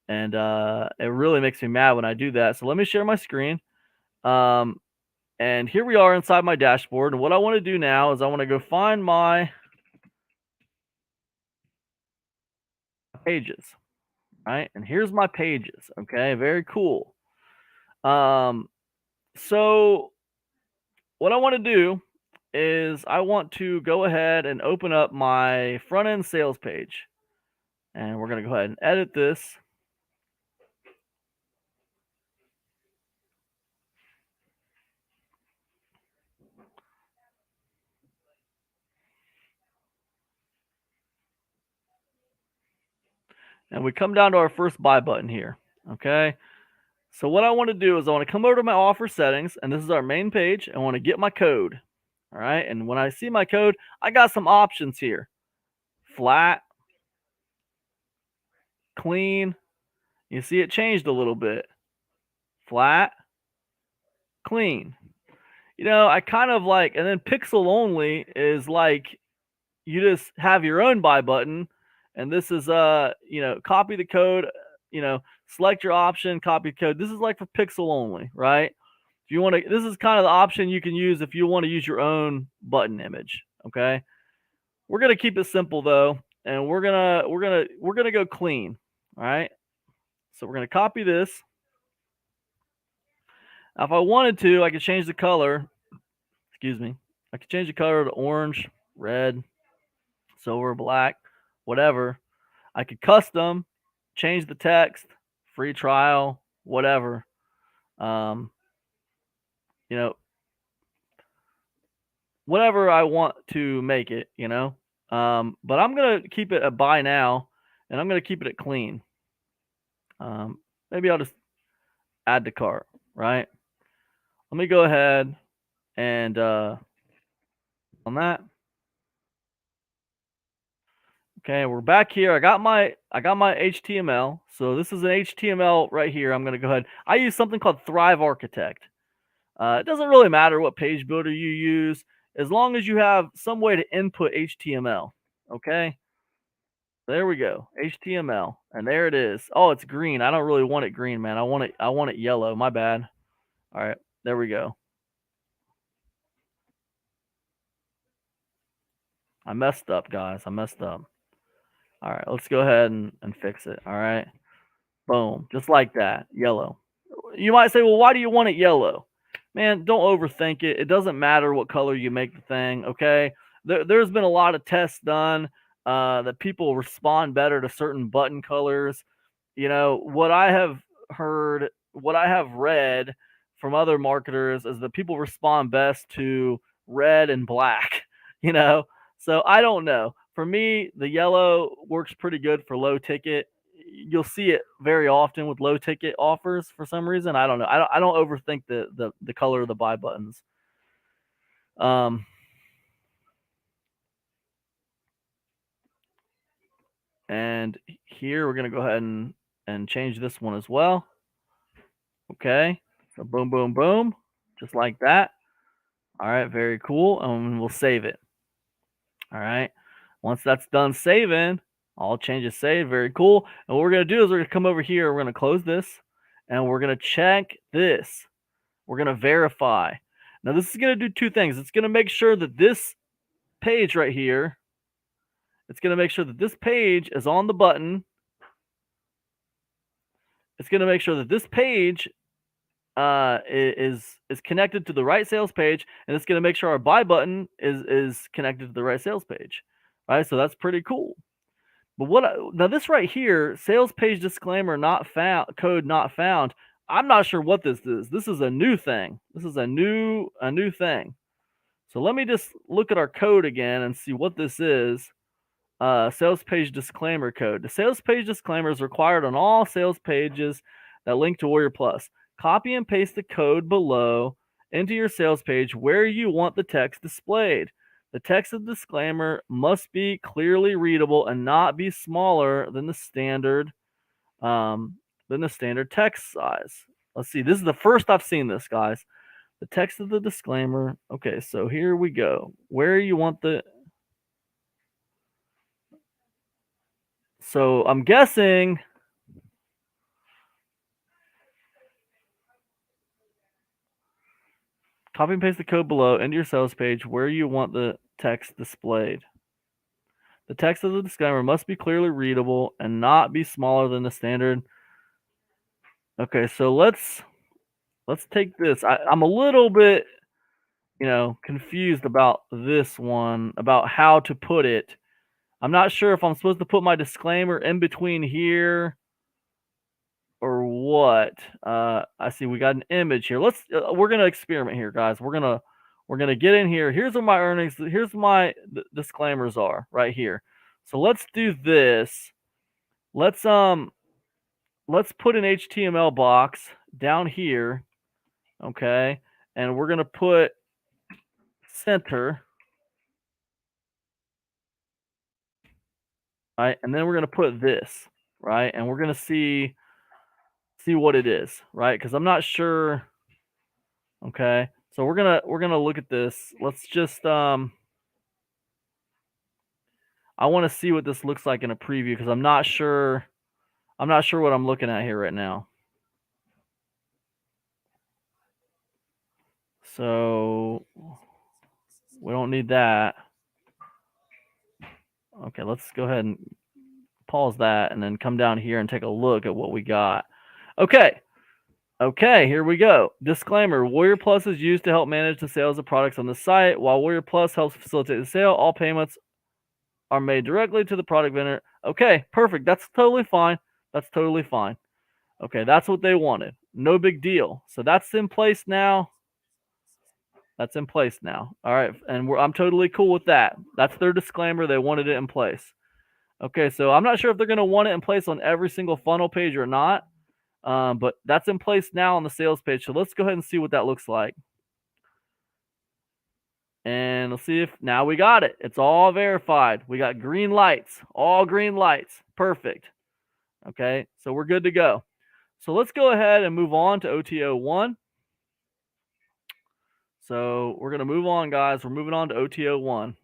And it really makes me mad when I do that. So let me share my screen. And here we are inside my dashboard. And what I want to do now is I want to go find my pages, right? And here's my pages. Okay, very cool. So what I want to do is I want to go ahead and open up my front end sales page. And we're going to go ahead and edit this. And we come down to our first buy button here. Okay. So what I want to do is I want to come over to my offer settings, and this is our main page. I want to get my code. All right. And when I see my code, I got some options here. Flat, clean. You see it changed a little bit. Flat, clean. I kind of like, and then pixel only is like you just have your own buy button and this is copy the code, select your option, copy code. This is like for pixel only, right? If you want to, this is kind of the option you can use if you want to use your own button image. Okay, we're gonna keep it simple though, and we're gonna go clean. All right, so we're gonna copy this. Now, if I wanted to, I could change the color. Excuse me. I could change the color to orange, red, silver, black, whatever. I could custom, change the text, free trial, whatever. Um, you know, whatever I want to make it, But I'm gonna keep it a buy now, and I'm gonna keep it at clean. Maybe I'll just add to cart, right? Let me go ahead and on that. Okay, we're back here. I got my HTML. So this is an HTML right here. I'm gonna go ahead. I use something called Thrive Architect. It doesn't really matter what page builder you use, as long as you have some way to input HTML. Okay, there we go, HTML, and there it is. Oh, it's green. I don't really want it green, man. I want it yellow. My bad. All right, there we go. I messed up, guys. I messed up. All right, let's go ahead and fix it. All right, boom, just like that, yellow. You might say, well, why do you want it yellow? Man, don't overthink it. It doesn't matter what color you make the thing, okay? There's been a lot of tests done that people respond better to certain button colors. What I have heard, what I have read from other marketers is that people respond best to red and black, you know? So I don't know. For me, the yellow works pretty good for low ticket. You'll see it very often with low ticket offers for some reason. I don't know. I don't overthink the color of the buy buttons. Um, and here we're gonna go ahead and change this one as well. Okay, so boom, boom, boom, just like that. All right, very cool. And we'll save it. All right. Once that's done saving, all changes saved. Very cool. And what we're gonna do is we're gonna come over here. We're gonna close this, and we're gonna check this. We're gonna verify. Now this is gonna do two things. It's gonna make sure that this page right here, it's gonna make sure that this page is on the button. It's gonna make sure that this page is connected to the right sales page, and it's gonna make sure our buy button is connected to the right sales page. All right, so that's pretty cool. But now this right here, sales page disclaimer not found, code not found. I'm not sure what this is. This is a new thing. This is a new thing. So let me just look at our code again and see what this is. Sales page disclaimer code. The sales page disclaimer is required on all sales pages that link to WarriorPlus. Copy and paste the code below into your sales page where you want the text displayed. The text of the disclaimer must be clearly readable and not be smaller than the standard text size. Let's see. This is the first I've seen this, guys. The text of the disclaimer. Okay, so here we go. Where you want the... So I'm guessing... Copy and paste the code below into your sales page where you want the text displayed. The text of the disclaimer must be clearly readable and not be smaller than the standard. Okay, so let's take this. I'm a little bit, confused about this one, about how to put it. I'm not sure if I'm supposed to put my disclaimer in between here or what. I see we got an image here. We're gonna experiment here, guys. We're gonna get in here. Here's where my earnings. Here's my disclaimers are right here. So let's do this. Let's put an HTML box down here, okay, and we're gonna put center, right, and then we're gonna put this, right, and we're gonna see what it is, right, because I'm not sure. Okay, so we're gonna look at this. Let's just I'm I want to see what this looks like in a preview because I'm not sure what I'm looking at here right now. So we don't need that. Okay, let's go ahead and pause that and then come down here and take a look at what we got. Okay, here we go. Disclaimer: WarriorPlus is used to help manage the sales of products on the site. While WarriorPlus helps facilitate the sale, all payments are made directly to the product vendor. Okay, perfect. That's totally fine. That's totally fine. Okay, that's what they wanted. No big deal. So that's in place now. That's in place now. All right, and I'm totally cool with that. That's their disclaimer. They wanted it in place. Okay, so I'm not sure if they're going to want it in place on every single funnel page or not, but that's in place now on the sales page. So let's go ahead and see what that looks like. And let's see if now we got it. It's all verified. We got green lights, all green lights. Perfect. Okay, so we're good to go. So let's go ahead and move on to OTO1. So we're going to move on, guys. We're moving on to OTO1.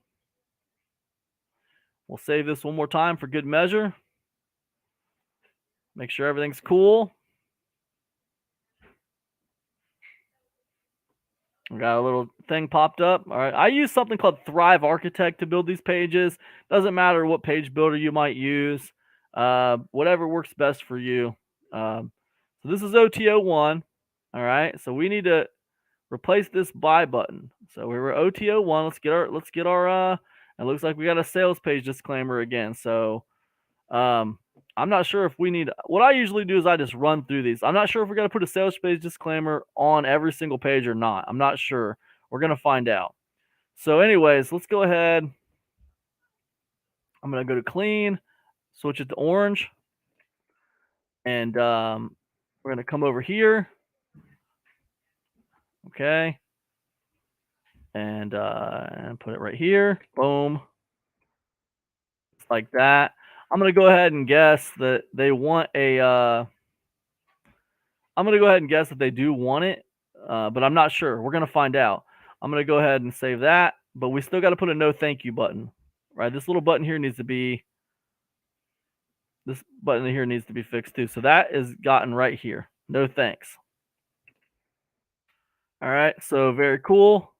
We'll save this one more time for good measure. Make sure everything's cool. We got a little thing popped up. All right. I use something called Thrive Architect to build these pages. Doesn't matter what page builder you might use. Whatever works best for you. So this is OTO1. All right. So we need to replace this buy button. So we were OTO1. Let's get our it looks like we got a sales page disclaimer again. So I'm not sure if we need, what I usually do is I just run through these. I'm not sure if we're going to put a sales page disclaimer on every single page or not. I'm not sure. We're going to find out. So anyways, let's go ahead. I'm going to go to clean, switch it to orange. And we're going to come over here. Okay. And put it right here. Boom. Just like that. I'm going to go ahead and guess that they want a, I'm going to go ahead and guess that they do want it, but I'm not sure. We're going to find out. I'm going to go ahead and save that, but we still got to put a no thank you button, right? This little button here needs to be, this button here needs to be fixed too. So that is gotten right here. No thanks. All right, so very cool.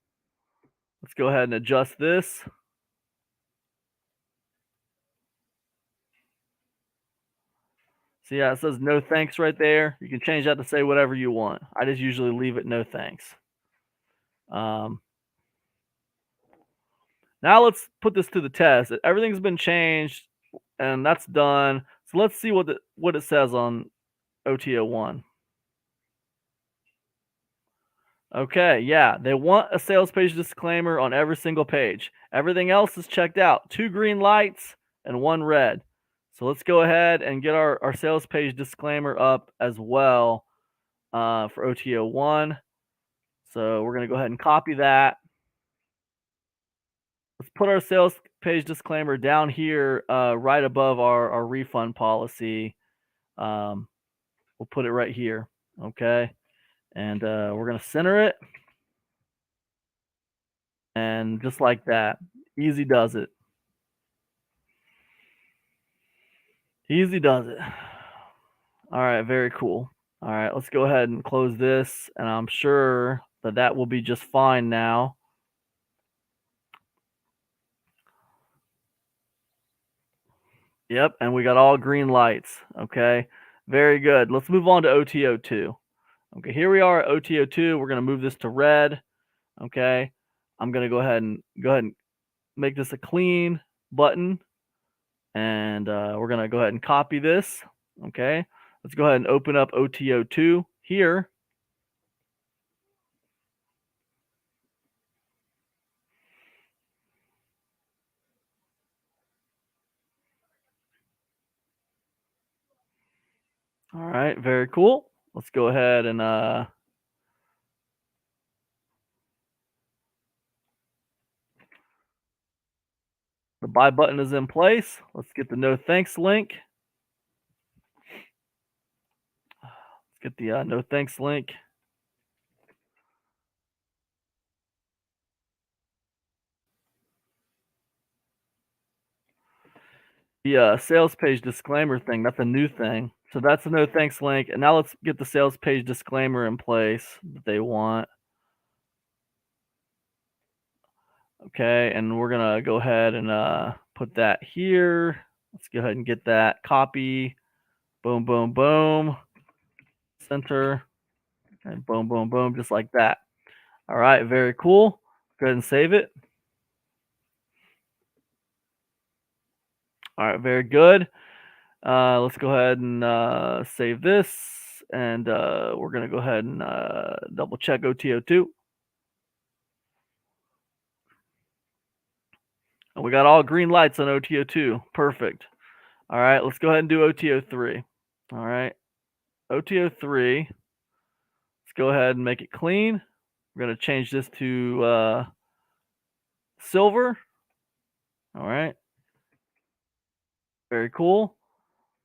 Let's go ahead and adjust this. So yeah, it says no thanks right there. You can change that to say whatever you want. I just usually leave it no thanks. Now let's put this to the test. Everything's been changed, and that's done. So let's see what it says on OTO1. Okay, yeah, they want a sales page disclaimer on every single page. Everything else is checked out. 2 green lights and 1 red. So let's go ahead and get our sales page disclaimer up as well for OTO1. So we're going to go ahead and copy that. Let's put our sales page disclaimer down here right above our refund policy. We'll put it right here. Okay. And we're going to center it. And just like that, easy does it. Easy does it. All right, very cool. All right, let's go ahead and close this, and I'm sure that will be just fine now. Yep, and we got all green lights. Okay, very good. Let's move on to OTO2. Okay, here we are at OTO2. We're going to move this to red. Okay, I'm going to go ahead and make this a clean button, and we're going to go ahead and copy this. Okay, let's go ahead and open up OTO2 here. All right, very cool. Let's go ahead and the buy button is in place. Let's get the no thanks link. Let's get the no thanks link. the sales page disclaimer thing. That's a new thing. So that's a no thanks link. And now let's get the sales page disclaimer in place that they want. Okay, and we're gonna go ahead and put that here. Let's go ahead and get that copy. Boom, boom, boom. Center. And boom, boom, boom, just like that. All right, very cool. Go ahead and save it. All right, very good. Let's go ahead and save this. And we're going to go ahead and double check OTO2. And we got all green lights on OTO2. Perfect. All right, let's go ahead and do OTO3. All right, OTO3. Let's go ahead and make it clean. We're going to change this to silver. All right. Very cool.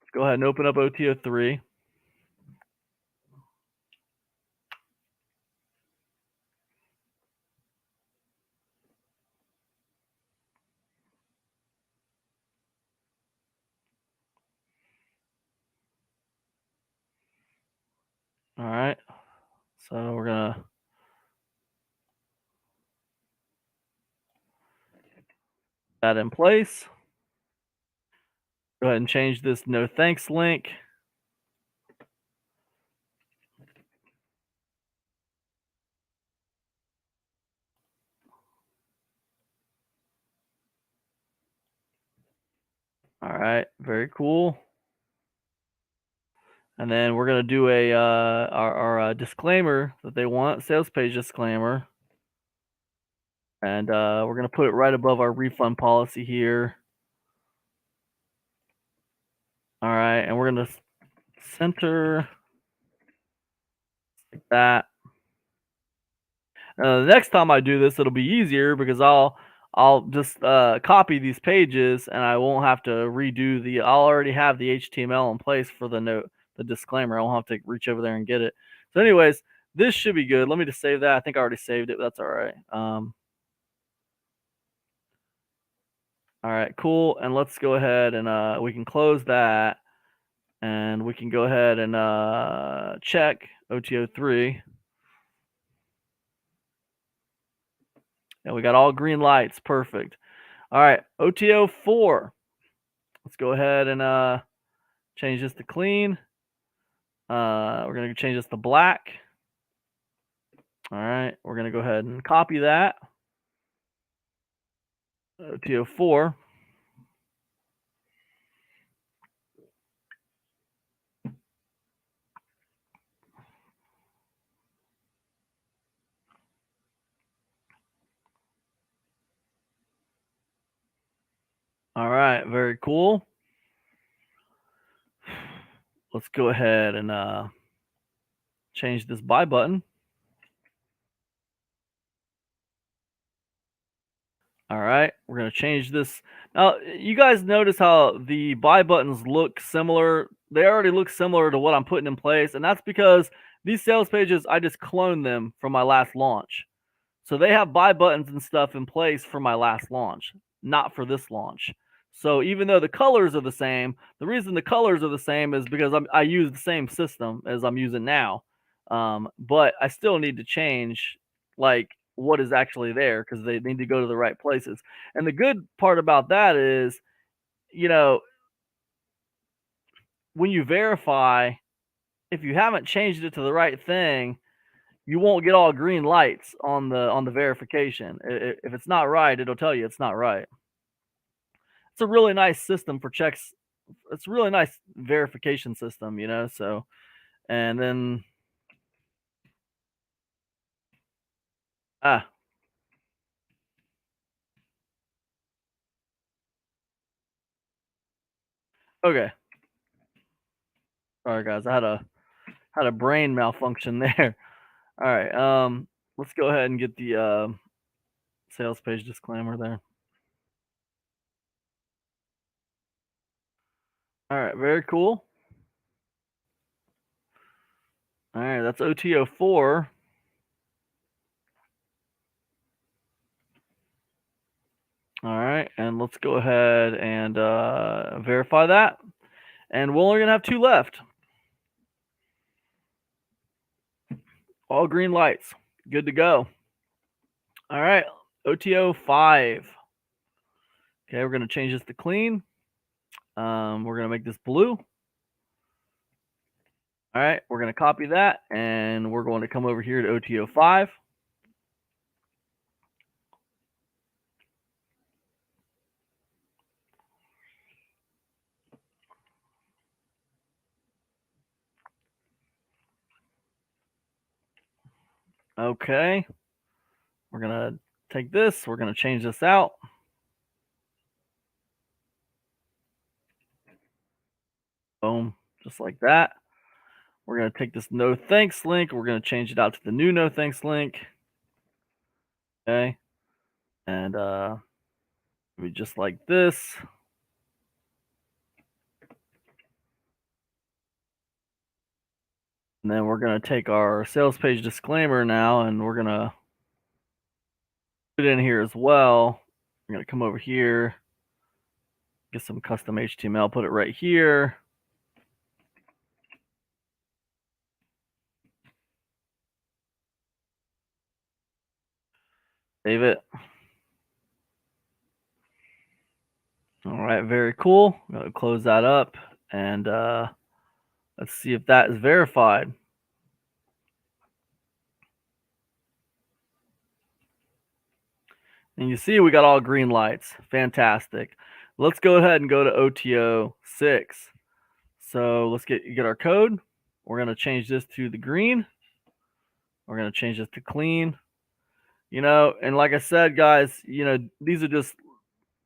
Let's go ahead and open up OTO3. All right. So we're going to that in place. Go ahead and change this no thanks link. All right, very cool. And then we're gonna do a our disclaimer that they want, sales page disclaimer, and we're gonna put it right above our refund policy here. All right, and we're gonna center like that. The next time I do this, it'll be easier because I'll just copy these pages and I won't have to redo the. I'll already have the HTML in place for the disclaimer. I won't have to reach over there and get it. So, anyways, this should be good. Let me just save that. I think I already saved it. But that's all right. All right, cool. And let's go ahead and we can close that, and we can go ahead and check OTO3. And we got all green lights. Perfect. All right, OTO4. Let's go ahead and change this to clean. We're going to change this to black. All right, we're going to go ahead and copy that. OTO4. All right, very cool. Let's go ahead and change this buy button. All right, we're going to change this. Now, you guys notice how the buy buttons look similar. They already look similar to what I'm putting in place, and that's because these sales pages, I just cloned them from my last launch. So they have buy buttons and stuff in place for my last launch, not for this launch. So even though the colors are the same, the reason the colors are the same is because I use the same system as I'm using now. But I still need to change like what is actually there because they need to go to the right places. And the good part about that is, you know, when you verify, if you haven't changed it to the right thing, you won't get all green lights on the verification. If it's not right, it'll tell you it's not right. It's a really nice system for checks. It's a really nice verification system, you know. So, and then ah, okay. Sorry guys, I had a brain malfunction there. All right, let's go ahead and get the sales page disclaimer there. All right, very cool. All right, that's OTO4. All right, and let's go ahead and verify that. And we're only gonna have 2 left. All green lights. Good to go. All right, OTO 5. Okay, we're gonna change this to clean. We're gonna make this blue. All right, we're gonna copy that, and we're going to come over here to OTO 5. Okay, we're gonna take this. We're gonna change this out. Boom, just like that. We're gonna take this no thanks link. We're gonna change it out to the new no thanks link. Okay, and we just like this. And then we're gonna take our sales page disclaimer now, and we're gonna put it in here as well. We're gonna come over here, get some custom HTML, put it right here. Save it. All right, very cool. I'm gonna close that up, and let's see if that is verified. And you see we got all green lights. Fantastic. Let's go ahead and go to OTO 6. So let's get our code. We're gonna change this to the green. We're gonna change this to clean. And like I said, guys, these are just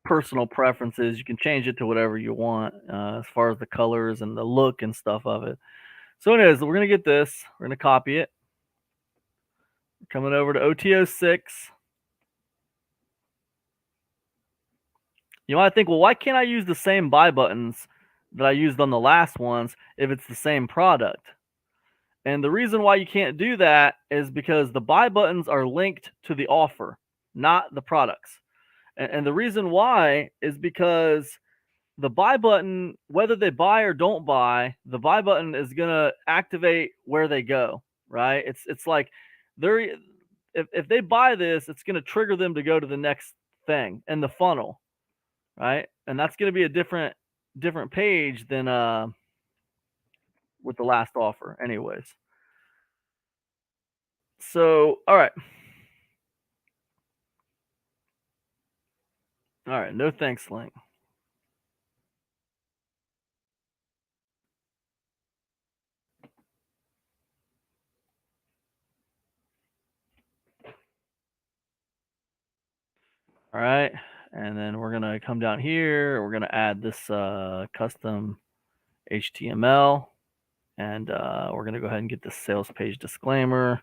personal preferences. You can change it to whatever you want as far as the colors and the look and stuff of it. So anyways, we're gonna get this. We're gonna copy it. Coming over to OTO 6. You might think, well, why can't I use the same buy buttons that I used on the last ones if it's the same product? And the reason why you can't do that is because the buy buttons are linked to the offer, not the products. And the reason why is because the buy button, whether they buy or don't buy, the buy button is going to activate where they go, right? It's like they're if they buy this, it's going to trigger them to go to the next thing in the funnel, right? And that's going to be a different page than with the last offer anyways. So, all right. All right, no thanks link. All right, and then we're gonna come down here. We're gonna add this custom HTML, and we're gonna go ahead and get the sales page disclaimer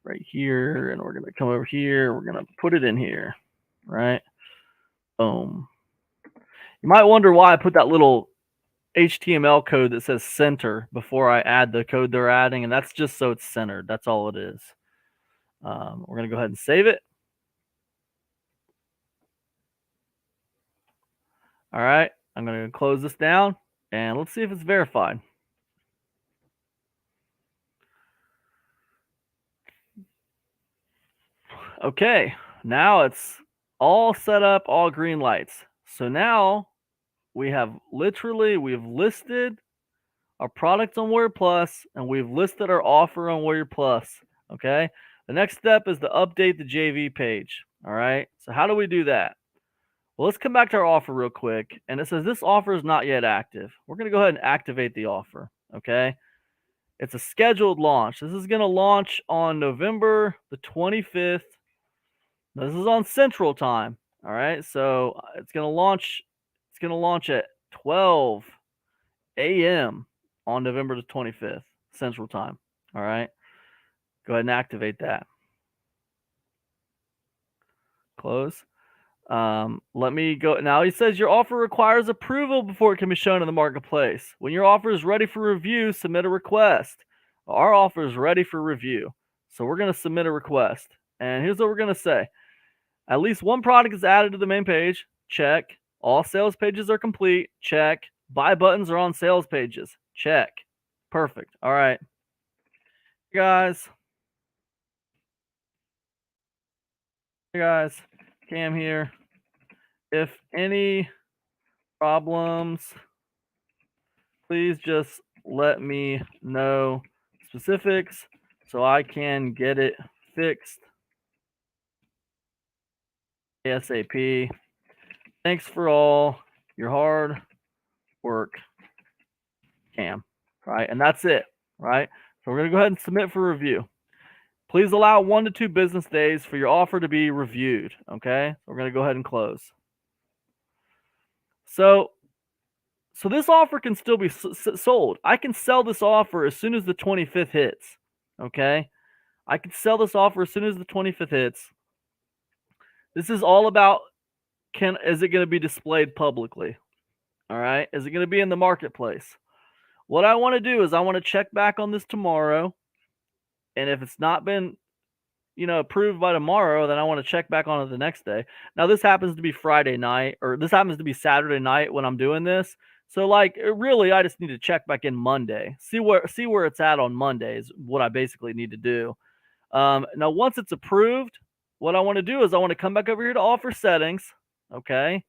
right here, and we're gonna come over here. We're gonna put it in here, right? Boom. You might wonder why I put that little HTML code that says center before I add the code they're adding, and that's just so it's centered. That's all it is. We're gonna go ahead and save it. All right, I'm going to close this down, and let's see if it's verified. Okay, now it's all set up, all green lights. So now we've listed our products on WarriorPlus, and we've listed our offer on WarriorPlus. Okay, the next step is to update the JV page. All right, so how do we do that? Well, let's come back to our offer real quick. And it says this offer is not yet active. We're going to go ahead and activate the offer. Okay. It's a scheduled launch. This is going to launch on November the 25th. This is on Central Time. All right. So it's going to launch. It's going to launch at 12 a.m. on November the 25th, Central Time. All right. Go ahead and activate that. Close. Let me go. Now he says your offer requires approval before it can be shown in the marketplace. When your offer is ready for review, submit a request. Our offer is ready for review. So we're going to submit a request. And here's what we're going to say. At least one product is added to the main page. Check. All sales pages are complete. Check. Buy buttons are on sales pages. Check. Perfect. All right. Guys. Hey guys. Cam here. If any problems, please just let me know specifics so I can get it fixed ASAP. Thanks for all your hard work, Cam. Right, and that's it. Right, so we're gonna go ahead and submit for review. Please allow 1 to 2 business days for your offer to be reviewed. Okay, so we're gonna go ahead and close. So this offer can still be sold. I can sell this offer as soon as the 25th hits. Okay, I can sell this offer as soon as the 25th hits. This is all about is it going to be displayed publicly? All right, is it going to be in the marketplace? What I want to do is I want to check back on this tomorrow, and if it's not been approved by tomorrow, then I want to check back on it the next day. Now this happens to be Friday night, or this happens to be Saturday night when I'm doing this. So like really I just need to check back in Monday. See where it's at on Monday is what I basically need to do. Now once it's approved, what I want to do is I want to come back over here to offer settings, okay?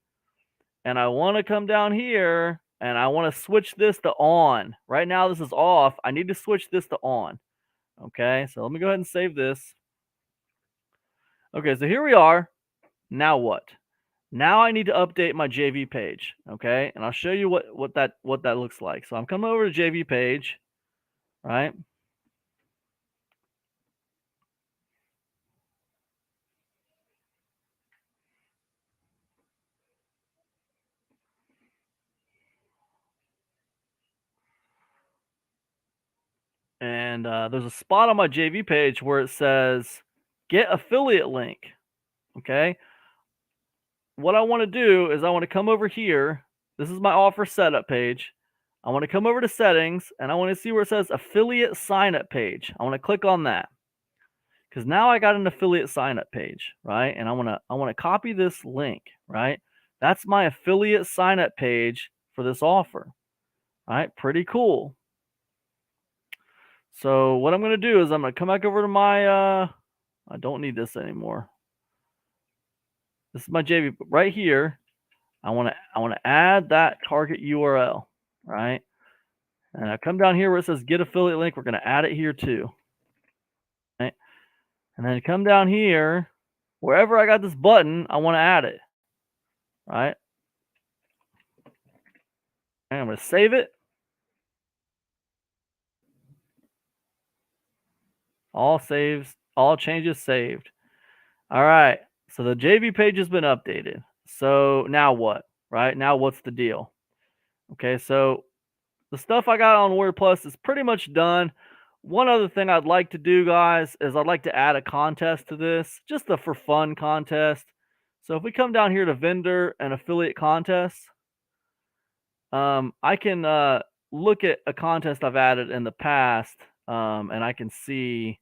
And I want to come down here and I want to switch this to on. Right now this is off. I need to switch this to on. Okay, so let me go ahead and save this. Okay, so here we are. Now what? Now I need to update my JV page, okay? And I'll show you what that looks like. So I'm coming over to JV page, right? And there's a spot on my JV page where it says get affiliate link, okay? What I want to do is I want to come over here. This is my offer setup page. I want to come over to settings and I want to see where it says affiliate sign up page. I want to click on that because now I got an affiliate sign up page, right? And I want to copy this link, right? That's my affiliate sign up page for this offer, right? Pretty cool. So what I'm going to do is I'm going to come back over to my, I don't need this anymore. This is my JV right here. I want to add that target URL, right? And I come down here where it says get affiliate link. We're going to add it here too, right? And then come down here, wherever I got this button, I want to add it, right? And I'm going to save it. All saves, all changes saved. All right. So the JV page has been updated. So now what, right? Now what's the deal? Okay, so the stuff I got on WarriorPlus is pretty much done. One other thing I'd like to do, guys, is I'd like to add a contest to this, just a for fun contest. So if we come down here to vendor and affiliate contests, I can look at a contest I've added in the past, and I can see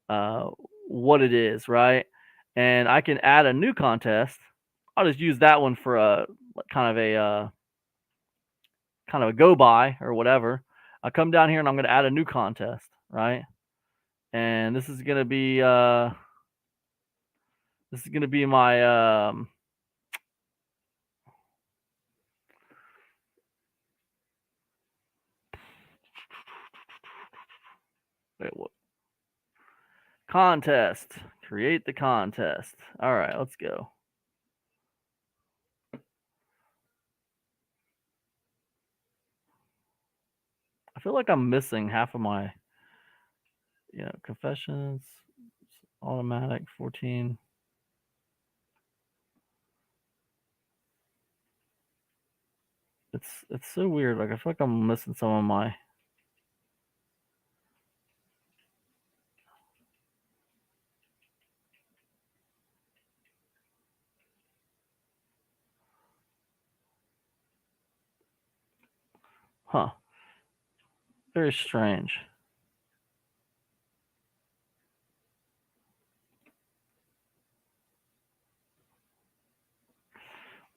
what it is, right? And I can add a new contest. I'll just use that one for a kind of a go by or whatever. I'll come down here and I'm going to add a new contest, right? And this is going to be my wait, what? Contest. Create the contest. All right, let's go. I feel like I'm missing half of my, confessions, automatic 14. It's so weird. Like I feel like I'm missing some of my. Huh. Very strange.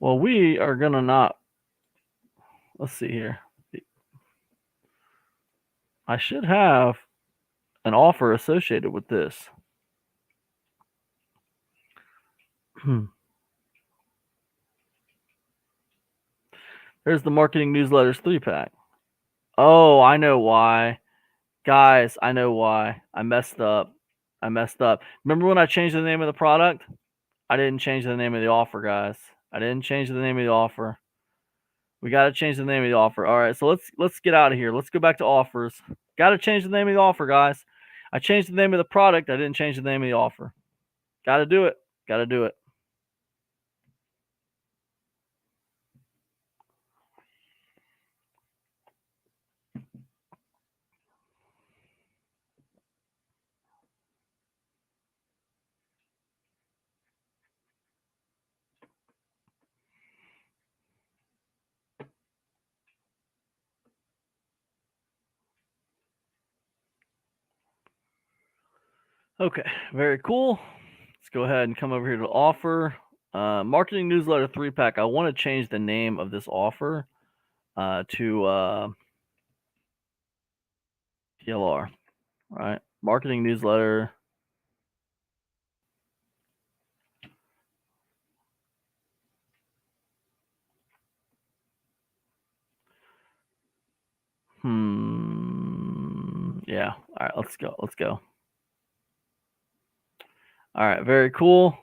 Well, we are gonna not. Let's see here. I should have an offer associated with this. There's the marketing newsletters 3-pack. Oh, I know why. Guys, I know why. I messed up. Remember when I changed the name of the product? I didn't change the name of the offer, guys. I didn't change the name of the offer. We got to change the name of the offer. All right, so let's get out of here. Let's go back to offers. Got to change the name of the offer, guys. I changed the name of the product. I didn't change the name of the offer. Got to do it. Got to do it. Okay, very cool. Let's go ahead and come over here to offer. Marketing newsletter 3-pack. I want to change the name of this offer to TLR, right? Marketing newsletter. Yeah. All right, let's go. Let's go. All right, very cool.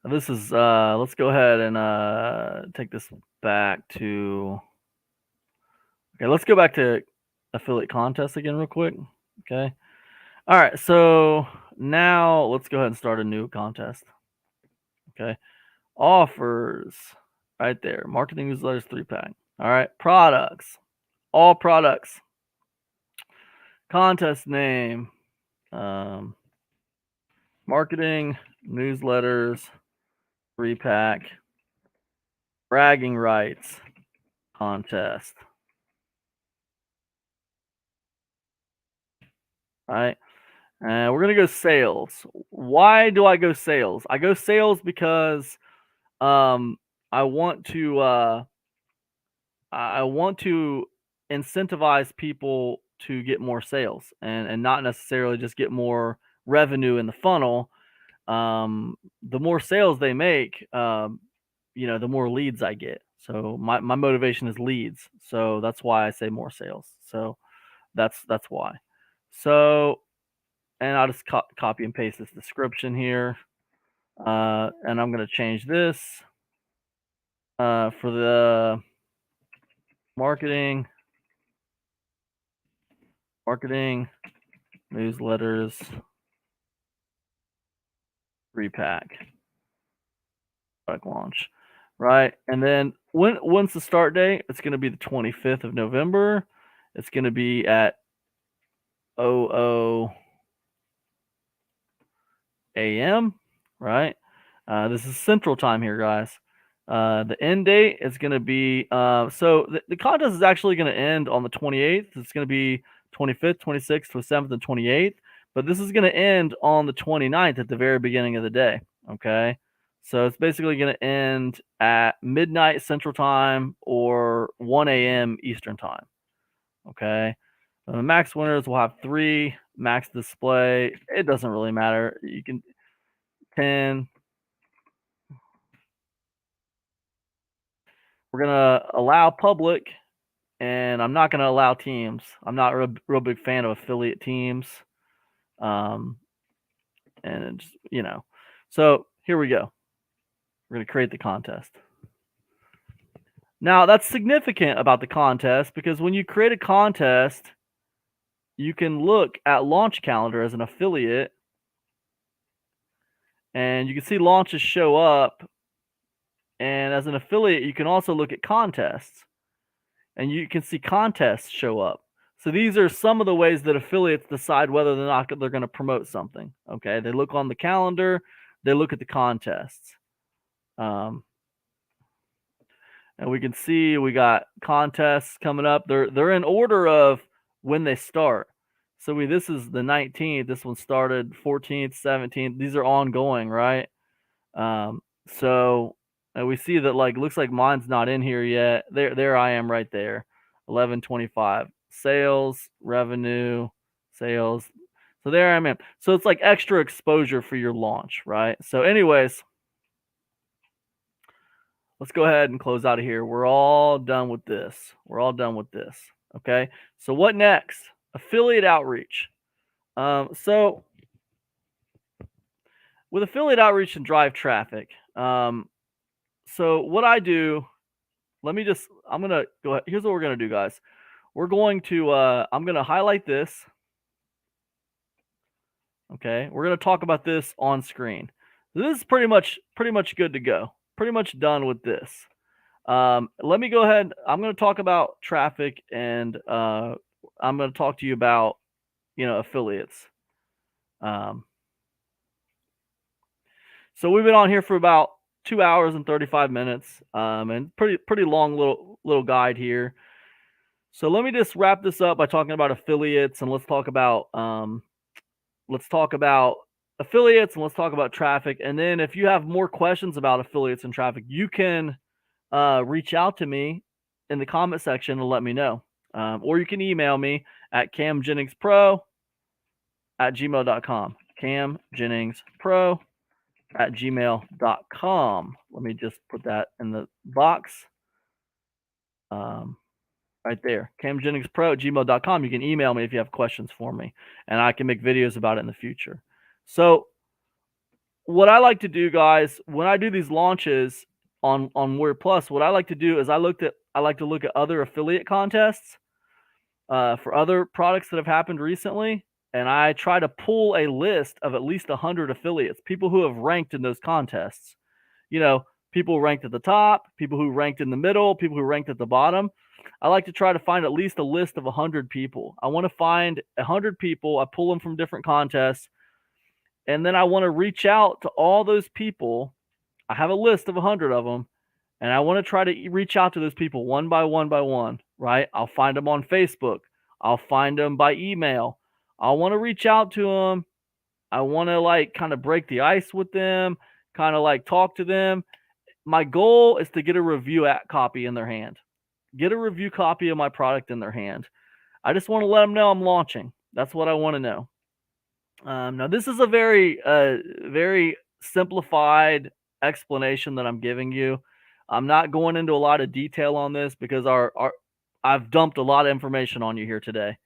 This is let's go ahead and take this back to okay, let's go back to affiliate contest again real quick. Okay. All right, so now let's go ahead and start a new contest. Okay. Offers right there. Marketing newsletters 3-pack. All right, products. All products. Contest name. Marketing newsletters 3-pack. Bragging rights contest. All right. And we're gonna go sales. Why do I go sales? I go sales because I want to incentivize people to get more sales and not necessarily just get more revenue in the funnel. The more sales they make, the more leads I get. So my motivation is leads. So that's why I say more sales. So that's why. So and I'll just copy and paste this description here. And I'm going to change this for the marketing newsletters 3-pack product launch, right? And then when's the start date? It's going to be the 25th of November. It's going to be at 00 a.m. right? This is Central Time here, guys. The end date is going to be so the contest is actually going to end on the 28th. It's going to be 25th, 26th, 27th, and 28th. But this is going to end on the 29th at the very beginning of the day. Okay. So it's basically going to end at midnight Central Time or 1 a.m. Eastern Time. Okay. The max winners will have 3 max display. It doesn't really matter. You can 10. We're gonna allow public, and I'm not gonna allow teams. I'm not a real big fan of affiliate teams, and it's, So here we go. We're gonna create the contest. Now that's significant about the contest because when you create a contest, you can look at Launch Calendar as an affiliate, and you can see launches show up. And as an affiliate, you can also look at contests, and you can see contests show up. So these are some of the ways that affiliates decide whether or not they're going to promote something. Okay, they look on the calendar, they look at the contests, and we can see we got contests coming up. They're in order of when they start. So this is the 19th. This one started 14th, 17th. These are ongoing, right? So we see that like looks like mine's not in here yet. There I am right there. 1125 sales, revenue, sales. So there I am. So it's like extra exposure for your launch, right? So anyways, let's go ahead and close out of here. We're all done with this. We're all done with this. Okay. So what next? Affiliate outreach. So with affiliate outreach and drive traffic, so what I do, I'm going to go ahead. Here's what we're going to do, guys. We're going to, I'm going to highlight this. Okay. We're going to talk about this on screen. This is pretty much good to go. Pretty much done with this. Let me go ahead. I'm going to talk about traffic and I'm going to talk to you about, affiliates. So we've been on here for about 2 hours and 35 minutes, and pretty long little guide here. So let me just wrap this up by talking about affiliates, and let's talk about affiliates, and let's talk about traffic. And then if you have more questions about affiliates and traffic, you can reach out to me in the comment section and let me know. Or you can email me at camjenningspro@gmail.com. camjenningspro@gmail.com. Let me just put that in the box. Right there. camjenningspro@gmail.com. You can email me if you have questions for me, and I can make videos about it in the future. So what I like to do, guys, when I do these launches on WarriorPlus, what I like to do is I like to look at other affiliate contests for other products that have happened recently, and I try to pull a list of at least 100 affiliates, people who have ranked in those contests. People who ranked at the top, people who ranked in the middle, people who ranked at the bottom. I like to try to find at least a list of 100 people. I want to find 100 people. I pull them from different contests, and then I want to reach out to all those people. I have a list of 100 of them, and I want to try to reach out to those people one by one, right? I'll find them on Facebook. I'll find them by email. I want to reach out to them. I want to kind of break the ice with them, kind of talk to them. My goal is to get a review copy in their hand. Get a review copy of my product in their hand. I just want to let them know I'm launching. That's what I want to know. Now, this is a very simplified explanation that I'm giving you. I'm not going into a lot of detail on this because I've dumped a lot of information on you here today.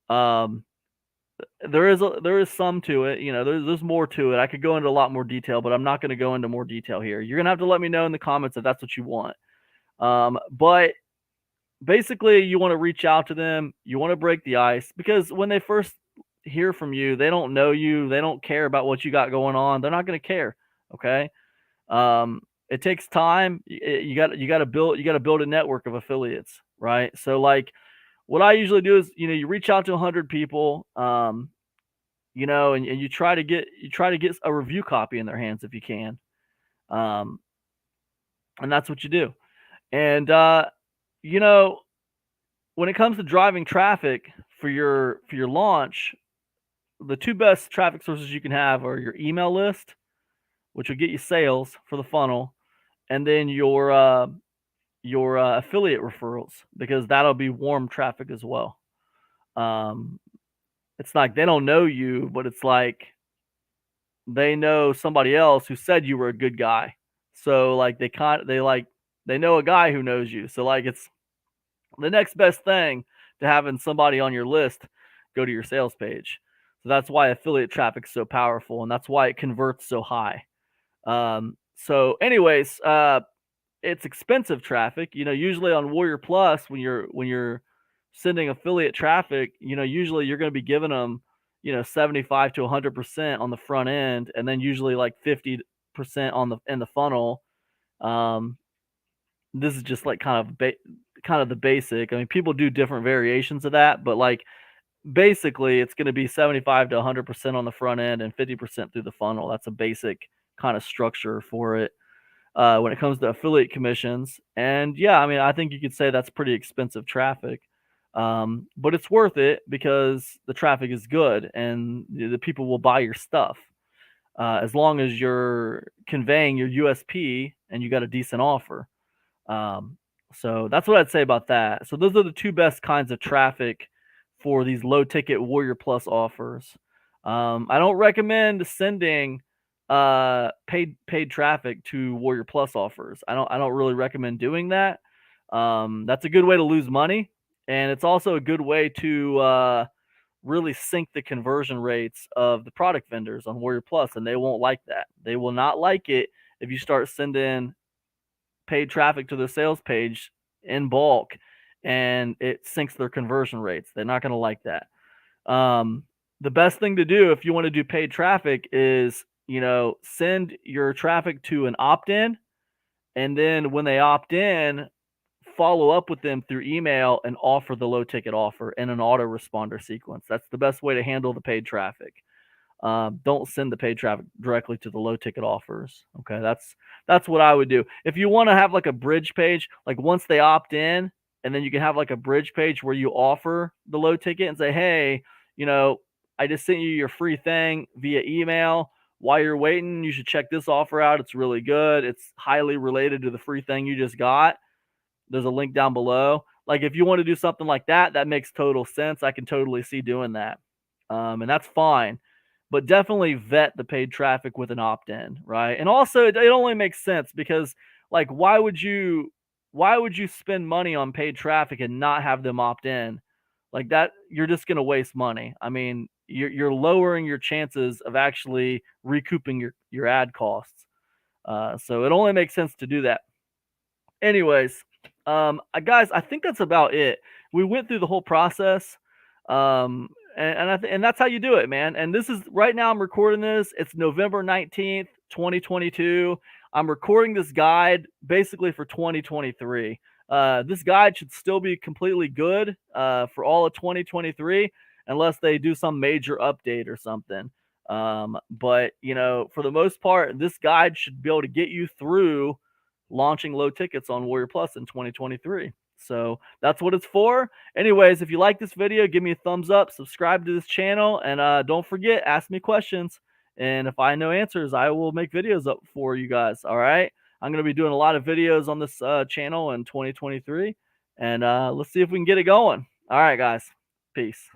There is some to it. There's more to it. I could go into a lot more detail, but I'm not going to go into more detail here. You're going to have to let me know in the comments if that's what you want. But basically, you want to reach out to them. You want to break the ice, because when they first hear from you, they don't know you. They don't care about what you got going on. They're not going to care. Okay. It takes time. You got to build a network of affiliates, right? So what I usually do is, you reach out to 100 people, and you try to get a review copy in their hands if you can. And that's what you do. And, when it comes to driving traffic for your launch, the two best traffic sources you can have are your email list, which will get you sales for the funnel, and then your affiliate referrals, because that'll be warm traffic as well. It's like they don't know you, but it's like they know somebody else who said you were a good guy. So they know a guy who knows you. So it's the next best thing to having somebody on your list go to your sales page. So that's why affiliate traffic is so powerful, and that's why it converts so high. So anyways, it's expensive traffic. Usually on WarriorPlus, when you're sending affiliate traffic, usually you're going to be giving them, 75 to 100% on the front end, and then usually 50% in the funnel. This is just kind of the basic. I mean, people do different variations of that, but basically it's going to be 75 to 100% on the front end and 50% through the funnel. That's a basic kind of structure for it. When it comes to affiliate commissions. And yeah, I mean, I think you could say that's pretty expensive traffic, but it's worth it because the traffic is good and the people will buy your stuff. as long as you're conveying your USP and you got a decent offer. So that's what I'd say about that. So those are the two best kinds of traffic for these low ticket Warrior Plus offers. I don't recommend sending paid traffic to Warrior Plus offers. I don't really recommend doing that. That's a good way to lose money, and it's also a good way to really sink the conversion rates of the product vendors on Warrior Plus, and they won't like that. They will not like it if you start sending paid traffic to their sales page in bulk and it sinks their conversion rates. They're not going to like that. The best thing to do if you want to do paid traffic is, send your traffic to an opt-in, and then when they opt in, follow up with them through email and offer the low ticket offer in an autoresponder sequence. That's the best way to handle the paid traffic. Don't send the paid traffic directly to the low ticket offers. Okay, that's what I would do. If you want to have like a bridge page, like once they opt in, and then you can have like a bridge page where you offer the low ticket and say, hey, I just sent you your free thing via email. While you're waiting, you should check this offer out. It's really good. It's highly related to the free thing you just got. There's a link down below. Like if you want to do something like that, that makes total sense. I can totally see doing that. And that's fine. But definitely vet the paid traffic with an opt-in, right? And also it only makes sense because like why would you spend money on paid traffic and not have them opt in? Like that, you're just going to waste money. I mean, you're lowering your chances of actually recouping your ad costs. So it only makes sense to do that. Anyways, guys, I think that's about it. We went through the whole process, and that's how you do it, man. And this is right now. I'm recording this. It's November 19th, 2022. I'm recording this guide basically for 2023. This guide should still be completely good for all of 2023, unless they do some major update or something. But for the most part, this guide should be able to get you through launching low tickets on Warrior Plus in 2023. So that's what it's for. Anyways, if you like this video, give me a thumbs up, subscribe to this channel, and don't forget, ask me questions. And if I know answers, I will make videos up for you guys. All right. I'm going to be doing a lot of videos on this channel in 2023. And let's see if we can get it going. All right, guys. Peace.